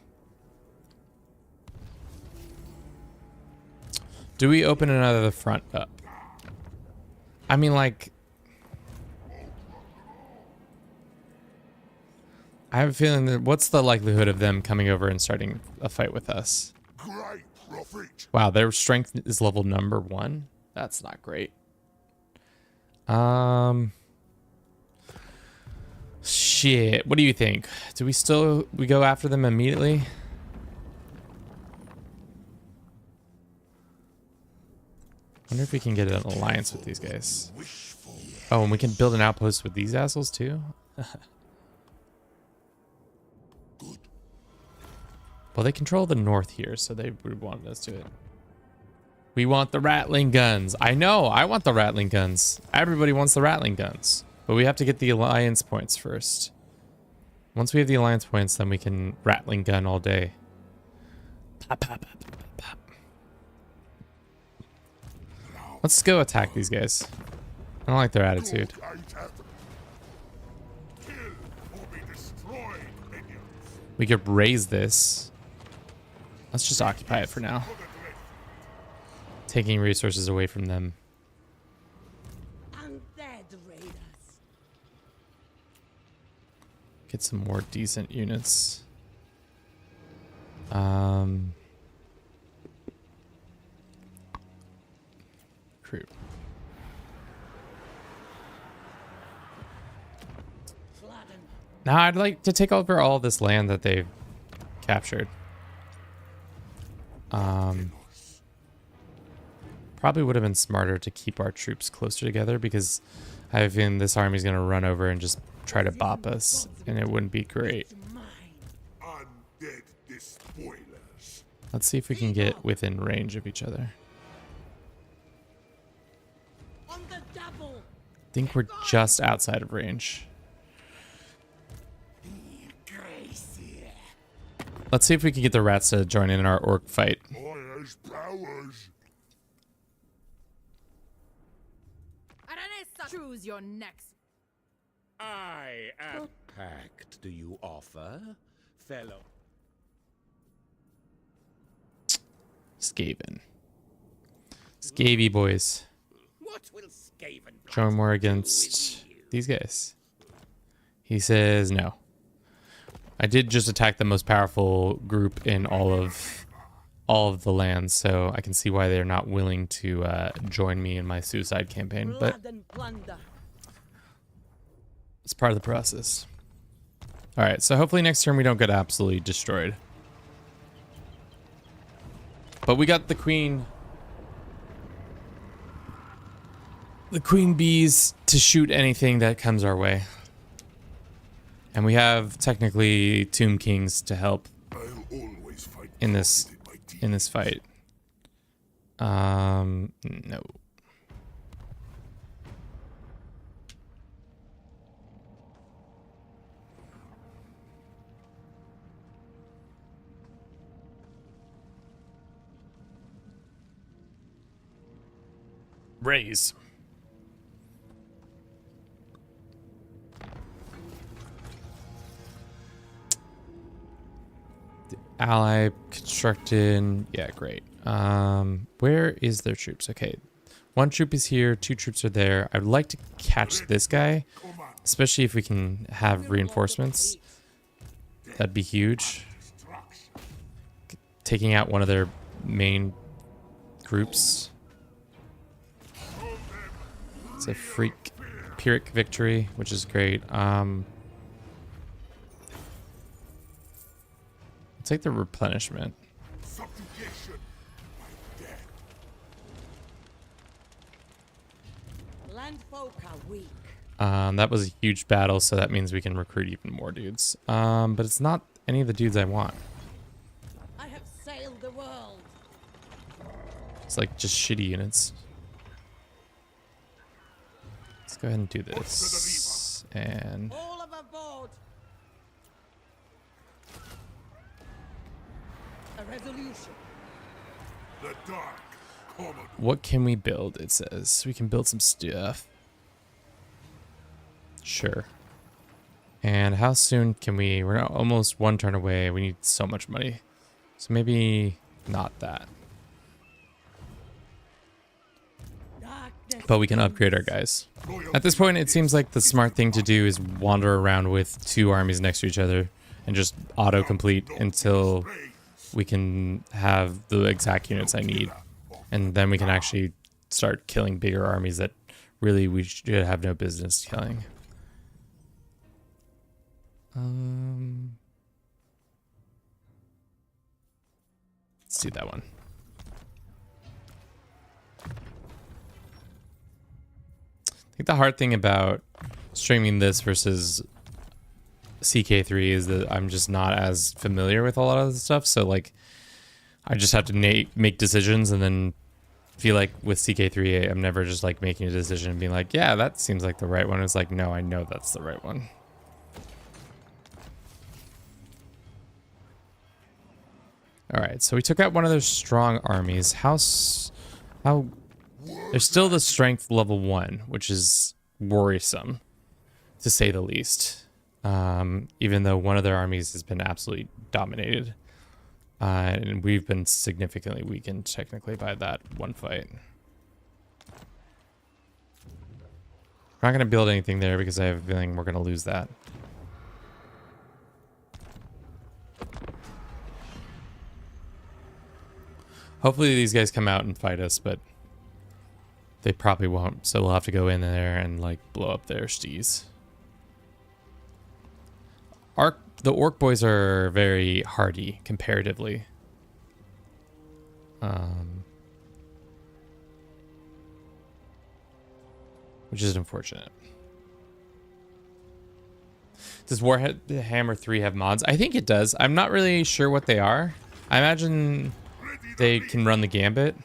Do we open another front up? I mean, like, I have a feeling that what's the likelihood of them coming over and starting a fight with us? great prophet. Wow, their strength is level number 1. That's not great. Shit. What do you think? Do we go after them immediately? Wonder if we can get an alliance with these guys. Oh, and we can build an outpost with these assholes too? Well, they control the north here, so they would want us to it. We want the rattling guns. I know, I want the rattling guns. Everybody wants the rattling guns. But we have to get the alliance points first. Once we have the alliance points, then we can rattling gun all day. Pop, pop, pop, pop, pop. Let's go attack these guys. I don't like their attitude. Kill or be destroyed, minions. We could raise this. Let's just occupy it for now. Taking resources away from them. Undead raiders. Get some more decent units. Recruit. Now I'd like to take over all this land that they've captured. Probably would have been smarter to keep our troops closer together, because I have a feeling this army is going to run over and just try to bop us, and it wouldn't be great. Undead despoilers. Let's see if we can get within range of each other. think we're just outside of range. Let's see if we can get the rats to join in our orc fight. Fires powers. Choose your next. I am. What pact do you offer, fellow? Skaven. Scavy boys. What will Skaven Join war against these guys. He says no. I did just attack the most powerful group in all of the lands, so I can see why they're not willing to join me in my suicide campaign, but Blood and plunder. it's part of the process. All right, so hopefully next turn we don't get absolutely destroyed. But we got the queen bees to shoot anything that comes our way. And we have technically Tomb Kings to help I'll always fight in this fight. No. Raise. Ally constructed. Yeah, great. Where is their troops? Okay. One troop is here, two troops are there. I'd like to catch this guy, especially if we can have reinforcements. That'd be huge. Taking out one of their main groups. It's a Pyrrhic victory, which is great. Take the replenishment. Subjugation. Landfolk are weak. That was a huge battle, so that means we can recruit even more dudes. But it's not any of the dudes I want. I have sailed the world. It's like just shitty units. Let's go ahead and do this. And All of aboard. A resolution. The dark. Common. what can we build? It says we can build some stuff. Sure. And how soon can we? We're almost one turn away. We need so much money. So maybe not that. But we can upgrade our guys. At this point, it seems like the smart thing to do is wander around with two armies next to each other and just auto-complete until we can have the exact units I need. And then we can actually start killing bigger armies that really we should have no business killing. Let's do that one. I think the hard thing about streaming this versus CK3 is that I'm just not as familiar with a lot of the stuff. So like, I just have to make decisions, and then feel like with CK3, I'm never just like making a decision and being like, yeah, that seems like the right one. It's like, no, I know that's the right one. All right, so we took out one of their strong armies. How there's still the strength level 1, which is worrisome, to say the least. Even though one of their armies has been absolutely dominated. And we've been significantly weakened, technically, by that one fight. We're not going to build anything there because I have a feeling we're going to lose that. Hopefully these guys come out and fight us, but they probably won't. So we'll have to go in there and like blow up their stees. The orc boys are very hardy comparatively. Which is unfortunate. Does Warhammer 3 have mods? I think it does. I'm not really sure what they are. I imagine they can run the gambit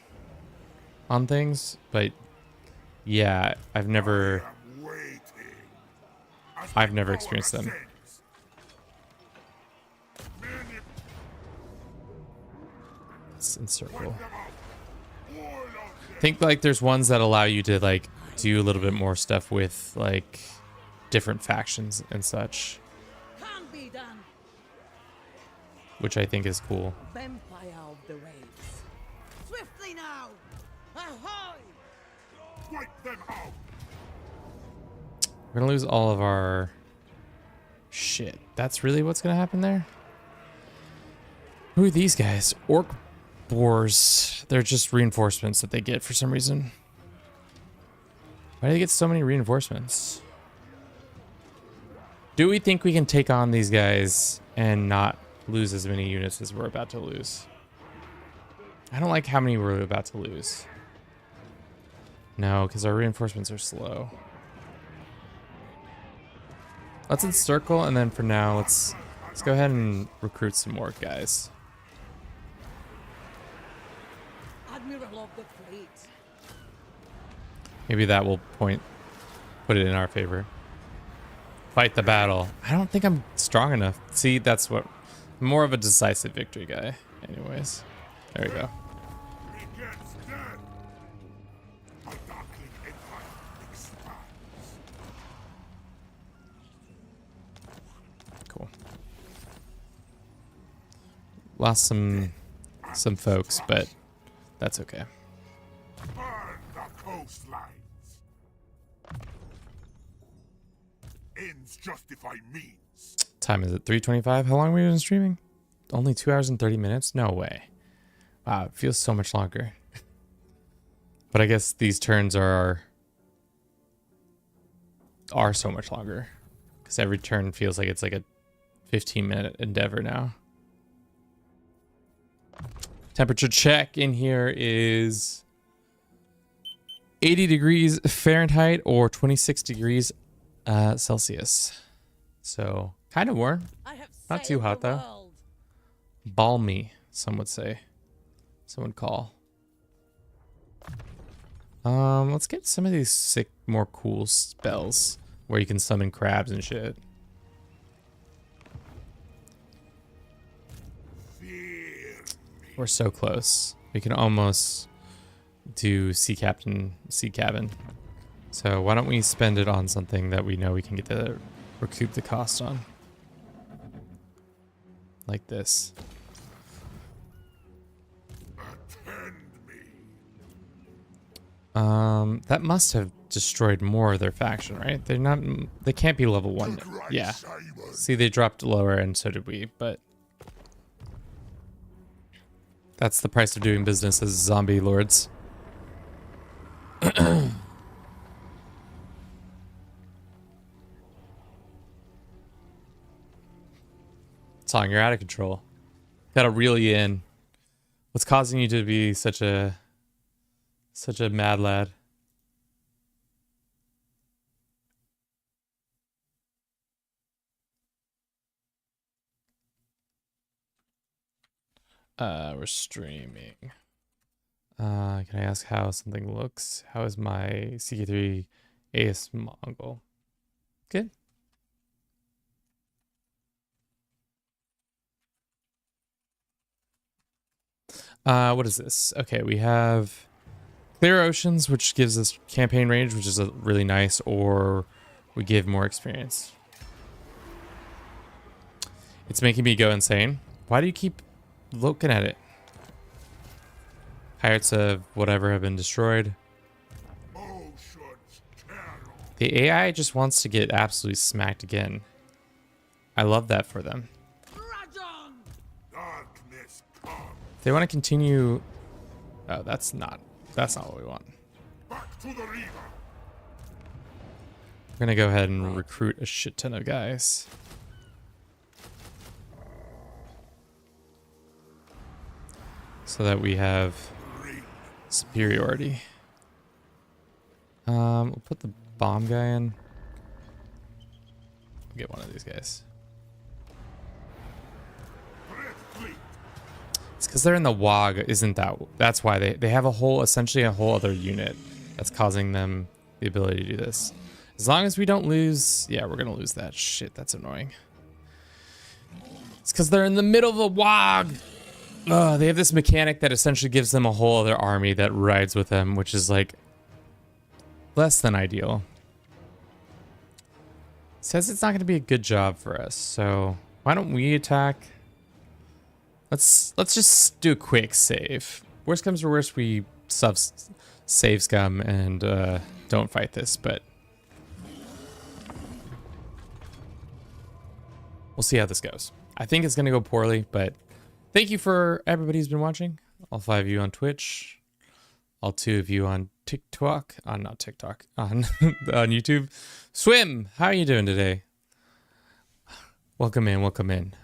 on things, but yeah, I've never I've never experienced them. It's encircle. I think like there's ones that allow you to like do a little bit more stuff with like different factions and such, Can't be done. which I think is cool. Vampire of the waves. Swiftly now. Ahoy! Wipe them out. We're gonna lose all of our shit. That's really what's gonna happen there? Who are these guys? Orc boars. They're just reinforcements that they get for some reason. Why do they get so many reinforcements? Do we think we can take on these guys and not lose as many units as we're about to lose? I don't like how many we're about to lose. No, because our reinforcements are slow. Let's encircle, and then for now, let's go ahead and recruit some more guys. Admiral of the fleet. Maybe that will put it in our favor. Fight the battle. I don't think I'm strong enough. See, that's what... I'm more of a decisive victory guy. Anyways. There we go. Begins death. A darkling empire expands. Cool. Lost some folks, but that's okay. Burn the coastlines. Ends justify means. Time is it? 3:25? How long have we been streaming? Only 2 hours and 30 minutes? No way. Wow, it feels so much longer. But I guess these turns are so much longer. Because every turn feels like it's like a 15-minute endeavor now. Temperature check in here is 80 degrees Fahrenheit or 26 degrees Celsius. So kind of warm. I have Not too saved hot, the though. world. Balmy, some would say. Some would call. Let's get some of these sick, more cool spells where you can summon crabs and shit. We're so close. We can almost do sea cabin. So why don't we spend it on something that we know we can get to recoup the cost on? Like this. That must have destroyed more of their faction, right? They can't be level 1. Yeah. See, they dropped lower and so did we, but that's the price of doing business as zombie lords. Song, you're out of control. Gotta reel you in. What's causing you to be such a mad lad? We're streaming. Can I ask how something looks? How is my CK3 AS Mongol? Good. What is this? Okay, we have Clear Oceans, which gives us campaign range, which is really nice, or we give more experience. It's making me go insane. Why do you keep looking at it? Pirates of whatever have been destroyed. The AI just wants to get absolutely smacked again. I love that for them. If they want to continue... Oh, that's not what we want. Back to the river. We're gonna go ahead and recruit a shit ton of guys. So that we have superiority. We'll put the bomb guy in. We'll get one of these guys. It's because they're in the WOG, isn't that? That's why they have essentially a whole other unit that's causing them the ability to do this. As long as we don't lose... Yeah, we're going to lose that. Shit, that's annoying. It's because they're in the middle of a wog. They have this mechanic that essentially gives them a whole other army that rides with them, which is like less than ideal. Says it's not going to be a good job for us, so why don't we attack? Let's just do a quick save. Worst comes to worst, we save scum and don't fight this, but we'll see how this goes. I think it's going to go poorly, but thank you for everybody who's been watching. All 5 of you on Twitch, all 2 of you on TikTok, not TikTok, on on YouTube. Swim, how are you doing today? Welcome in, welcome in.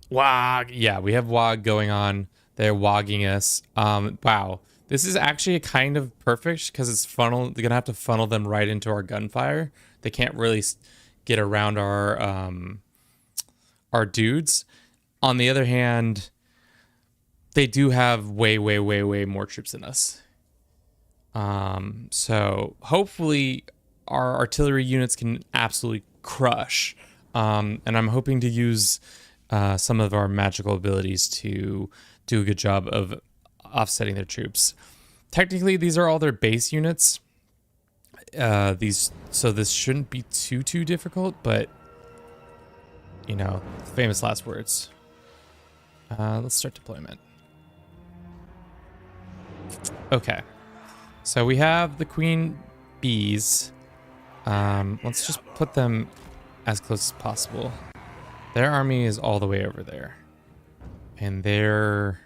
Wog, yeah, we have Wog going on. They're wogging us. Wow, this is actually kind of perfect because it's they're gonna have to funnel them right into our gunfire. They can't really get around our dudes. On the other hand, they do have way more troops than us. So hopefully our artillery units can absolutely crush. And I'm hoping to use some of our magical abilities to do a good job of offsetting their troops. Technically, these are all their base units. So this shouldn't be too difficult, but you know, famous last words. Let's start deployment. Okay. So we have the queen bees. Let's just put them as close as possible. Their army is all the way over there. And they're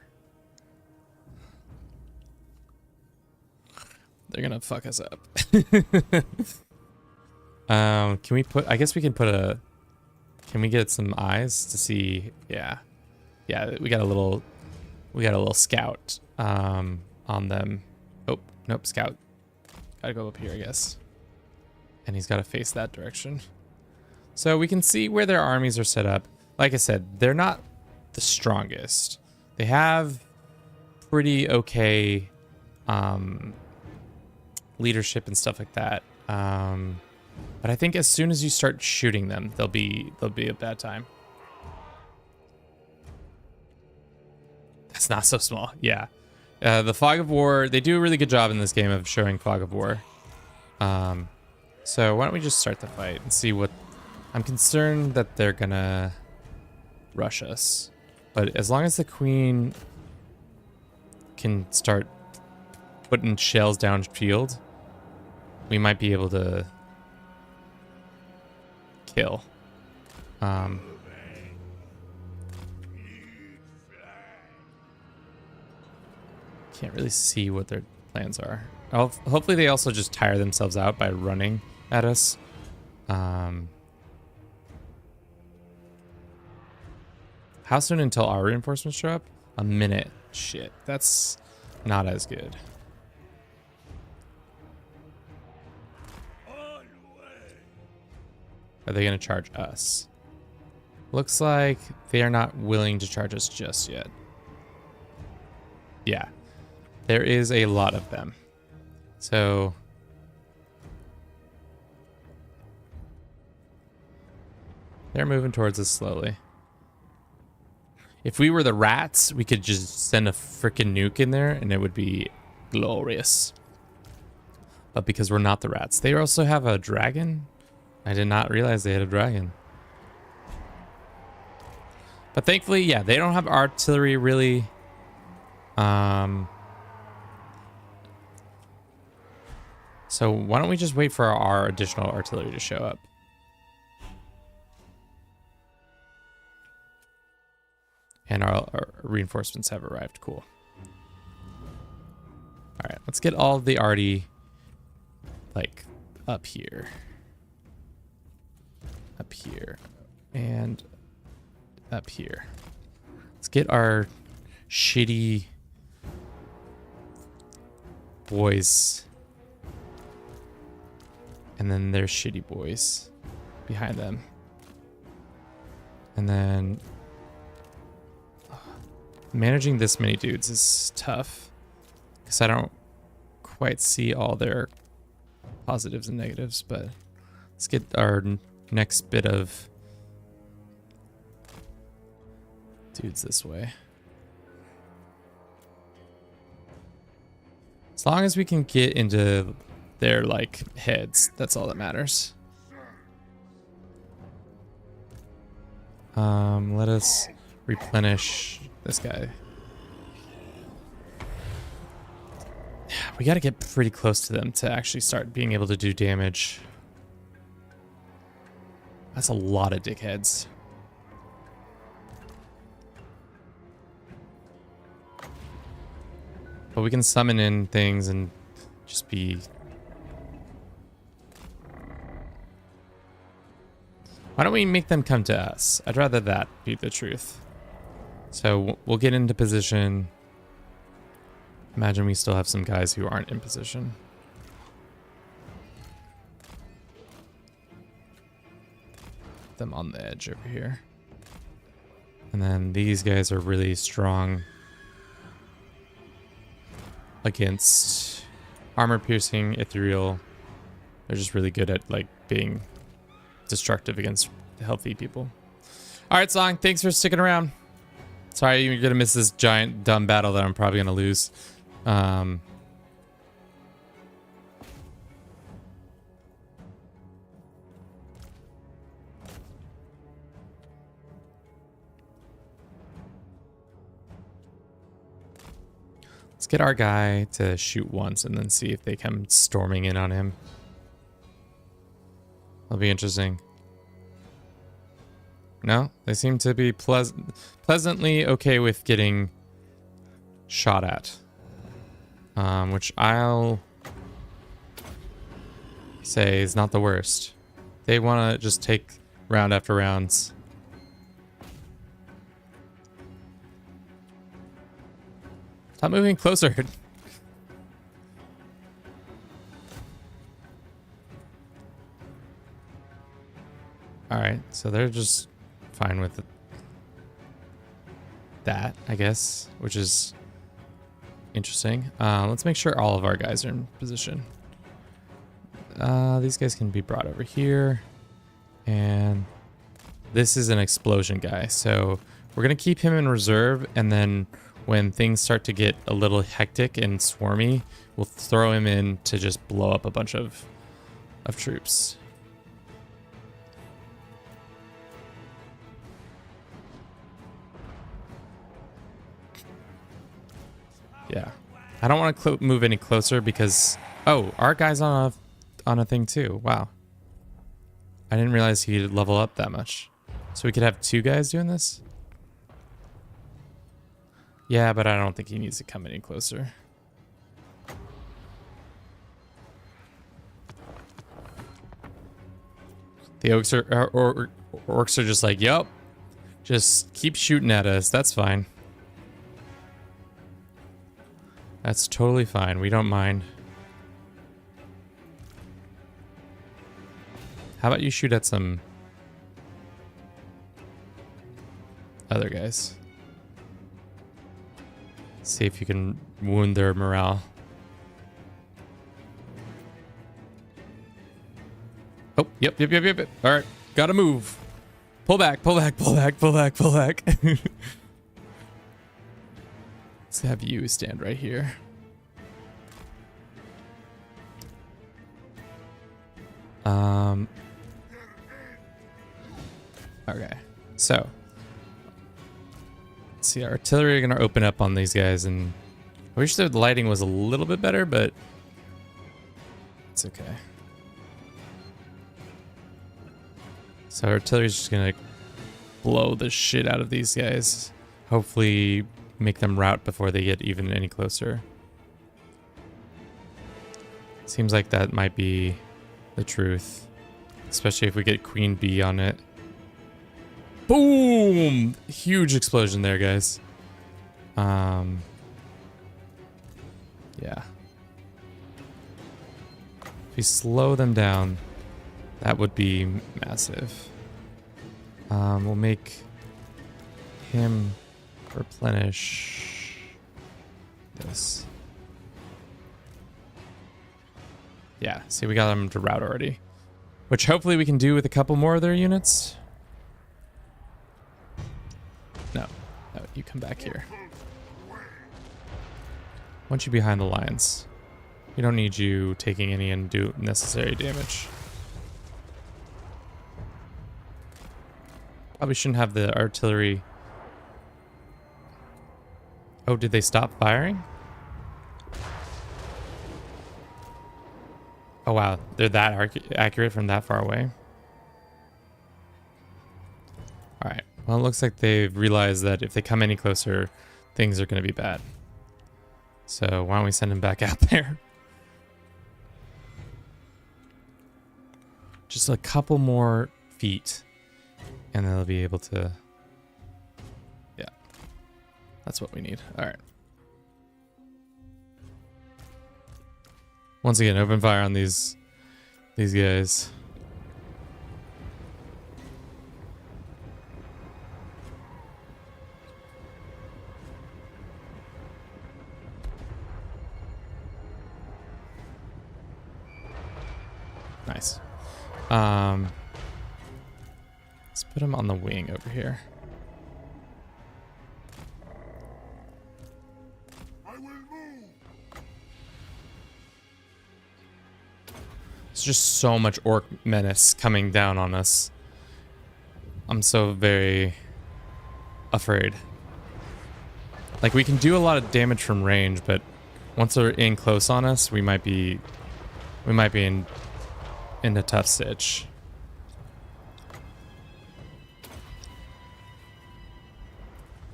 gonna fuck us up. Can we put, I guess we can put can we get some eyes to see? Yeah, we got a little scout on them. Oh nope, scout gotta go up here, I guess, and he's got to face that direction, so we can see where their armies are set up. Like I said, they're not the strongest. They have pretty okay leadership and stuff like that, but I think as soon as you start shooting them, they'll be a bad time. That's not so small. Yeah. The Fog of War, they do a really good job in this game of showing Fog of War. So why don't we just start the fight and see what... I'm concerned that they're gonna rush us. But as long as the queen can start putting shells downfield, we might be able to kill. Can't really see what their plans are. Hopefully they also just tire themselves out by running at us. How soon until our reinforcements show up? A minute. Shit, that's not as good. Are they going to charge us? Looks like they are not willing to charge us just yet. Yeah. There is a lot of them. So they're moving towards us slowly. If we were the rats, we could just send a freaking nuke in there and it would be glorious. But because we're not the rats. They also have a dragon. I did not realize they had a dragon. But thankfully, yeah, they don't have artillery really. So why don't we just wait for our additional artillery to show up? And our reinforcements have arrived. Cool. All right, let's get all of the arty like up here. Up here. And up here. Let's get our shitty boys. And then their shitty boys behind them. And then managing this many dudes is tough because I don't quite see all their positives and negatives, but let's get our next bit of dudes this way. As long as we can get into their like heads, that's all that matters. Let us replenish this guy. We got to get pretty close to them to actually start being able to do damage. That's a lot of dickheads. But we can summon in things and just be... Why don't we make them come to us? I'd rather that be the truth. So we'll get into position. Imagine we still have some guys who aren't in position. Put them on the edge over here. And then these guys are really strong against armor piercing, ethereal. They're just really good at like being destructive against healthy people. All right, Song, thanks for sticking around. Sorry you're gonna miss this giant dumb battle that I'm probably gonna lose. Let's get our guy to shoot once and then see if they come storming in on him. That'll be interesting. No, they seem to be pleasantly okay with getting shot at. Which I'll say is not the worst. They want to just take round after rounds. Stop moving closer. Alright, so they're just fine with that, I guess, which is interesting. Let's make sure all of our guys are in position. These guys can be brought over here. And this is an explosion guy, so we're going to keep him in reserve, and then when things start to get a little hectic and swarmy, we'll throw him in to just blow up a bunch of troops. Yeah, I don't want to move any closer because our guy's on a thing too. Wow, I didn't realize he'd level up that much. So we could have two guys doing this. Yeah, but I don't think he needs to come any closer. The orcs are just like, yup, just keep shooting at us. That's fine. That's totally fine. We don't mind. How about you shoot at some other guys? See if you can wound their morale. Oh, yep. All right, gotta move. Pull back. Let's have you stand right here. Okay, so let's see, our artillery are gonna open up on these guys, and I wish the lighting was a little bit better, but it's okay. So our artillery's just gonna blow the shit out of these guys. Hopefully make them rout before they get even any closer. Seems like that might be the truth, especially if we get Queen Bee on it. Boom! Huge explosion there, guys. Yeah. If we slow them down, that would be massive. We'll make him replenish this. Yeah, see, we got them to route already. Which hopefully we can do with a couple more of their units. No. No, you come back here. I want you behind the lines. We don't need you taking any unnecessary damage. Probably shouldn't have the artillery. Oh, did they stop firing? Oh wow, they're that accurate from that far away. Alright, well it looks like they've realized that if they come any closer, things are going to be bad. So why don't we send them back out there? Just a couple more feet and they'll be able to... Yeah, that's what we need. Alright. Once again, open fire on these guys. Nice. Let's put him on the wing over here. I will move. There's just so much orc menace coming down on us. I'm so very afraid. Like, we can do a lot of damage from range, but once they're in close on us, we might be in a tough stitch.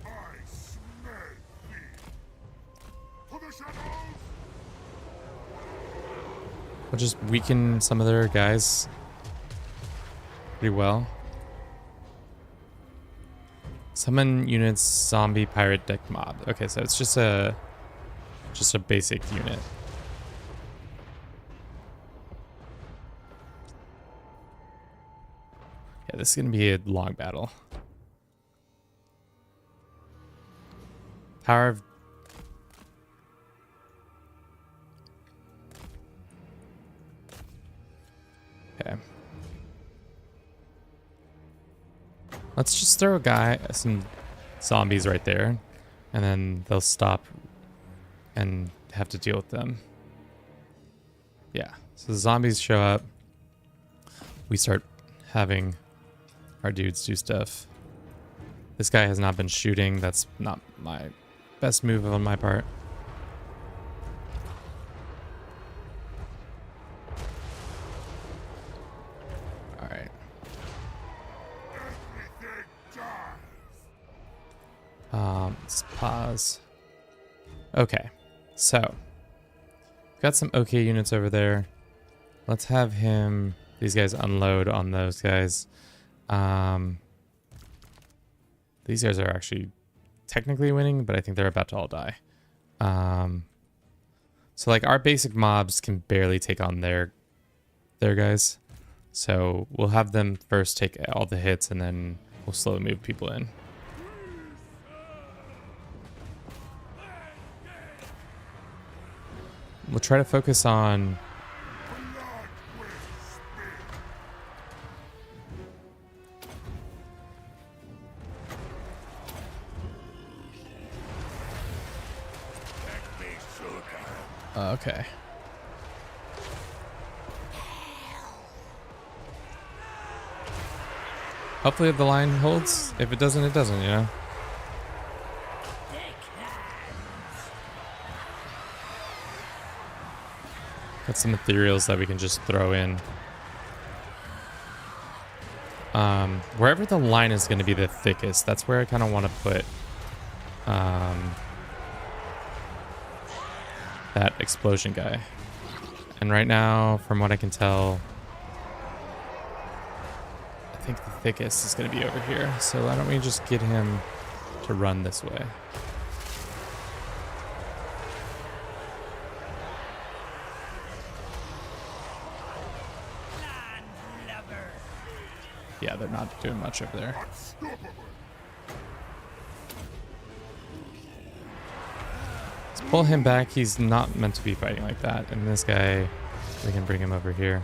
I smell thee. To the shadows. We'll just weaken some of their guys pretty well. Summon units, zombie, pirate, deck, mob. Okay, so it's just a basic unit. Yeah, this is gonna be a long battle. Power of... Okay. Let's just throw some zombies right there, and then they'll stop and have to deal with them. Yeah, so the zombies show up. We start having our dudes do stuff. This guy has not been shooting. That's not my best move on my part. All right. Let's pause. Okay, so got some okay units over there. Let's have these guys unload on those guys. These guys are actually technically winning, but I think they're about to all die. So like our basic mobs can barely take on their guys. So we'll have them first take all the hits and then we'll slowly move people in. We'll try to focus on... Okay. Hopefully the line holds. If it doesn't, it doesn't, you know? Got some materials that we can just throw in. Wherever the line is going to be the thickest, that's where I kind of want to put that explosion guy. And right now, from what I can tell, I think the thickest is going to be over here. So why don't we just get him to run this way? Yeah, they're not doing much over there. Let's pull him back. He's not meant to be fighting like that. And this guy We can bring him over here.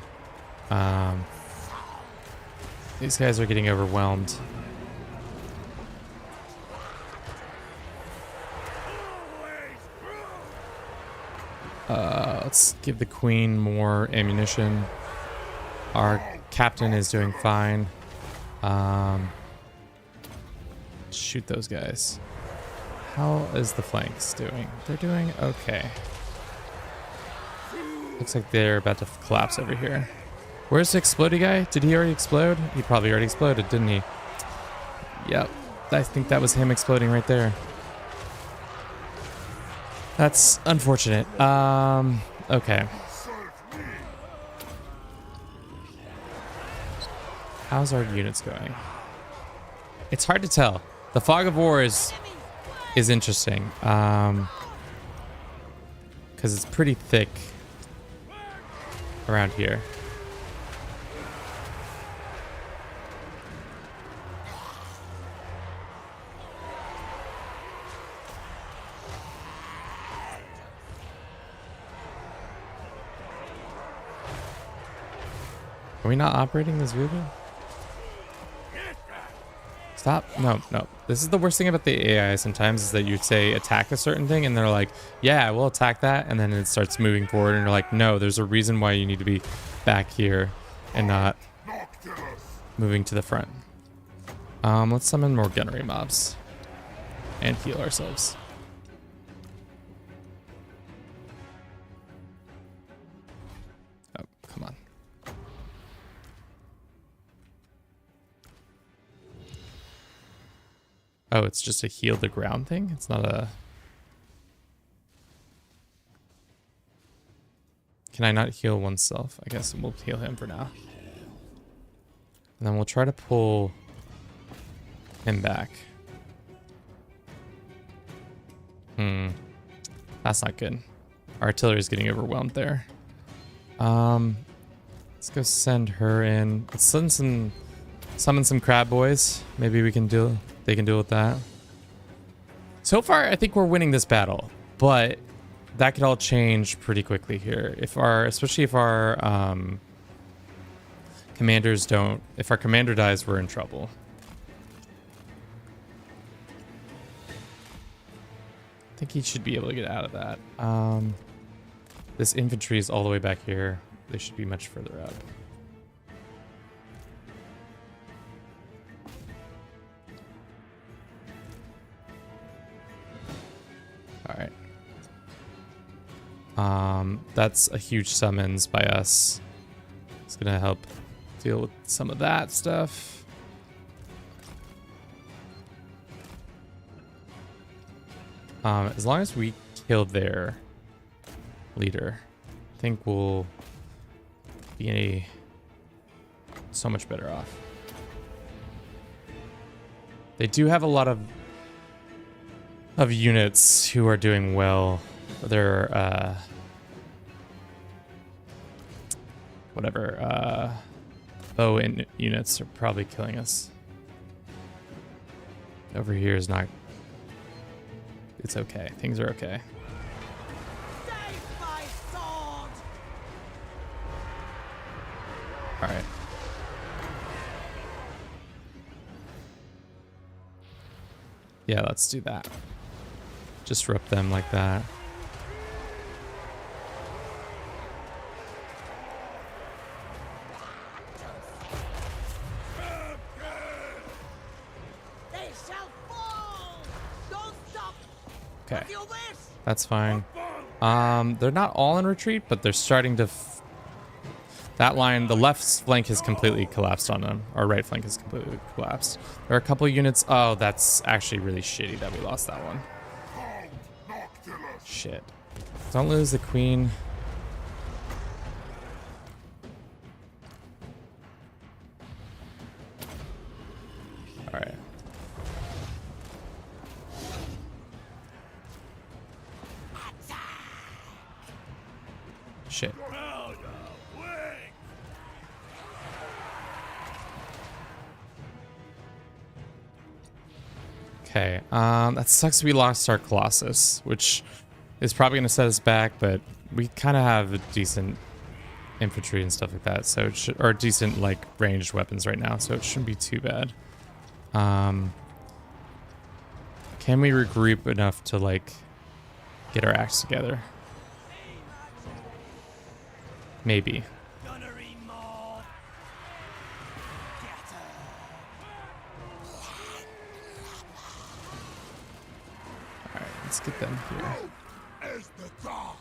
These guys are getting overwhelmed. Let's give the queen more ammunition. Our captain is doing fine. Shoot those guys. How is the flanks doing? They're doing okay. Looks like they're about to collapse over here. Where's the explodey guy? Did he already explode? He probably already exploded, didn't he? Yep. I think that was him exploding right there. That's unfortunate. Okay. How's our units going? It's hard to tell. The fog of war is interesting. Because it's pretty thick around here. Are we not operating this vehicle? Stop. No. This is the worst thing about the AI sometimes, is that you say attack a certain thing and they're like, yeah, we'll attack that. And then it starts moving forward and you're like, no, there's a reason why you need to be back here and not moving to the front. Let's summon more gunnery mobs and heal ourselves. Oh, come on. Oh, it's just a heal the ground thing? It's not a... Can I not heal oneself? I guess we'll heal him for now. And then we'll try to pull him back. That's not good. Our artillery is getting overwhelmed there. Let's go send her in. Let's summon some crab boys. Maybe we can deal... They can deal with that. So far, I think we're winning this battle, but that could all change pretty quickly here. Especially if our commanders don't. If our commander dies, we're in trouble. I think he should be able to get out of that. This infantry is all the way back here. They should be much further up. All right. That's a huge summons by us. It's gonna help deal with some of that stuff. As long as we kill their leader, I think we'll be so much better off. They do have a lot of units who are doing well. Their bow in units are probably killing us. Over here is not. It's okay. Things are okay. Save my sword! All right. Yeah, let's do that. Just rip them like that. They shall fall! Don't stop! Okay, Feel this! that's fine. They're not all in retreat, but they're starting to... That line, the left flank has completely collapsed on them. Our right flank has completely collapsed. There are a couple units... Oh, that's actually really shitty that we lost that one. Shit. Don't lose the queen. All right. Shit. Okay, that sucks we lost our Colossus, which is probably going to set us back, but we kind of have a decent infantry and stuff like that, so it should, or decent like ranged weapons right now, so it shouldn't be too bad. Can we regroup enough to like get our acts together? Maybe. Alright, let's get them here. As the dawn.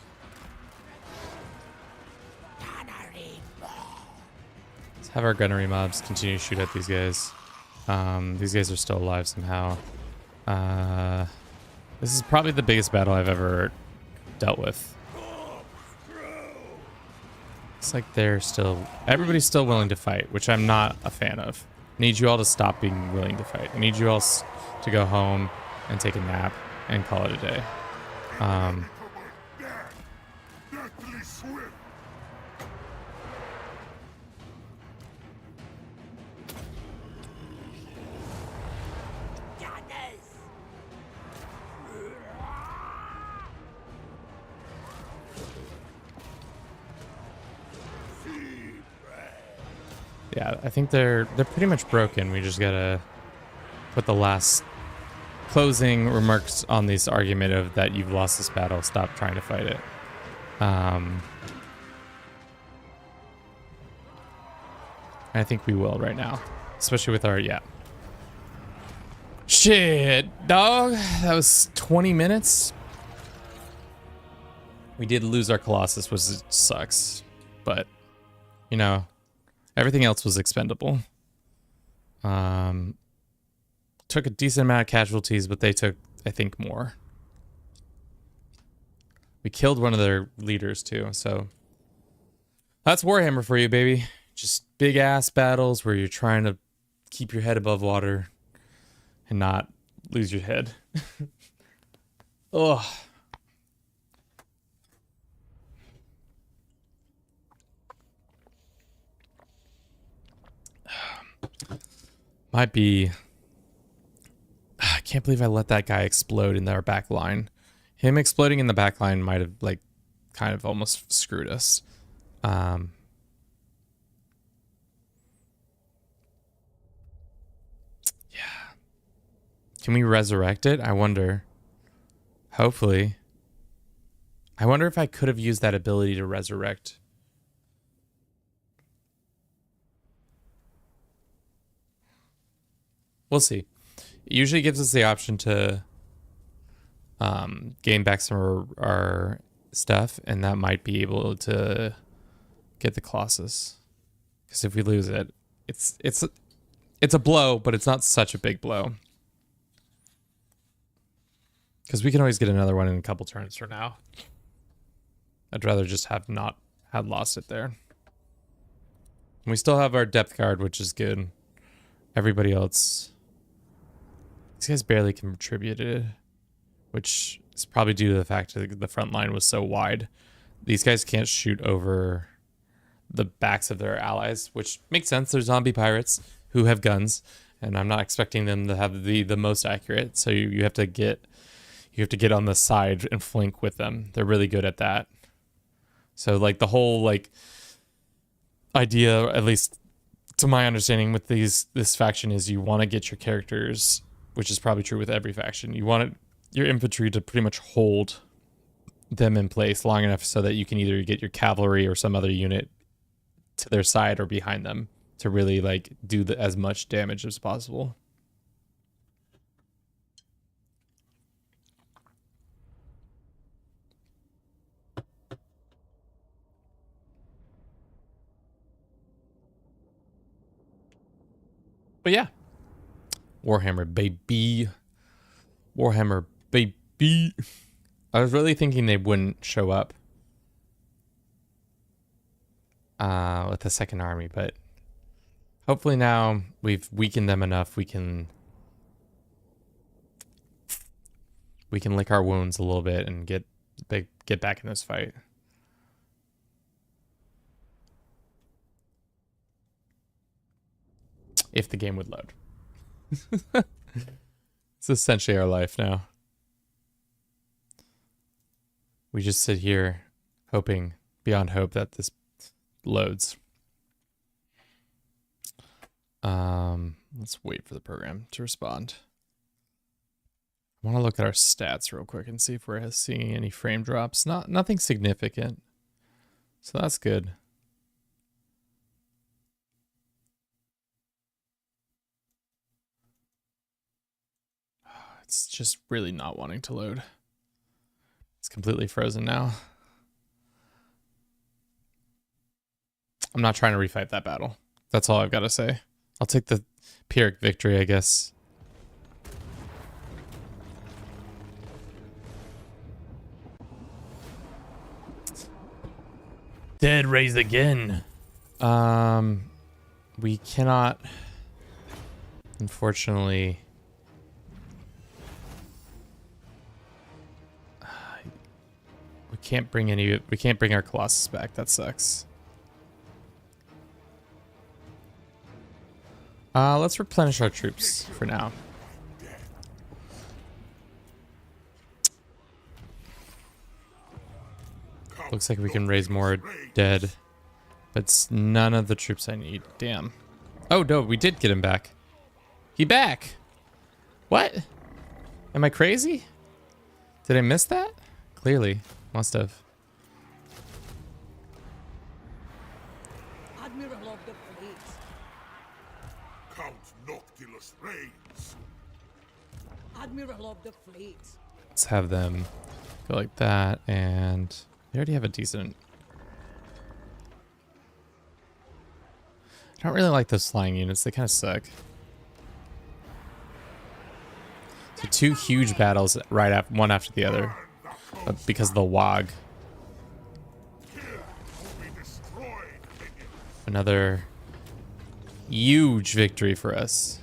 Let's have our gunnery mobs continue to shoot at these guys. These guys are still alive somehow. This is probably the biggest battle I've ever dealt with. It's like they're still... Everybody's still willing to fight, which I'm not a fan of. I need you all to stop being willing to fight. I need you all to go home and take a nap and call it a day. Deathly swift. Yeah, I think they're pretty much broken. We just gotta put the last closing remarks on this argument of that you've lost this battle. Stop trying to fight it. I think we will right now, especially with our Shit, dog. That was 20 minutes. We did lose our Colossus, which sucks, but you know. Everything else was expendable. Took a decent amount of casualties, but they took, I think, more. We killed one of their leaders, too, so... That's Warhammer for you, baby. Just big-ass battles where you're trying to keep your head above water and not lose your head. Ugh. Might be... I can't believe I let that guy explode in our back line. Him exploding in the back line might have, like, kind of almost screwed us. Yeah. Can we resurrect it? I wonder. Hopefully. I wonder if I could have used that ability to resurrect. We'll see. It usually gives us the option to gain back some of our stuff, and that might be able to get the Colossus. Because if we lose it, it's a blow, but it's not such a big blow. Because we can always get another one in a couple turns from now. I'd rather just have not had lost it there. And we still have our depth guard, which is good. Everybody else... These guys barely contributed, which is probably due to the fact that the front line was so wide. These guys can't shoot over the backs of their allies, which makes sense. They're zombie pirates who have guns, and I'm not expecting them to have the most accurate. So you have to get on the side and flank with them. They're really good at that. So like the whole like idea, at least to my understanding with this faction, is you want to get your characters, which is probably true with every faction. You want your infantry to pretty much hold them in place long enough so that you can either get your cavalry or some other unit to their side or behind them to really like do as much damage as possible. But yeah. Warhammer, baby. Warhammer, baby. I was really thinking they wouldn't show up with the second army, but hopefully now we've weakened them enough we can lick our wounds a little bit and get back in this fight. If the game would load. It's essentially our life now. We just sit here hoping beyond hope that this loads. Let's wait for the program to respond. I want to look at our stats real quick and see if we're seeing any frame drops. Nothing significant. So that's good. It's just really not wanting to load. It's completely frozen now. I'm not trying to refight that battle. That's all I've got to say. I'll take the Pyrrhic victory, I guess. Dead raised again. We cannot, unfortunately. We can't bring our Colossus back. That sucks. Let's replenish our troops for now. Looks like we can raise more dead, but it's none of the troops I need. Damn. Oh no, we did get him back. He back. What? Am I crazy? Did I miss that? Clearly, must have. Admiral of the fleet. Count Noctilus reigns. Admiral of the fleet. Let's have them go like that, and they already have a decent. I don't really like those flying units. They kind of suck. So 2 huge battles right after one after the other, but because of the WOG. Another huge victory for us.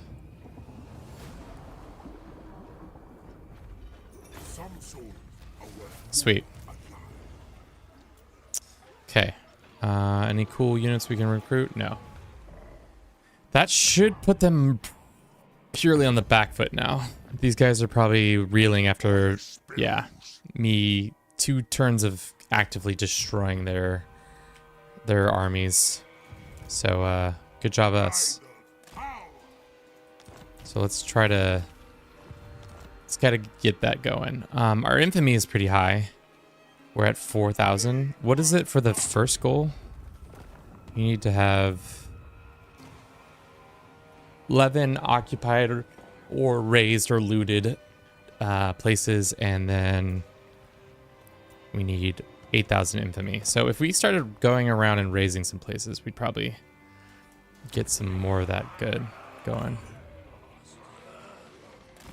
Sweet. Okay. Any cool units we can recruit? No. That should put them purely on the back foot now. These guys are probably reeling after, yeah, me 2 turns of actively destroying their armies. So, good job us. So let's gotta get that going. Our infamy is pretty high. We're at 4,000. What is it for the first goal? You need to have 11 occupied or raised or looted places, and then we need 8,000 infamy. So if we started going around and raising some places, we'd probably get some more of that good going.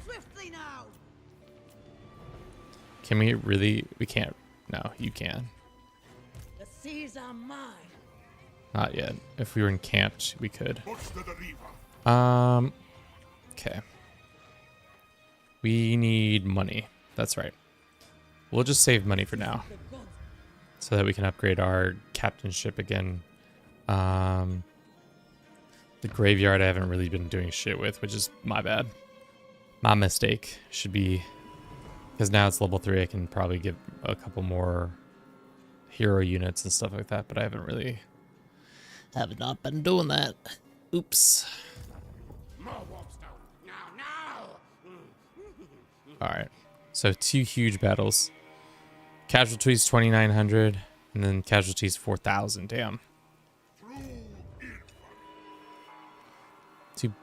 Swiftly now. Can we really? We can't. No, you can. The seas are mine. Not yet. If we were encamped, we could. River. Okay. We need money. That's right. We'll just save money for now, so that we can upgrade our captainship again. The graveyard I haven't really been doing shit with, which is my bad. My mistake. Should be, because now it's level 3, I can probably get a couple more hero units and stuff like that, but I haven't really have not been doing that. Oops. More warpstone. Now. All right. So 2 huge battles. Casualties 2,900, and then casualties 4,000. Damn. 2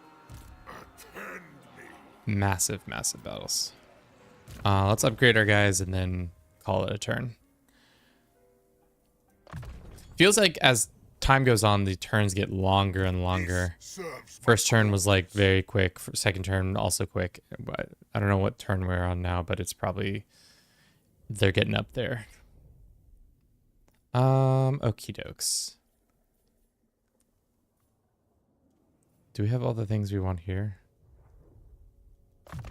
massive battles. Let's upgrade our guys and then call it a turn. Feels like as time goes on, the turns get longer and longer. First turn was like very quick. Second turn also quick. But I don't know what turn we're on now, but it's probably, they're getting up there. Okie dokes. Do we have all the things we want here?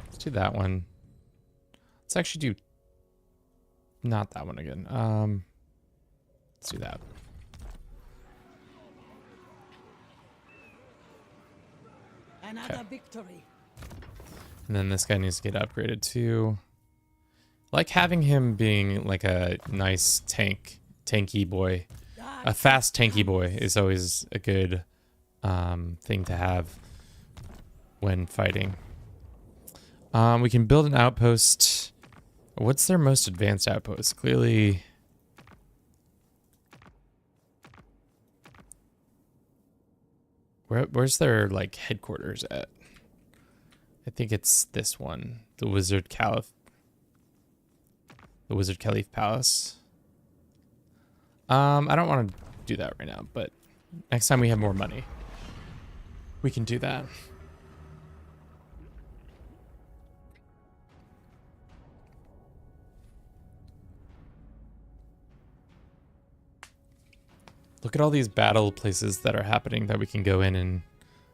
Let's do that one. Let's actually do not that one again. Let's do that. Another victory. And then this guy needs to get upgraded too. I like having him being like a nice tanky boy. A fast tanky boy is always a good thing to have when fighting. We can build an outpost. What's their most advanced outpost? Clearly... Where's their, like, headquarters at? I think it's this one. The Wizard Caliph. The Wizard Caliph Palace. I don't want to do that right now, but next time we have more money, we can do that. Look at all these battle places that are happening that we can go in and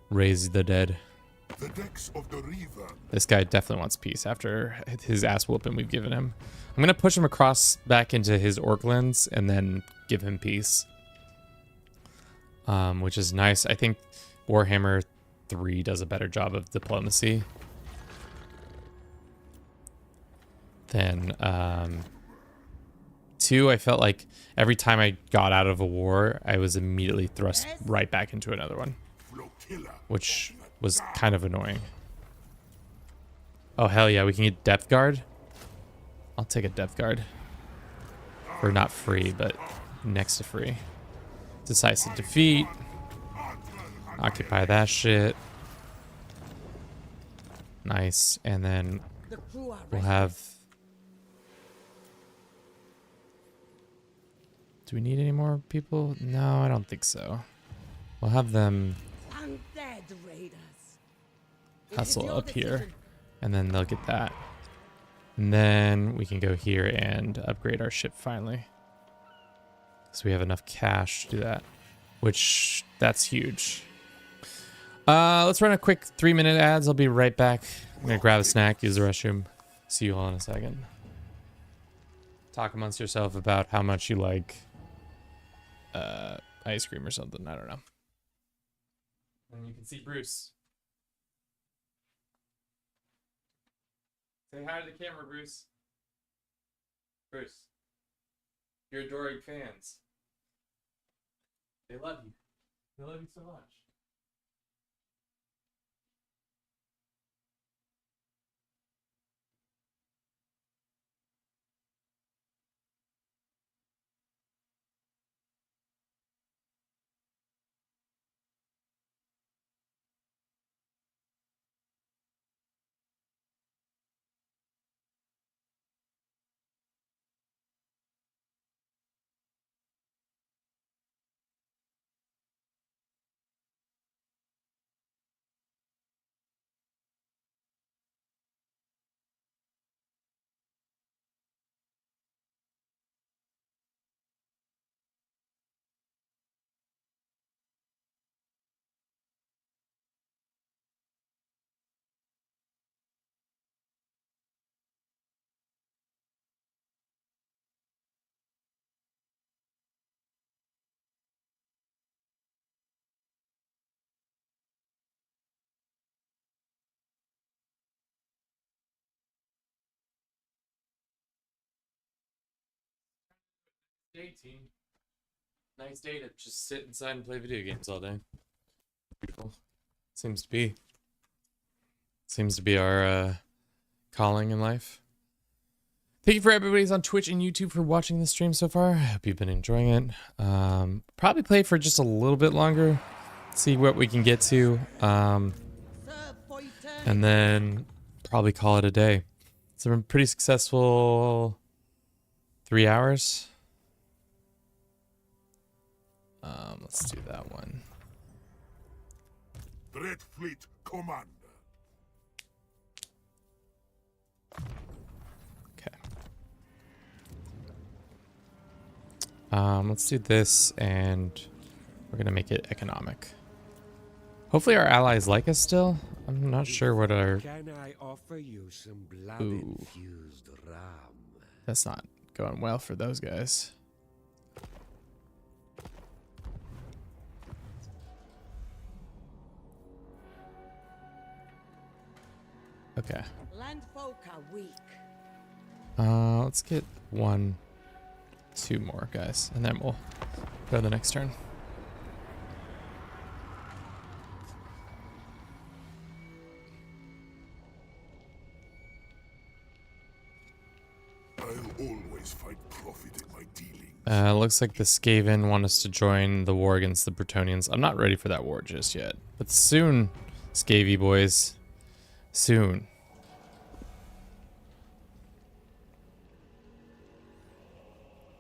raise the dead. The decks of the river. This guy definitely wants peace after his ass whooping we've given him. I'm gonna push him across back into his Orklands and then give him peace. Which is nice. I think Warhammer 3 does a better job of diplomacy than 2. I felt like every time I got out of a war, I was immediately thrust right back into another one, which was kind of annoying. Oh, hell yeah, we can get depth guard. I'll take a depth guard. For not free, but next to free. Decisive defeat. Occupy that shit. Nice. And then we'll have... Do we need any more people? No, I don't think so. We'll have them Undead raiders. hustle up here, and then they'll get that. And then we can go here and upgrade our ship finally. So we have enough cash to do that, which that's huge. Let's run a quick 3-minute ads. I'll be right back. I'm gonna grab a snack, use the restroom. See you all in a second. Talk amongst yourself about how much you like ice cream or something. I don't know. And you can see Bruce. Say hi to the camera, Bruce. Bruce. Your adoring fans. They love you. They love you so much. Day, team. Nice day to just sit inside and play video games all day. Beautiful. Seems to be our calling in life. Thank you for everybody who's on Twitch and YouTube for watching the stream so far. I hope you've been enjoying it. Probably play for just a little bit longer. See what we can get to. And then probably call it a day. It's been pretty successful 3 hours. Let's do that one. Dread Fleet Commander. Okay. Let's do this, and we're gonna make it economic. Hopefully our allies like us still. I'm not sure what our... Can I offer you some Ooh. blood-infused rum? That's not going well for those guys. Okay. Landfolk are weak. Let's get 1, 2 more guys, and then we'll Go the next turn. I'll always find profit in my dealing. Looks like the Skaven want us to join the war against the Bretonnians. I'm not ready for that war just yet. But soon, Scavy boys. Soon.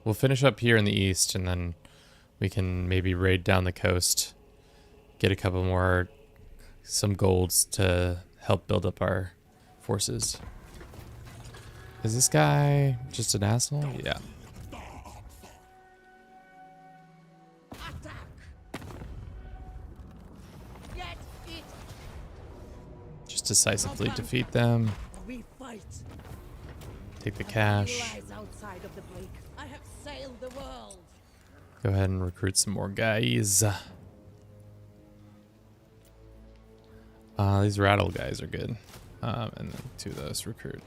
We'll finish up here in the east, and then we can maybe raid down the coast. Get a couple more, some golds to help build up our forces. Is this guy just an asshole? Yeah. Just decisively defeat them. We fight. Take the cash. Lies outside of the break. I have sailed the world. Go ahead and recruit some more guys. These rattle guys are good. And then 2 of those recruit.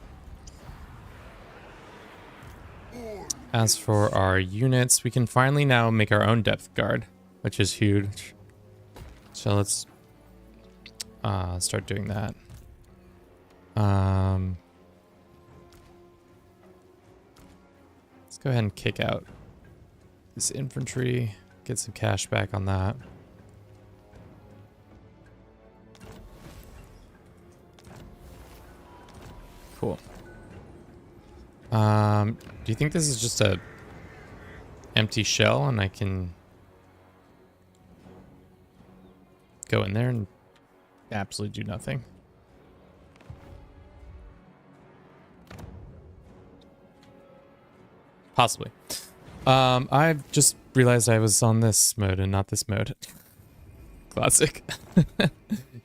As for our units, we can finally now make our own depth guard, which is huge. So let's start doing that. Let's go ahead and kick out this infantry, get some cash back on that. Cool. Do you think this is just a empty shell and I can go in there and absolutely do nothing? Possibly. I've just realized I was on this mode and not this mode. Classic.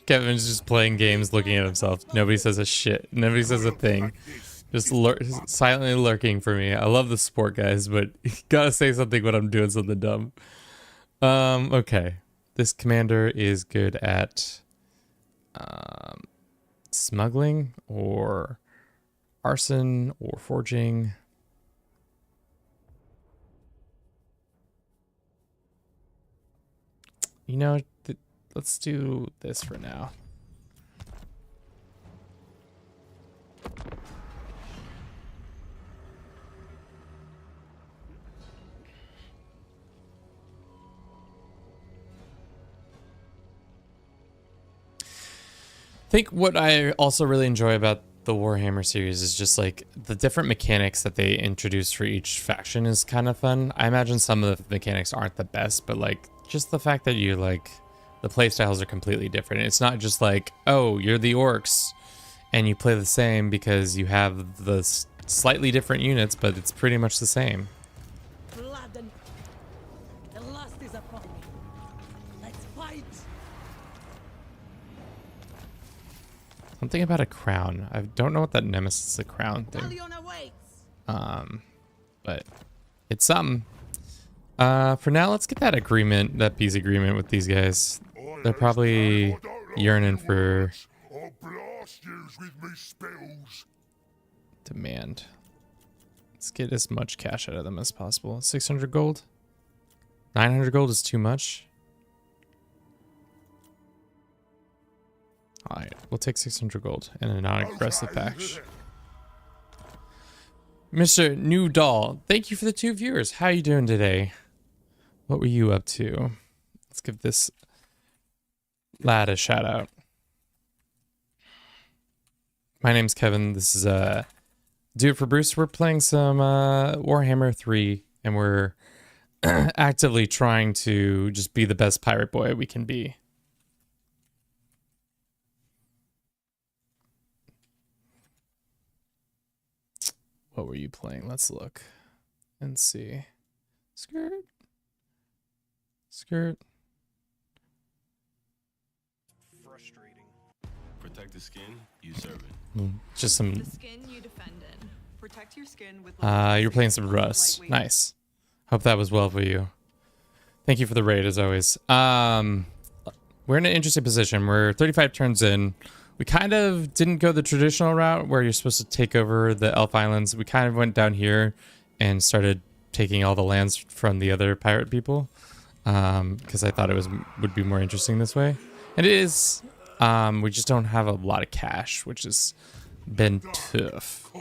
Kevin's just playing games, looking at himself. Nobody says a shit. Nobody says a thing. Just silently lurking for me. I love the sport, guys, but you gotta say something when I'm doing something dumb. Okay. This commander is good at smuggling or arson or forging. You know, let's do this for now. I think what I also really enjoy about the Warhammer series is just like the different mechanics that they introduce for each faction is kind of fun. I imagine some of the mechanics aren't the best, but like just the fact that you like the playstyles are completely different. It's not just like, oh, you're the orcs and you play the same because you have the slightly different units, but it's pretty much the same. Blood and the lust is upon me. Let's fight. Something about a crown. I don't know what that Nemesis the crown thing. Galleon awaits. But it's something. For now, let's get that agreement, that peace agreement with these guys. They're probably yearning for I'll blast yous with me spells. demand. Let's get as much cash out of them as possible. 600 gold? 900 gold is too much. Alright, we'll take 600 gold and a non-aggressive patch. Mr. New Doll, thank you for the 2 viewers. How are you doing today? What were you up to? Let's give this lad a shout out. My name's Kevin. This is Do It For Bruce. We're playing some Warhammer 3 and we're actively trying to just be the best pirate boy we can be. What were you playing? Let's look and see. Skirt. Skirt. Frustrating. Protect the skin, you serve it. Just some. The skin you defend in. Protect your skin with. You're playing some Rust. Nice. Hope that was well for you. Thank you for the raid as always. We're in an interesting position. We're 35 turns in. We kind of didn't go the traditional route where you're supposed to take over the Elf Islands. We kind of went down here and started taking all the lands from the other pirate people, because I thought it would be more interesting this way. And it is. We just don't have a lot of cash, which has been tough.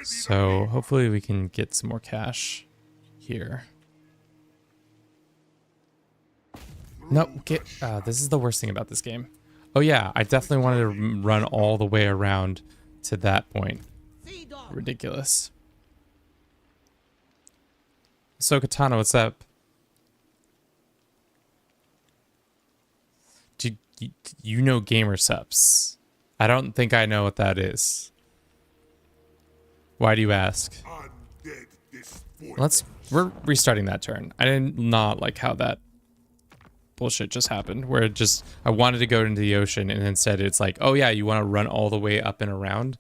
So hopefully we can get some more cash here. Nope, this is the worst thing about this game. Oh yeah, I definitely wanted to run all the way around to that point. Ridiculous. So Katana, what's up? Do you know gamer subs? I don't think I know what that is. Why do you ask? We're restarting that turn. I did not like how that bullshit just happened, where I wanted to go into the ocean and instead it's like, oh yeah, you want to run all the way up and around?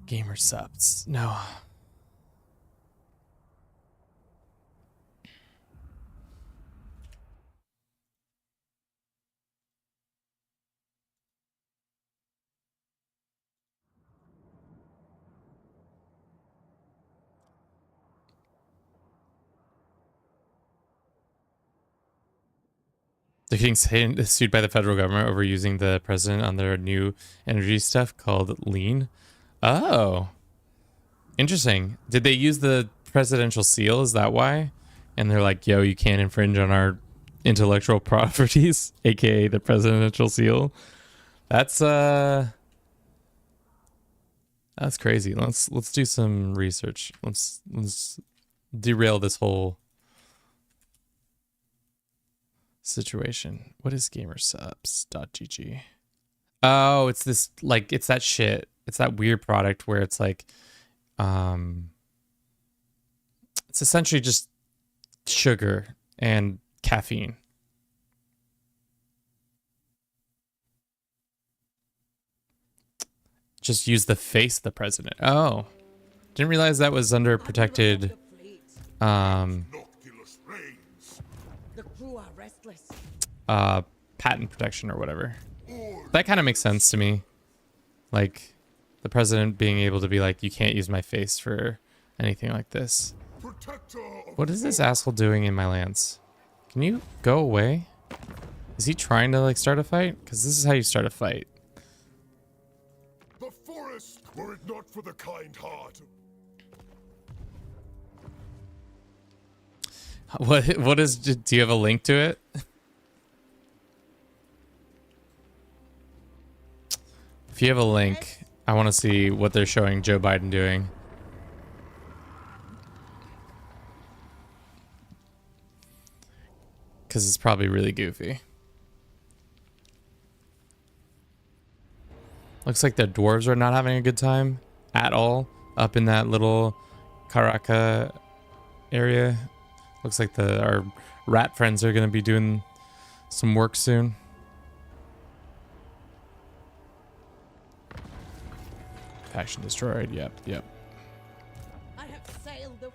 Gamer subs. No. They're getting sued by the federal government over using the president on their new energy stuff called Lean. Oh. Interesting. Did they use the presidential seal? Is that why? And they're like, yo, you can't infringe on our intellectual properties, aka the presidential seal. That's crazy. Let's do some research. Let's derail this whole situation. What is gamersubs.gg? Oh, it's this, like, it's that shit. It's that weird product where it's like, it's essentially just sugar and caffeine. Just use the face of the president. Oh, didn't realize that was under protected, patent protection or whatever. That kind of makes sense to me. Like, the president being able to be like, you can't use my face for anything like this. What is this asshole doing in my lands? Can you go away? Is he trying to, like, start a fight? Because this is how you start a fight. The forest, were it not for the kind heart. What is, do you have a link to it? If you have a link, I want to see what they're showing Joe Biden doing. Because it's probably really goofy. Looks like the dwarves are not having a good time at all up in that little Karaka area. Looks like our rat friends are going to be doing some work soon. Faction destroyed. Yep. I have sailed the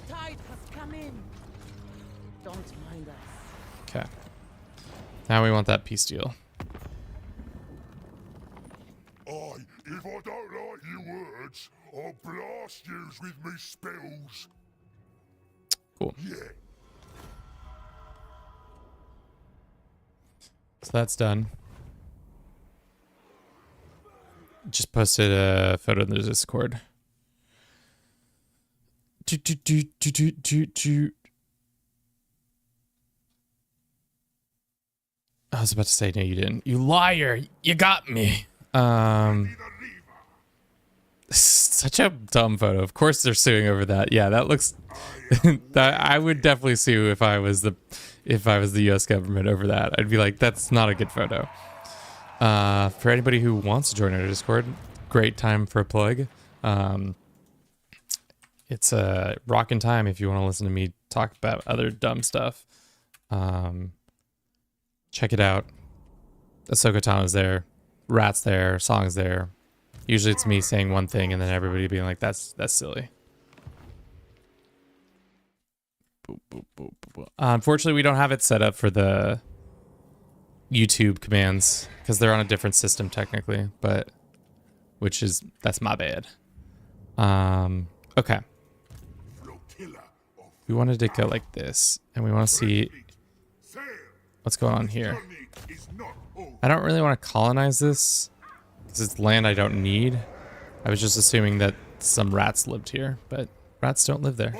tide has come in. Don't mind us. Okay. Now we want that peace deal. Aye, if I don't like your words, I'll blast yous with me spells. Cool. Yeah. So that's done. Just posted a photo in the Discord. I was about to say, no, you didn't. You liar! You got me. Such a dumb photo. Of course they're suing over that. Yeah, that looks. I would definitely sue if I was the U.S. government over that. I'd be like, that's not a good photo. For anybody who wants to join our Discord, great time for a plug. It's a rockin' time if you want to listen to me talk about other dumb stuff. Check it out. Ahsoka Tano's there, Rat's there, Song's there. Usually it's me saying one thing and then everybody being like, that's silly. Boop, boop, boop, boop. Unfortunately, we don't have it set up for the YouTube commands because they're on a different system technically, but that's my bad. Okay. We wanted to go like this, and we want to see what's going on here. I don't really want to colonize this because it's land I don't need. I was just assuming that some rats lived here, but rats don't live there.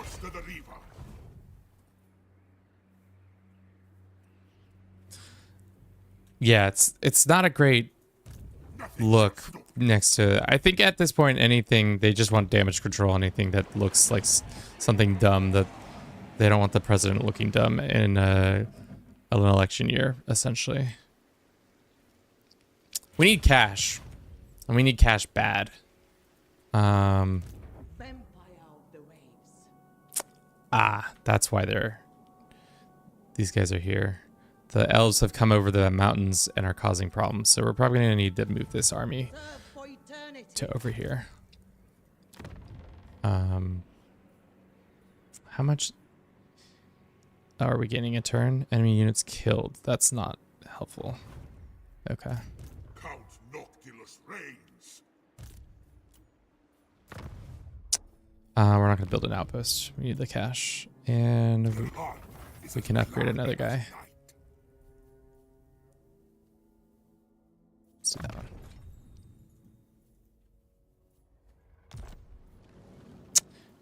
Yeah, it's not a great look next to. I think at this point, anything they just want damage control. Anything that looks like something dumb, that they don't want the president looking dumb in an election year. Essentially, we need cash, and we need cash bad. That's why these guys are here. The elves have come over the mountains and are causing problems, so we're probably going to need to move this army to over here. How much are we getting a turn? Enemy units killed. That's not helpful. Okay. Count Noctilus reigns. We're not going to build an outpost. We need the cash. And we can upgrade another guy. Let's do that one.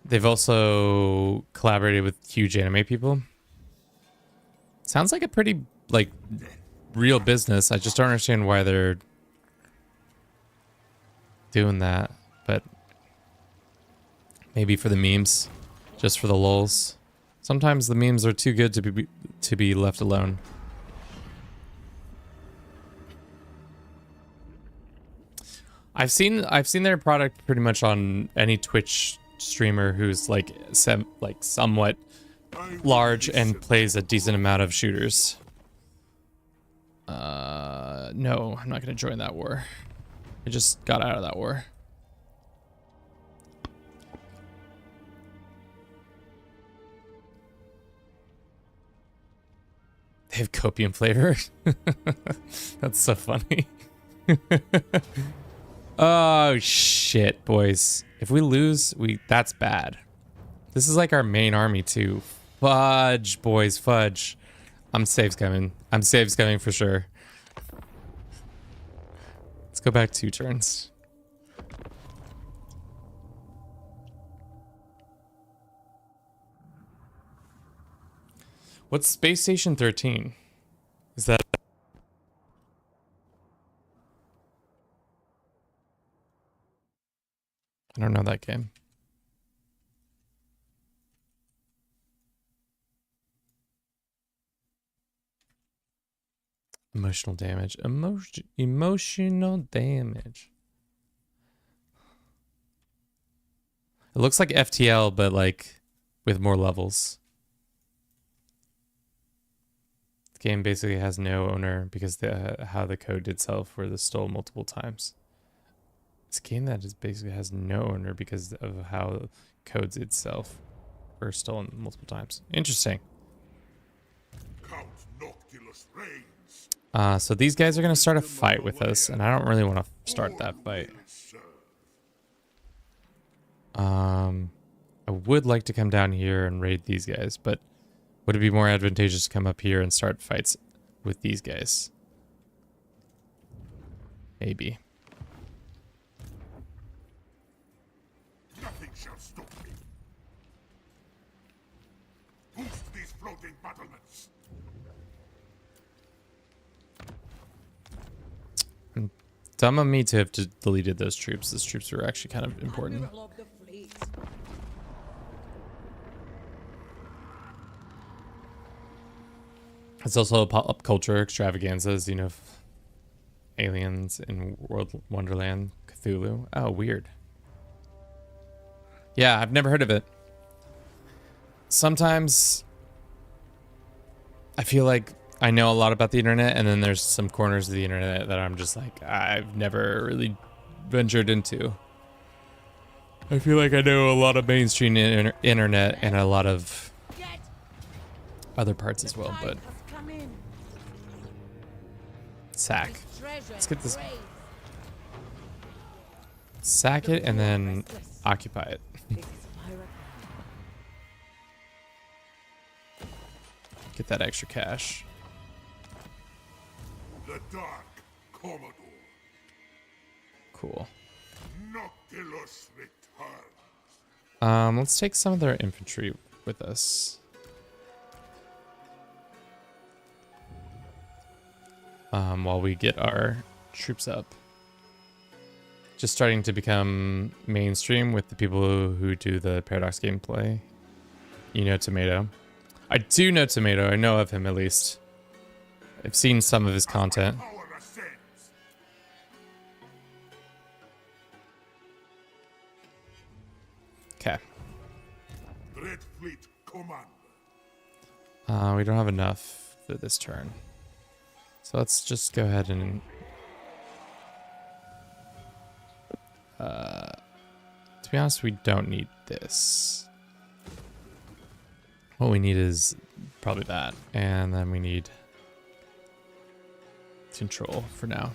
They've also collaborated with huge anime people. Sounds like a pretty, like, real business. I just don't understand why they're doing that. But maybe for the memes. Just for the lulz. Sometimes the memes are too good to be left alone. I've seen their product pretty much on any Twitch streamer who's like somewhat large and plays a decent amount of shooters. No, I'm not gonna join that war. I just got out of that war. They have copium flavor. That's so funny. Oh shit, boys. If we lose, that's bad. This is like our main army too. Fudge, boys, fudge. I'm saves coming. I'm saves coming for sure. Let's go back 2 turns. What's Space Station 13? Is that... I don't know that game. Emotional damage. Emotional damage. It looks like FTL, but like with more levels. The game basically has no owner because how the code itself were stole multiple times. It's a game that basically has no owner because of how codes itself were stolen multiple times. Interesting. Count Noctilus reigns. So these guys are going to start a fight with us, and I don't really want to start that fight. I would like to come down here and raid these guys, but would it be more advantageous to come up here and start fights with these guys? Maybe. Nothing shall stop me. Boost these floating battlements. Dumb of me to have deleted those troops. Those troops were actually kind of important. It's also a pop culture extravaganzas, you know, aliens in World Wonderland, Cthulhu. Oh, weird. Yeah, I've never heard of it. Sometimes I feel like I know a lot about the internet, and then there's some corners of the internet that I'm just like, I've never really ventured into. I feel like I know a lot of mainstream internet and a lot of other parts as well, but sack. Let's get this. sack it and then occupy it. This is pirate. Get that extra cash. The Dark Commodore. Cool. Noctilus returns. Let's take some of their infantry with us. While we get our troops up. Just starting to become mainstream with the people who do the Paradox gameplay. You know Tomato. I do know Tomato. I know of him at least. I've seen some of his content. Power ascends. Okay. Red Fleet Commander. We don't have enough for this turn. So let's just go ahead and... to be honest, we don't need this. What we need is probably that. And then we need control for now.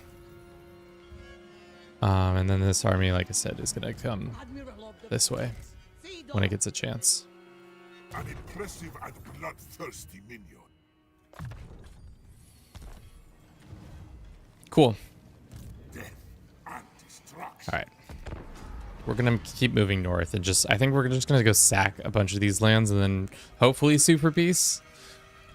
And then this army, like I said, is going to come Admiral of the this way Sea when it Dog. gets a chance. An impressive and bloodthirsty minion. Cool. Death and destruction. All right. We're going to keep moving north and just... I think we're just going to go sack a bunch of these lands and then hopefully super peace.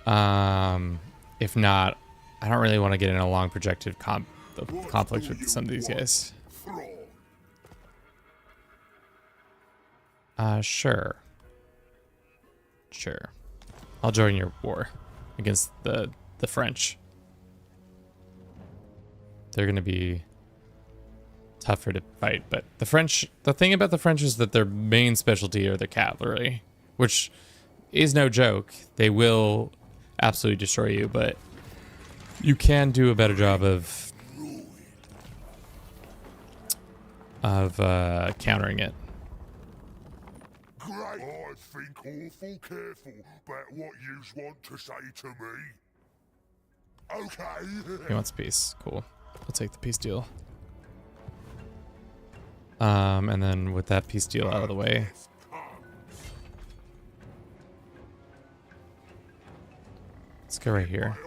If not, I don't really want to get in a long projected conflict with some of these guys. Sure. Sure. I'll join your war against the French. They're going to be tougher to fight, but the thing about the French is that their main specialty are their cavalry, which is no joke. They will absolutely destroy you, but you can do a better job of countering it. Great. I think awful careful about what yous want to say to me. Okay. He wants peace. Cool. We'll take the peace deal. And then with that peace deal out of the way, let's go right here.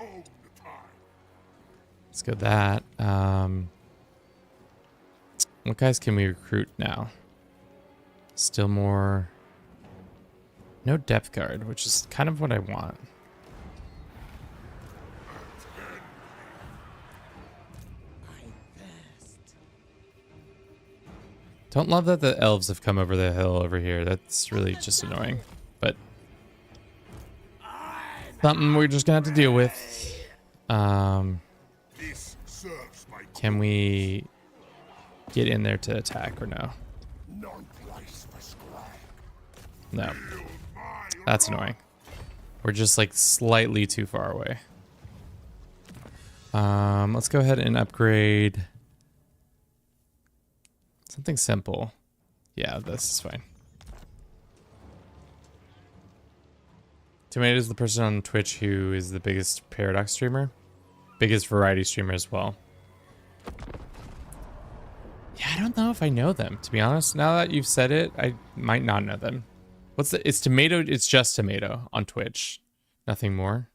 Let's go that. What guys can we recruit now? Still more. No depth guard, which is kind of what I want. Don't love that the elves have come over the hill over here. That's really just annoying. But something we're just gonna have to deal with. This serves my Can we get in there to attack or no? no place for scrap. No. That's annoying. We're just like slightly too far away. Let's go ahead and upgrade something simple. Yeah, this is fine. Tomato is the person on Twitch who is the biggest Paradox streamer. Biggest variety streamer as well. Yeah, I don't know if I know them, to be honest. Now that you've said it, I might not know them. What's the... It's Tomato... It's just Tomato on Twitch. Nothing more.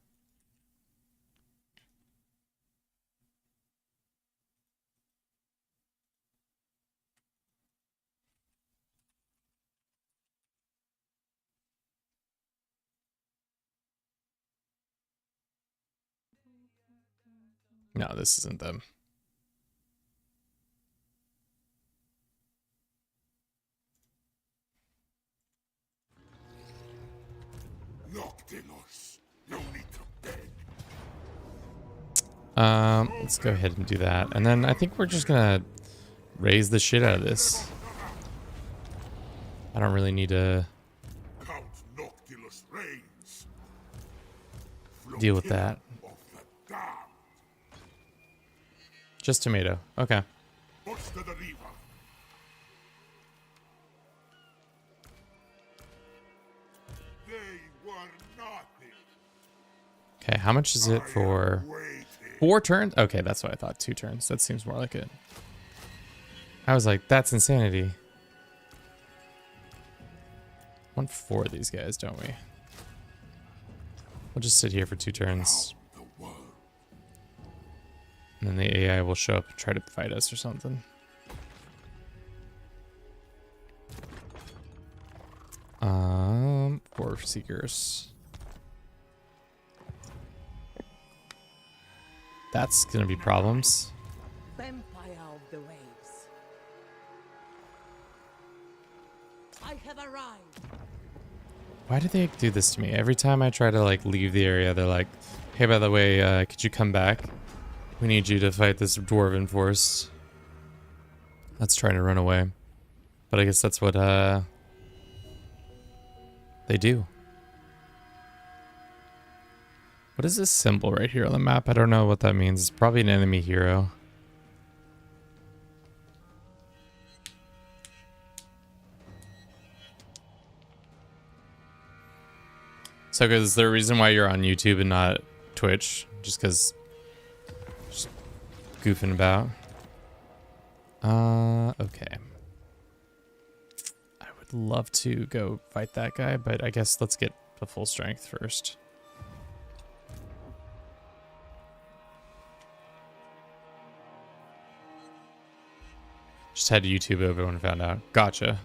No, this isn't them. Noctilus, no need to beg. Let's go ahead and do that. And then I think we're just gonna raise the shit out of this. I don't really need to Count Noctilus reigns. deal with that. Of the damned. Just Tomato. Okay. What's to the river? They were nothing. Okay, how much is it for Waiting. 4 turns? Okay, that's what I thought. 2 turns. That seems more like it. I was like, that's insanity. Want 4 of these guys, don't we? We'll just sit here for 2 turns. And then the AI will show up and try to fight us or something. For Seekers. That's gonna be problems. Vampire of the waves. I have arrived. Why do they do this to me? Every time I try to like leave the area, they're like, hey, by the way, could you come back? We need you to fight this dwarven force that's trying to run away. But I guess that's what they do. What is this symbol right here on the map? I don't know what that means. It's probably an enemy hero. So, is there a reason why you're on YouTube and not Twitch? Just because... Just goofing about? Okay. I would love to go fight that guy, but I guess let's get the full strength first. Just had to YouTube everyone found out. Gotcha.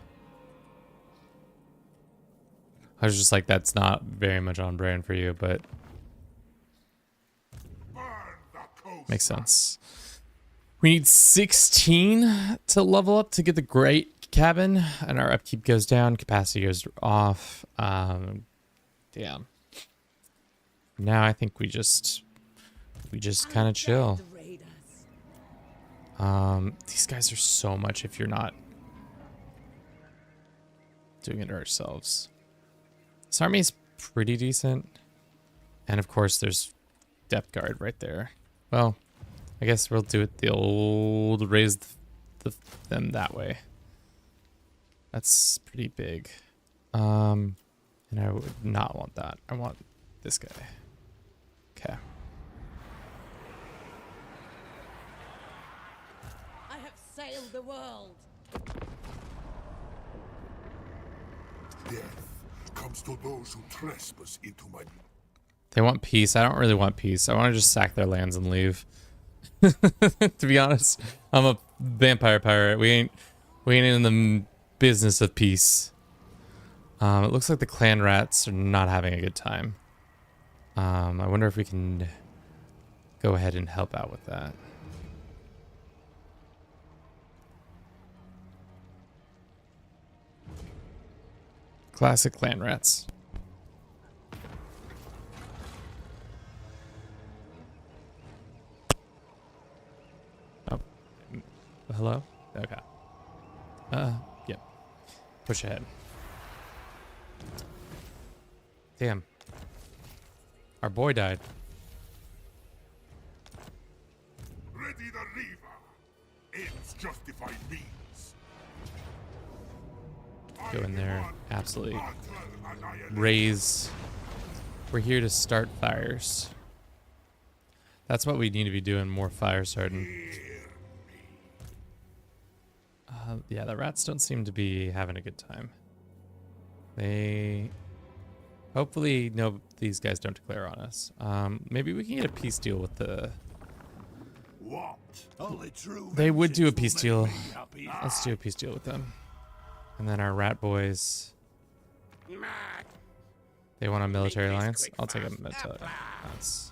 I was just like, that's not very much on brand for you, but makes sense. We need 16 to level up to get the great cabin, and our upkeep goes down, capacity goes off. Damn. Now I think we just kind of chill. These guys are so much if you're not doing it ourselves. This army is pretty decent. And of course there's depth guard right there. Well, I guess we'll do it the old raise them that way. That's pretty big. And I would not want that. I want this guy. Okay. Sailed the world. Death comes to those who trespass into my... They want peace. I don't really want peace. I want to just sack their lands and leave. To be honest, I'm a vampire pirate. We ain't in the business of peace. It looks like the clan rats are not having a good time. I wonder if we can go ahead and help out with that. Classic clan rats. Oh. Hello? Okay. Yep. Push ahead. Damn. Our boy died. Ready the Reaver. Ends justify means. Go in there, absolutely raise. We're here to start fires. That's what we need to be doing, more fire starting. Yeah, the rats don't seem to be having a good time. They hopefully no, these guys don't declare on us. Maybe we can get a peace deal with the... What? Only true they would do a peace deal. Let's do a peace deal with them. And then our rat boys, they want a military alliance. I'll take a military alliance.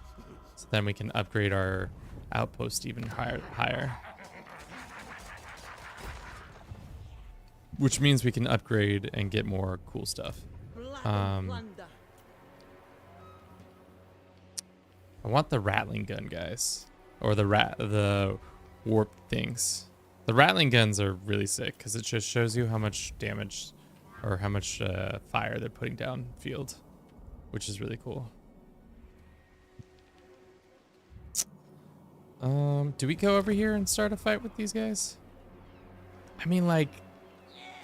So then we can upgrade our outpost even higher. Which means we can upgrade and get more cool stuff. I want the rattling gun, guys. Or the warp things. The rattling guns are really sick because it just shows you how much damage or how much fire they're putting down field, which is really cool. Do we go over here and start a fight with these guys? I mean, like,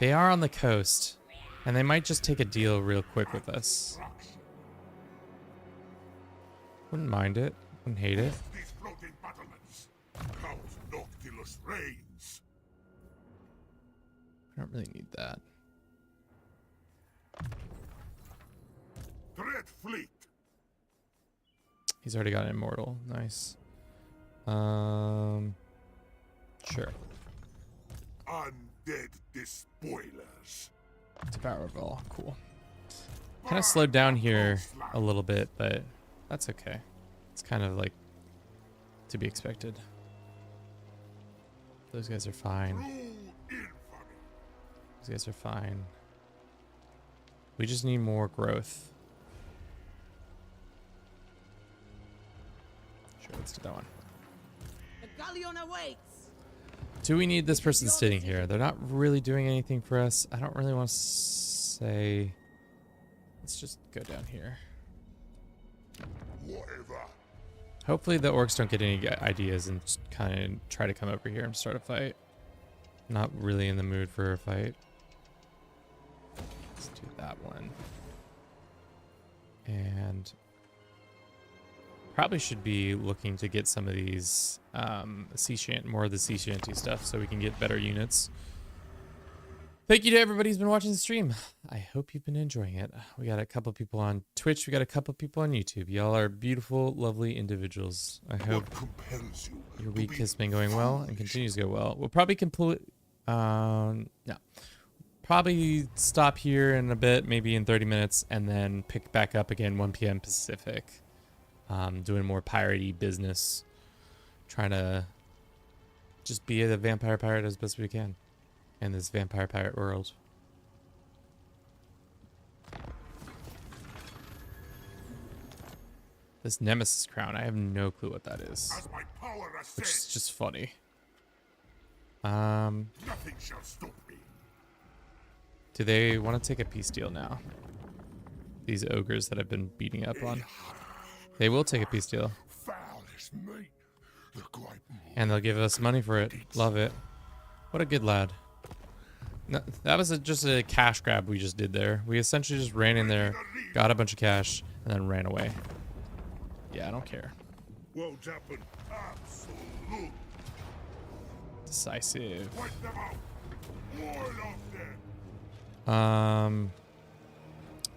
they are on the coast and they might just take a deal real quick with us. Wouldn't mind it. Wouldn't hate it. These floating battlements. Count Noctilus reigns. I don't really need that. Dread fleet. He's already got an immortal. Nice. Sure. Undead despoilers. Devour of all. Cool. Kind of slowed down here a little bit, but that's okay. It's kind of like to be expected. Those guys are fine. These guys are fine. We just need more growth. Sure, let's do that one. The galleon awaits. Do we need this person sitting here? They're not really doing anything for us. I don't really want to say... Let's just go down here. Whatever. Hopefully the orcs don't get any ideas and just kind of try to come over here and start a fight. Not really in the mood for a fight. Let's do that one. And probably should be looking to get some of these more of the sea shanty stuff so we can get better units. Thank you to everybody who's been watching the stream. I hope you've been enjoying it. We got a couple people on Twitch. We got a couple people on YouTube. Y'all are beautiful, lovely individuals. I hope your week has been going well and continues to go well. We'll probably probably stop here in a bit, maybe in 30 minutes, and then pick back up again 1 p.m. Pacific. Doing more piratey business. Trying to just be a vampire pirate as best we can in this vampire pirate world. This Nemesis crown, I have no clue what that is. Which is just funny. Nothing shall stop me. Do they want to take a peace deal now? These ogres that I've been beating up on. They will take a peace deal. And they'll give us money for it. Love it. What a good lad. No, that was just a cash grab we just did there. We essentially just ran in there, got a bunch of cash, and then ran away. Yeah, I don't care. Won't happen. Absolute. Decisive. Wipe them out. Ward off them.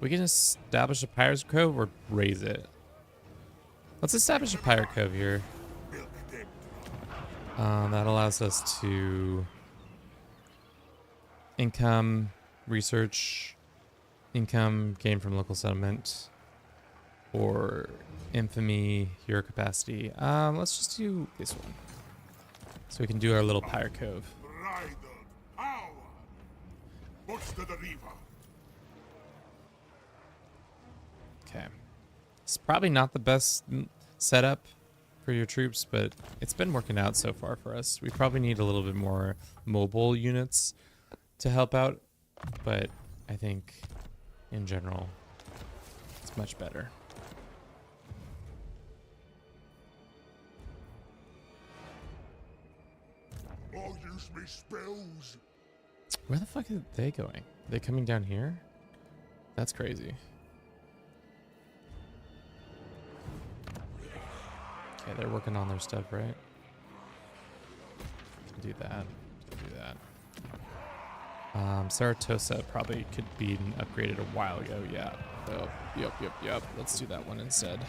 We can establish a pirate's cove or raise it. Let's establish a pirate cove here. That allows us to income, research, income gained from local settlement, or infamy, hero capacity. Let's just do this one. So we can do our little pirate cove. Power. Push to the river. Okay. It's probably not the best setup for your troops, but it's been working out so far for us. We probably need a little bit more mobile units to help out, but I think in general it's much better. I'll use me spells. Where the fuck are they going? Are they coming down here? That's crazy. Okay, they're working on their stuff, right? Can do that. Can do that. Saratosa probably could be upgraded a while ago. Yeah. Oh, yep. Let's do that one instead.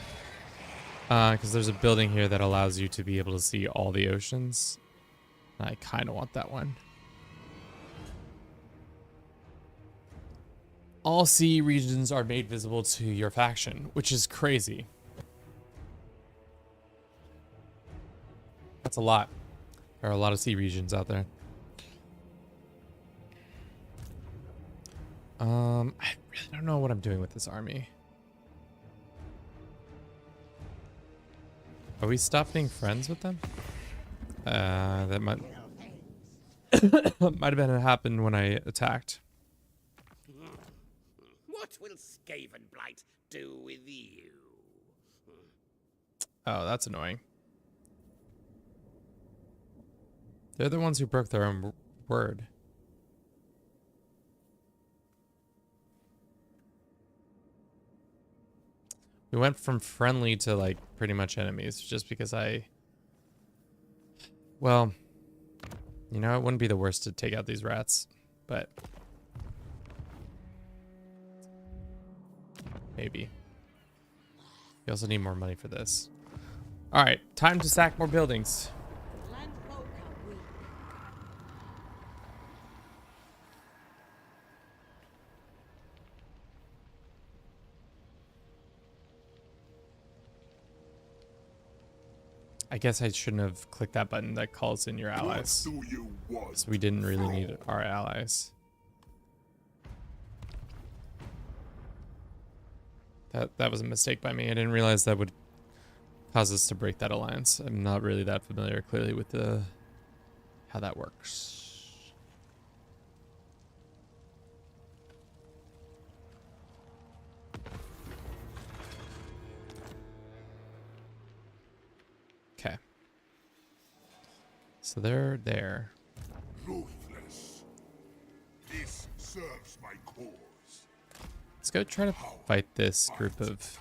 Because there's a building here that allows you to be able to see all the oceans. I kind of want that one. All sea regions are made visible to your faction, which is crazy. That's a lot. There are a lot of sea regions out there. I really don't know what I'm doing with this army. Are we stopped being friends with them? That might might have been happened when I attacked. What will Skaven Blight do with you? Oh, that's annoying. They're the ones who broke their own word. We went from friendly to like pretty much enemies just because well, you know, it wouldn't be the worst to take out these rats. but maybe. We also need more money for this. All right, time to sack more buildings. Land folk are weak. I guess I shouldn't have clicked that button that calls in your allies. What do you want? So we didn't really need our allies. That was a mistake by me. I didn't realize that would cause us to break that alliance. I'm not really that familiar clearly with how that works. Okay. So they're there. Ruthless. This serves my cause. Let's go try to fight this group of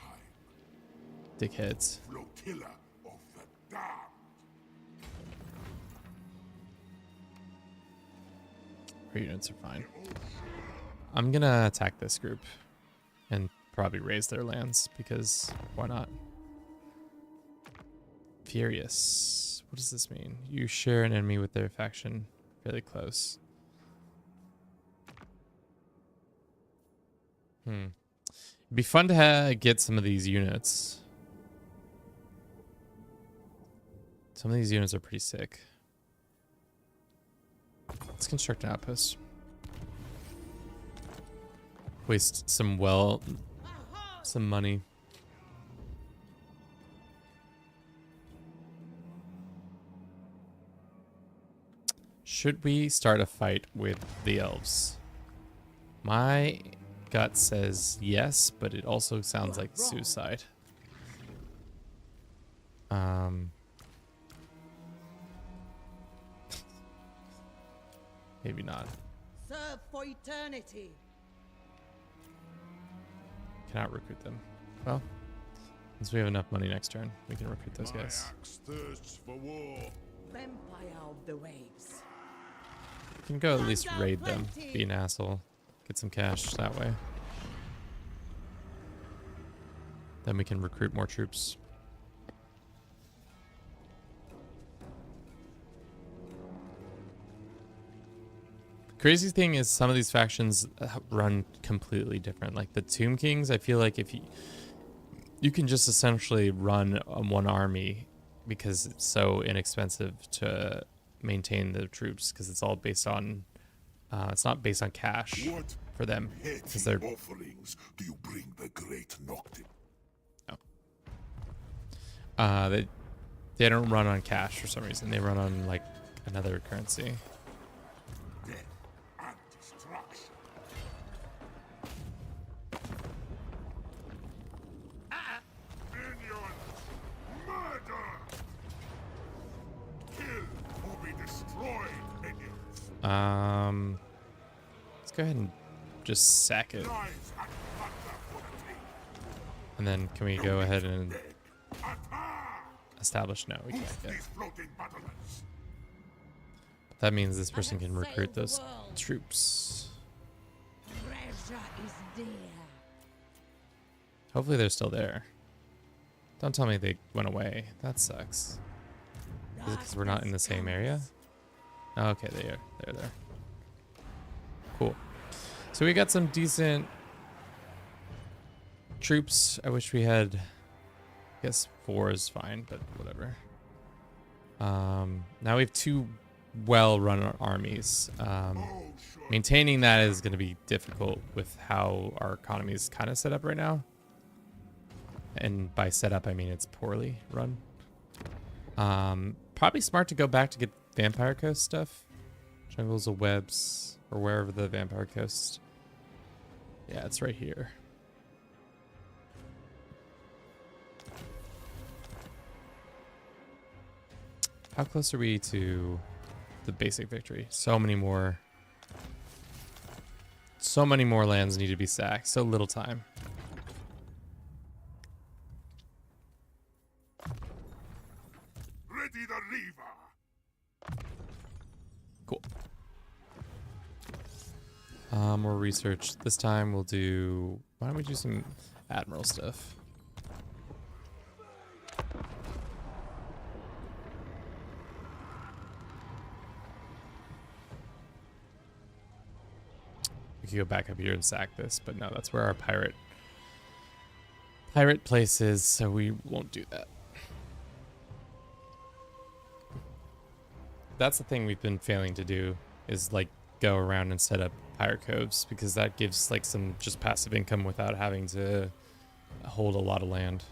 dickheads. Flotilla of the damned. Our units are fine. I'm gonna attack this group and probably raise their lands because why not? Furious. What does this mean? You share an enemy with their faction fairly close. It'd be fun to get some of these units. Some of these units are pretty sick. Let's construct an outpost. Waste some money. Should we start a fight with the elves? My gut says yes, but it also sounds like suicide. Maybe not. Serve for eternity. Cannot recruit them. Well, since we have enough money next turn, we can recruit those guys. Axe thirsts for war. Vampire of the waves. We can go at least raid them. Be an asshole. Get some cash that way. Then we can recruit more troops. Crazy thing is some of these factions run completely different. Like the Tomb Kings, I feel like if you can just essentially run one army because it's so inexpensive to maintain the troops because it's all based on it's not based on cash What for them because they're offerings do you bring the great Noctis? they don't run on cash for some reason. They run on like another currency. Death and destruction. Minions, murder! Kill or be destroyed, minions. Let's go ahead and just sack it. Knives and thunder for the taking. And then can we go ahead and Attack! establish? No, we can't Boost get. these floating battlements. That means this person can recruit those troops. Treasure is there. Hopefully they're still there. Don't tell me they went away. That sucks. Is it because we're not in the same area? Oh, okay, they're there. Cool. So we got some decent troops. I wish we had, I guess 4 is fine, but whatever. Now we have 2 well-run armies. Maintaining that is going to be difficult with how our economy is kind of set up right now. And by set up, I mean it's poorly run. Probably smart to go back to get Vampire Coast stuff. Jungles of Webs, or wherever the Vampire Coast. Yeah, it's right here. How close are we to the basic victory? So many more lands need to be sacked. So little time. Ready the Reaver. Cool. More research. This time we'll do... Why don't we do some Admiral stuff? We could go back up here and sack this, but no, that's where our pirate place is, so we won't do that. That's the thing we've been failing to do, is like go around and set up pirate coves, because that gives like some just passive income without having to hold a lot of land.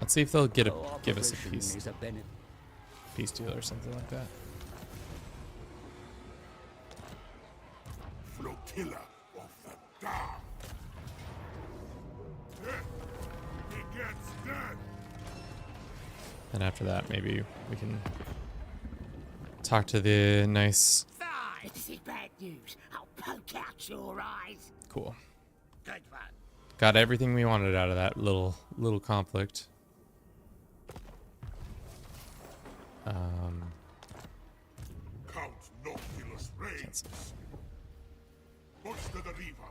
Let's see if they'll give us a peace deal or something like that. Flotilla of the dark. He gets dead. And after that, maybe we can talk to the nice... This is bad news. I'll poke out your eyes. Cool. Good one. Got everything we wanted out of that little conflict. Count Noctilus reigns. Push to the river.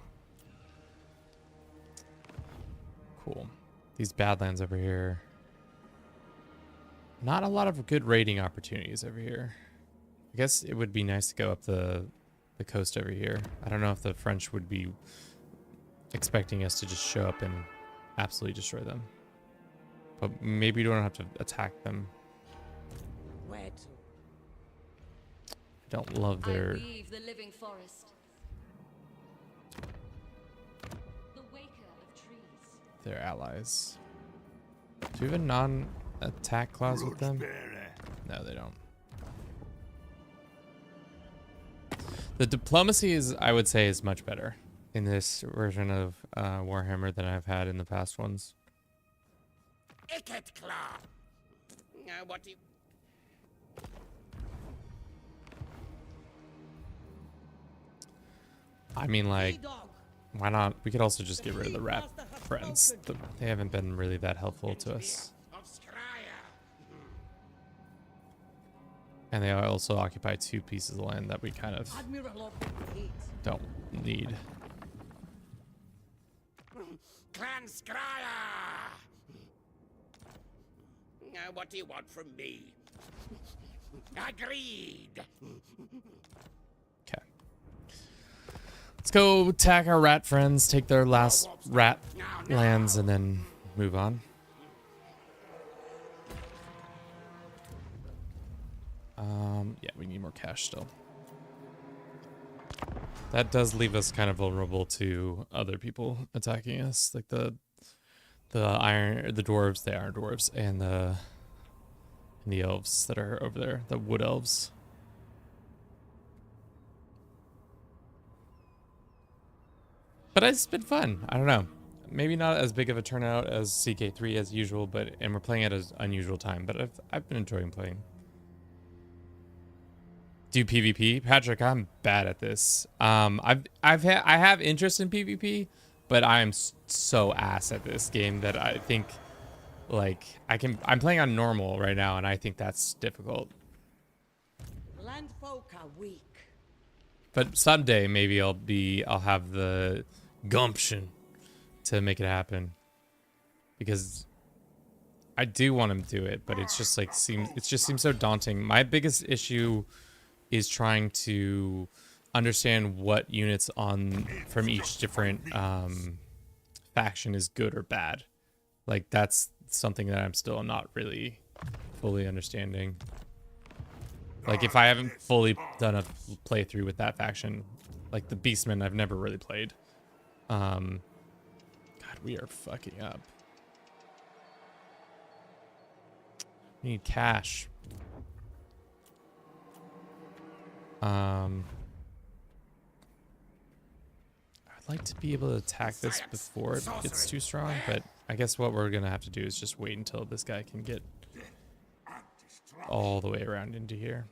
Cool. These Badlands over here. Not a lot of good raiding opportunities over here. I guess it would be nice to go up the coast over here. I don't know if the French would be expecting us to just show up and absolutely destroy them. But maybe we don't have to attack them. Where to? I don't love their... I weave the living forest. The waker of trees. Their allies. Do we have a non-attack clause with them? No, they don't. The diplomacy is, I would say, is much better in this version of Warhammer than I've had in the past ones. Icket Claw. Now what do you... I mean, like, why not? We could also just get rid of the rat friends. They haven't been really that helpful to us. And they also occupy 2 pieces of land that we kind of don't need. Clan Scryer! Now what do you want from me? Agreed! Okay. Let's go attack our rat friends, take their last rat lands, and then move on. Yeah, we need more cash still. That does leave us kind of vulnerable to other people attacking us, like the dwarves, the iron dwarves, and the elves that are over there, the wood elves. But it's been fun. I don't know. Maybe not as big of a turnout as CK3 as usual, and we're playing at an unusual time. But I've been enjoying playing. Do PvP, Patrick? I'm bad at this. I have interest in PvP, but I'm so ass at this game that I think, like, I'm playing on normal right now, and I think that's difficult. Landfolk are weak. But someday maybe I'll have the gumption to make it happen, because I do want to do it, but it's just like it just seems so daunting. My biggest issue is trying to understand what units from each different faction is good or bad. Like, that's something that I'm still not really fully understanding. Like, if I haven't fully done a playthrough with that faction, like the Beastmen, I've never really played. God, we are fucking up. We need cash. I'd like to be able to attack this before it gets too strong, but I guess what we're gonna have to do is just wait until this guy can get all the way around into here.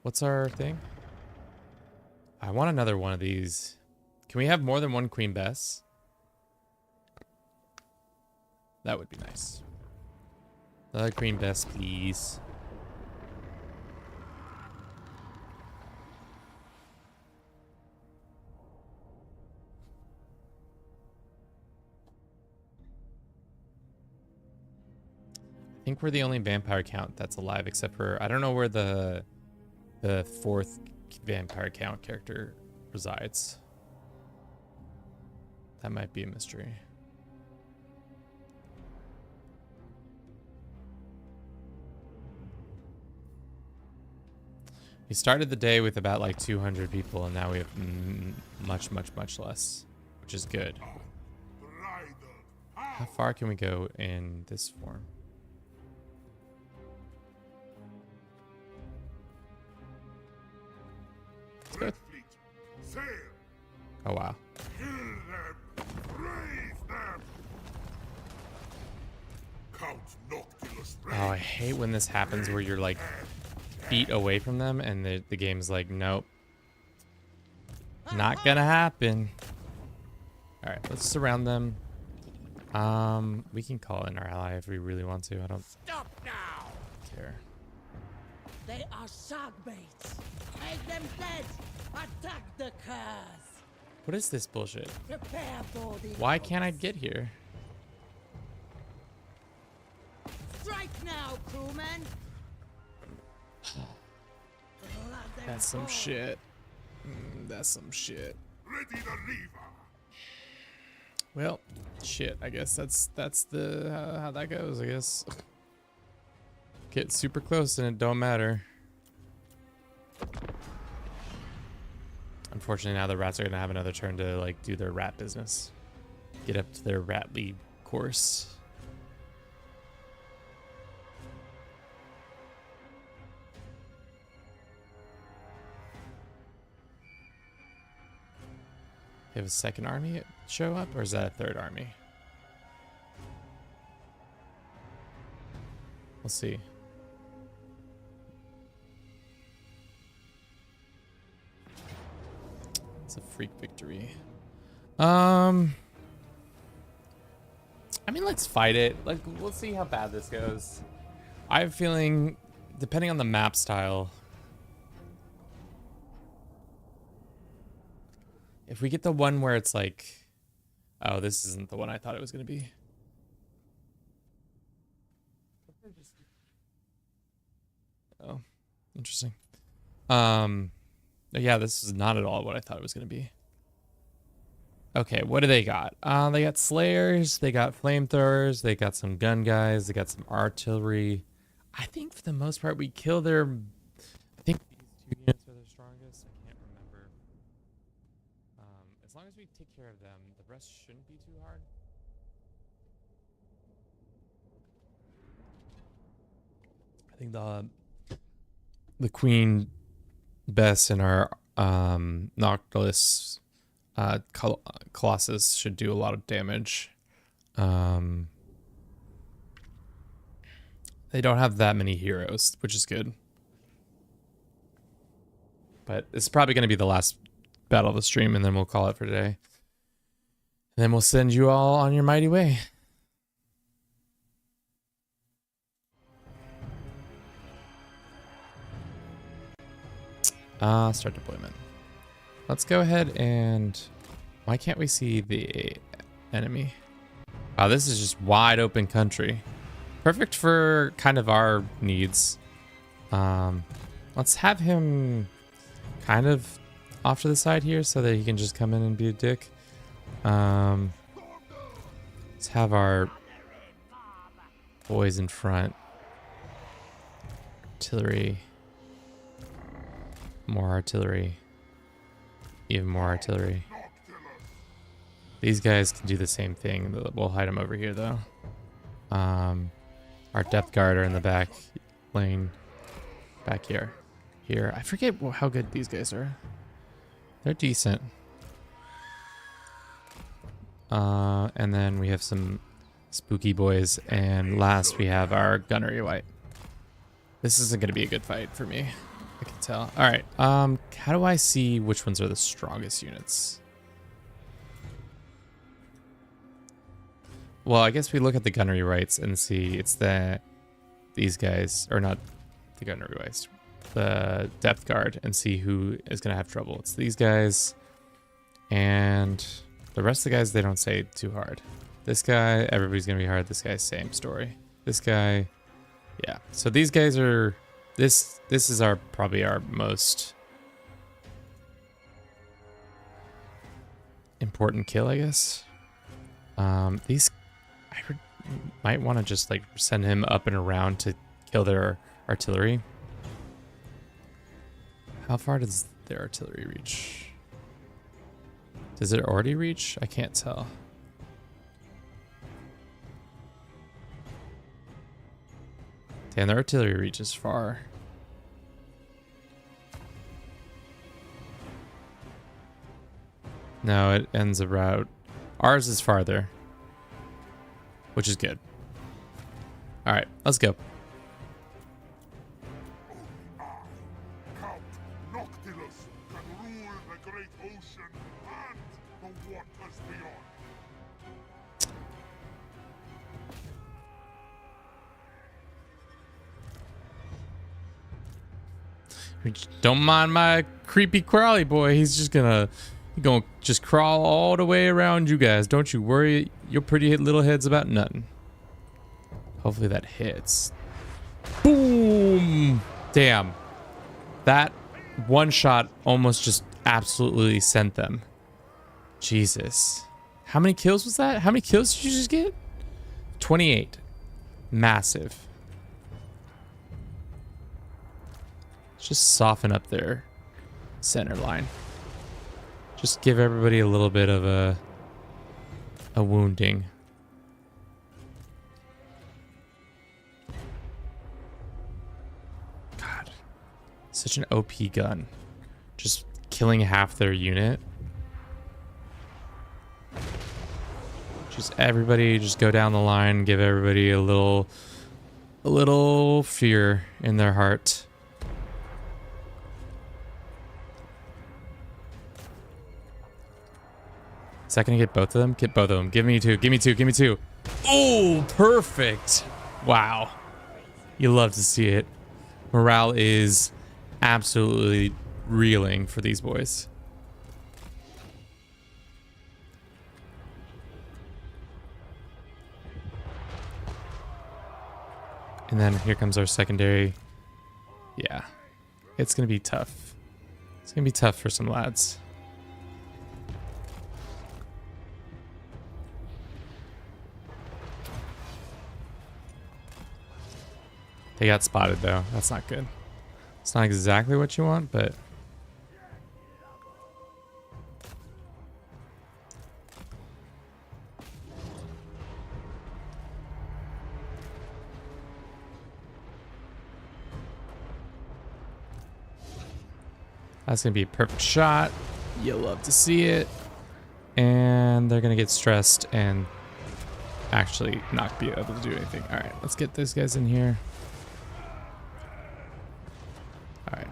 What's our thing? I want another one of these. Can we have more than one Queen Bess? That would be nice. Another Queen Bess, please. think we're the only vampire count that's alive, except for I don't know where the fourth vampire count character resides. That might be a mystery. We started the day with about like 200 people, and now we have much less, which is good. How far can we go in this form? Let's go. Oh wow. Oh, I hate when this happens where you're like feet away from them and the game's like, nope. Not gonna happen. Alright, let's surround them. We can call in our ally if we really want to. I don't care. They are shark baits. Make them dead. Attack the cars. What is this bullshit? Prepare for the Why can't I get here? strike now, crewmen. That's some shit. That's some shit. Ready the lever. Well, shit. I guess that's the how that goes. I guess get super close and it don't matter. Unfortunately, now the rats are gonna have another turn to like do their rat business, get up to their rat lead course. They have a second army show up, or is that a third army? We'll see. It's a freak victory. I mean, let's fight it. Like, we'll see how bad this goes. I have a feeling, depending on the map style, if we get the one where it's like, oh, this isn't the one I thought it was going to be. Oh, interesting. Yeah, this is not at all what I thought it was going to be. Okay, what do they got? They got slayers, they got flamethrowers, they got some gun guys, they got some artillery. I think for the most part we kill their... I think these two units are their strongest. I can't remember. As long as we take care of them, the rest shouldn't be too hard. I think the Queen Bess and our Noctilus Colossus should do a lot of damage. They don't have that many heroes, which is good. But it's probably going to be the last battle of the stream, and then we'll call it for today. And then we'll send you all on your mighty way. Start deployment. Let's go ahead and... Why can't we see the enemy? Wow, this is just wide open country. Perfect for kind of our needs. Let's have him kind of off to the side here so that he can just come in and be a dick. Let's have our boys in front. Artillery. More artillery. Even more artillery. These guys can do the same thing. We'll hide them over here though. Our depth guard are in the back lane. Back here. Here. I forget how good these guys are. They're decent. And then we have some spooky boys. And last we have our gunnery white. This isn't going to be a good fight for me. I can tell. All right. How do I see which ones are the strongest units? Well, I guess we look at the gunnery rights and see it's these guys, or not the gunnery rights, the depth guard, and see who is going to have trouble. It's these guys, and the rest of the guys, they don't say too hard. This guy, everybody's going to be hard. This guy, same story. This guy, Yeah. So these guys are this is our probably our most important kill, I guess. These might want to just like send him up and around to kill their artillery. How far does their artillery reach? Does it already reach? I can't tell. Damn, their artillery reaches far. No, it ends about... Ours is farther. Which is good. Alright, let's go. Count Noctilus can rule the great ocean and the waters beyond. Don't mind my creepy crawly boy. He's gonna just crawl all the way around you guys. Don't you worry your pretty little heads about nothing. Hopefully that hits. Boom! Damn. That one shot almost just absolutely sent them. Jesus. How many kills was that? How many kills did you just get? 28. Massive. Just soften up their center line. Just give everybody a little bit of a wounding. God. Such an OP gun. Just killing half their unit. Just everybody just go down the line, give everybody a little fear in their heart. Is that gonna get both of them? Get both of them. Give me two. Give me two. Give me two. Oh, perfect. Wow. You love to see it. Morale is absolutely reeling for these boys. And then here comes our secondary. Yeah. It's gonna be tough. It's gonna be tough for some lads. They got spotted though. That's not good. It's not exactly what you want, but... That's going to be a perfect shot. You'll love to see it. And they're going to get stressed and actually not be able to do anything. All right, let's get those guys in here. All right.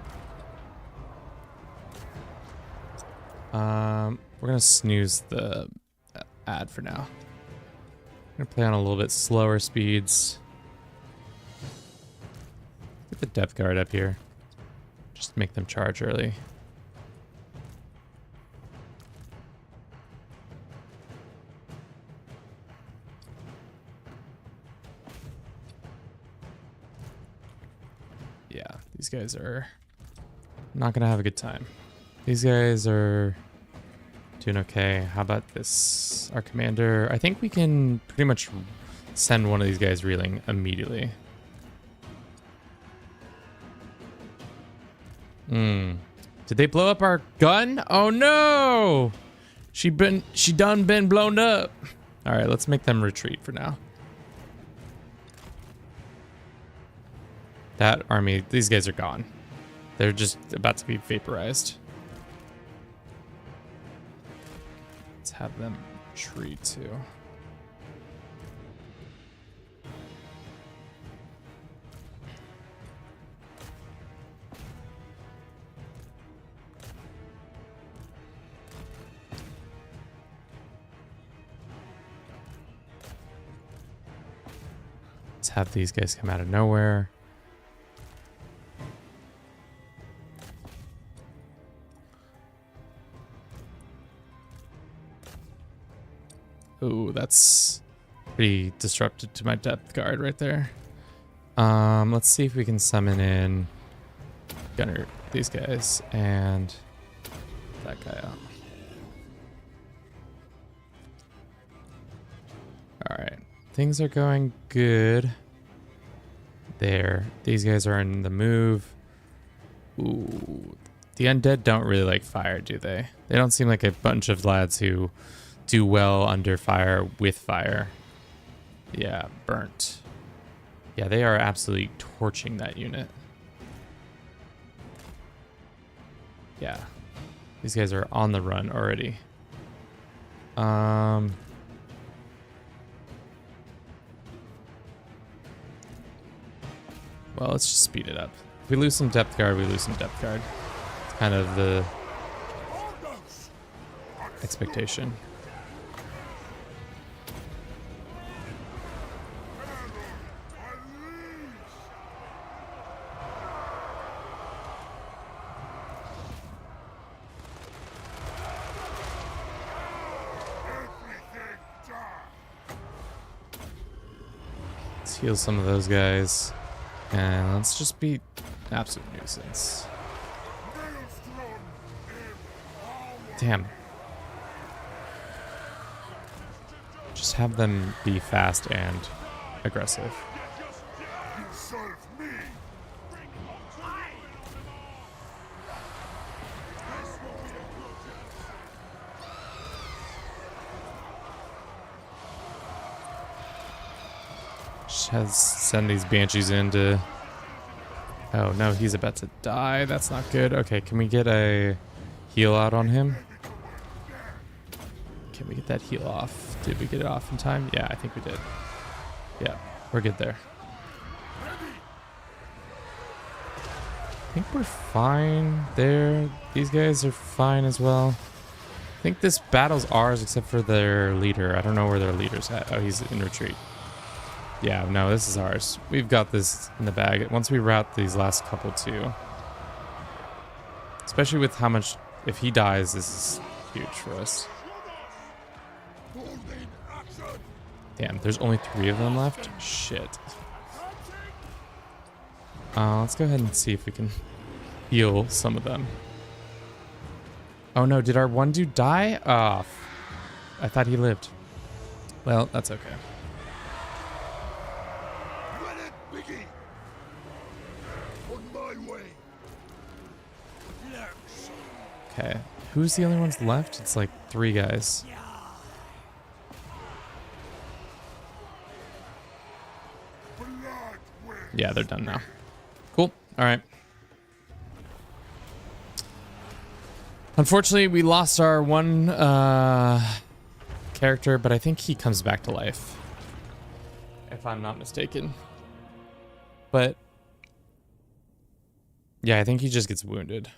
We're going to snooze the ad for now. I'm going to play on a little bit slower speeds. Get the depth guard up here. Just make them charge early. Yeah, these guys are not gonna have a good time. These guys are doing okay. How about this? Our commander, I think we can pretty much send one of these guys reeling immediately. Did they blow up our gun? Oh no! She done been blown up. All right, let's make them retreat for now. That army, these guys are gone. They're just about to be vaporized. Let's have them retreat too. Let's have these guys come out of nowhere. Ooh, that's pretty disruptive to my depth guard right there. Let's see if we can summon in Gunner, these guys, and that guy up. Alright. Things are going good. There. These guys are in the move. Ooh. The undead don't really like fire, do they? They don't seem like a bunch of lads who do well under fire with fire. Yeah, burnt. Yeah, they are absolutely torching that unit. Yeah. These guys are on the run already. Well, let's just speed it up. If we lose some depth guard, we lose some depth guard. It's kind of the expectation. Let's heal some of those guys. And let's just be absolute nuisance. Damn. Just have them be fast and aggressive. Send these banshees in to... Oh no, he's about to die. That's not good. Okay, can we get a heal out on him? Can we get that heal off? Did we get it off in time? Yeah, I think we did. Yeah, we're good there. I think we're fine there. These guys are fine as well. I think this battle's ours except for their leader. I don't know where their leader's at. Oh, he's in retreat. Yeah, no, this is ours. We've got this in the bag. Once we route these last couple too. Especially with how much... If he dies, this is huge for us. Damn, there's only 3 of them left? Shit. Let's go ahead and see if we can heal some of them. Oh no, did our one dude die? Oh, I thought he lived. Well, that's okay. Okay, who's the only ones left? It's like 3 guys. Yeah, they're done now. Cool. All right. Unfortunately, we lost our one character, but I think he comes back to life, if I'm not mistaken. But yeah, I think he just gets wounded.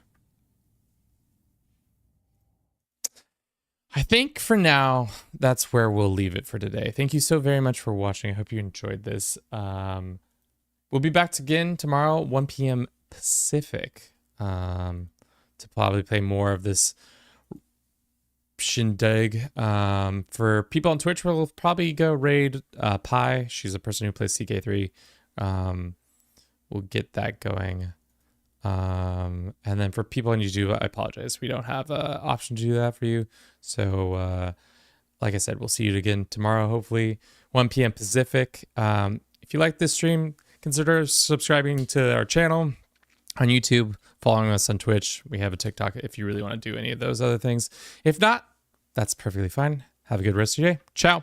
I think for now, that's where we'll leave it for today. Thank you so very much for watching. I hope you enjoyed this. We'll be back again tomorrow, 1 p.m. Pacific, to probably play more of this shindig. For people on Twitch, we'll probably go raid Pi. She's a person who plays CK3. We'll get that going. And then for people on YouTube, I apologize. We don't have an option to do that for you. So, like I said, we'll see you again tomorrow, hopefully, 1 p.m. Pacific. If you like this stream, consider subscribing to our channel on YouTube, following us on Twitch. We have a TikTok if you really want to do any of those other things. If not, that's perfectly fine. Have a good rest of your day. Ciao.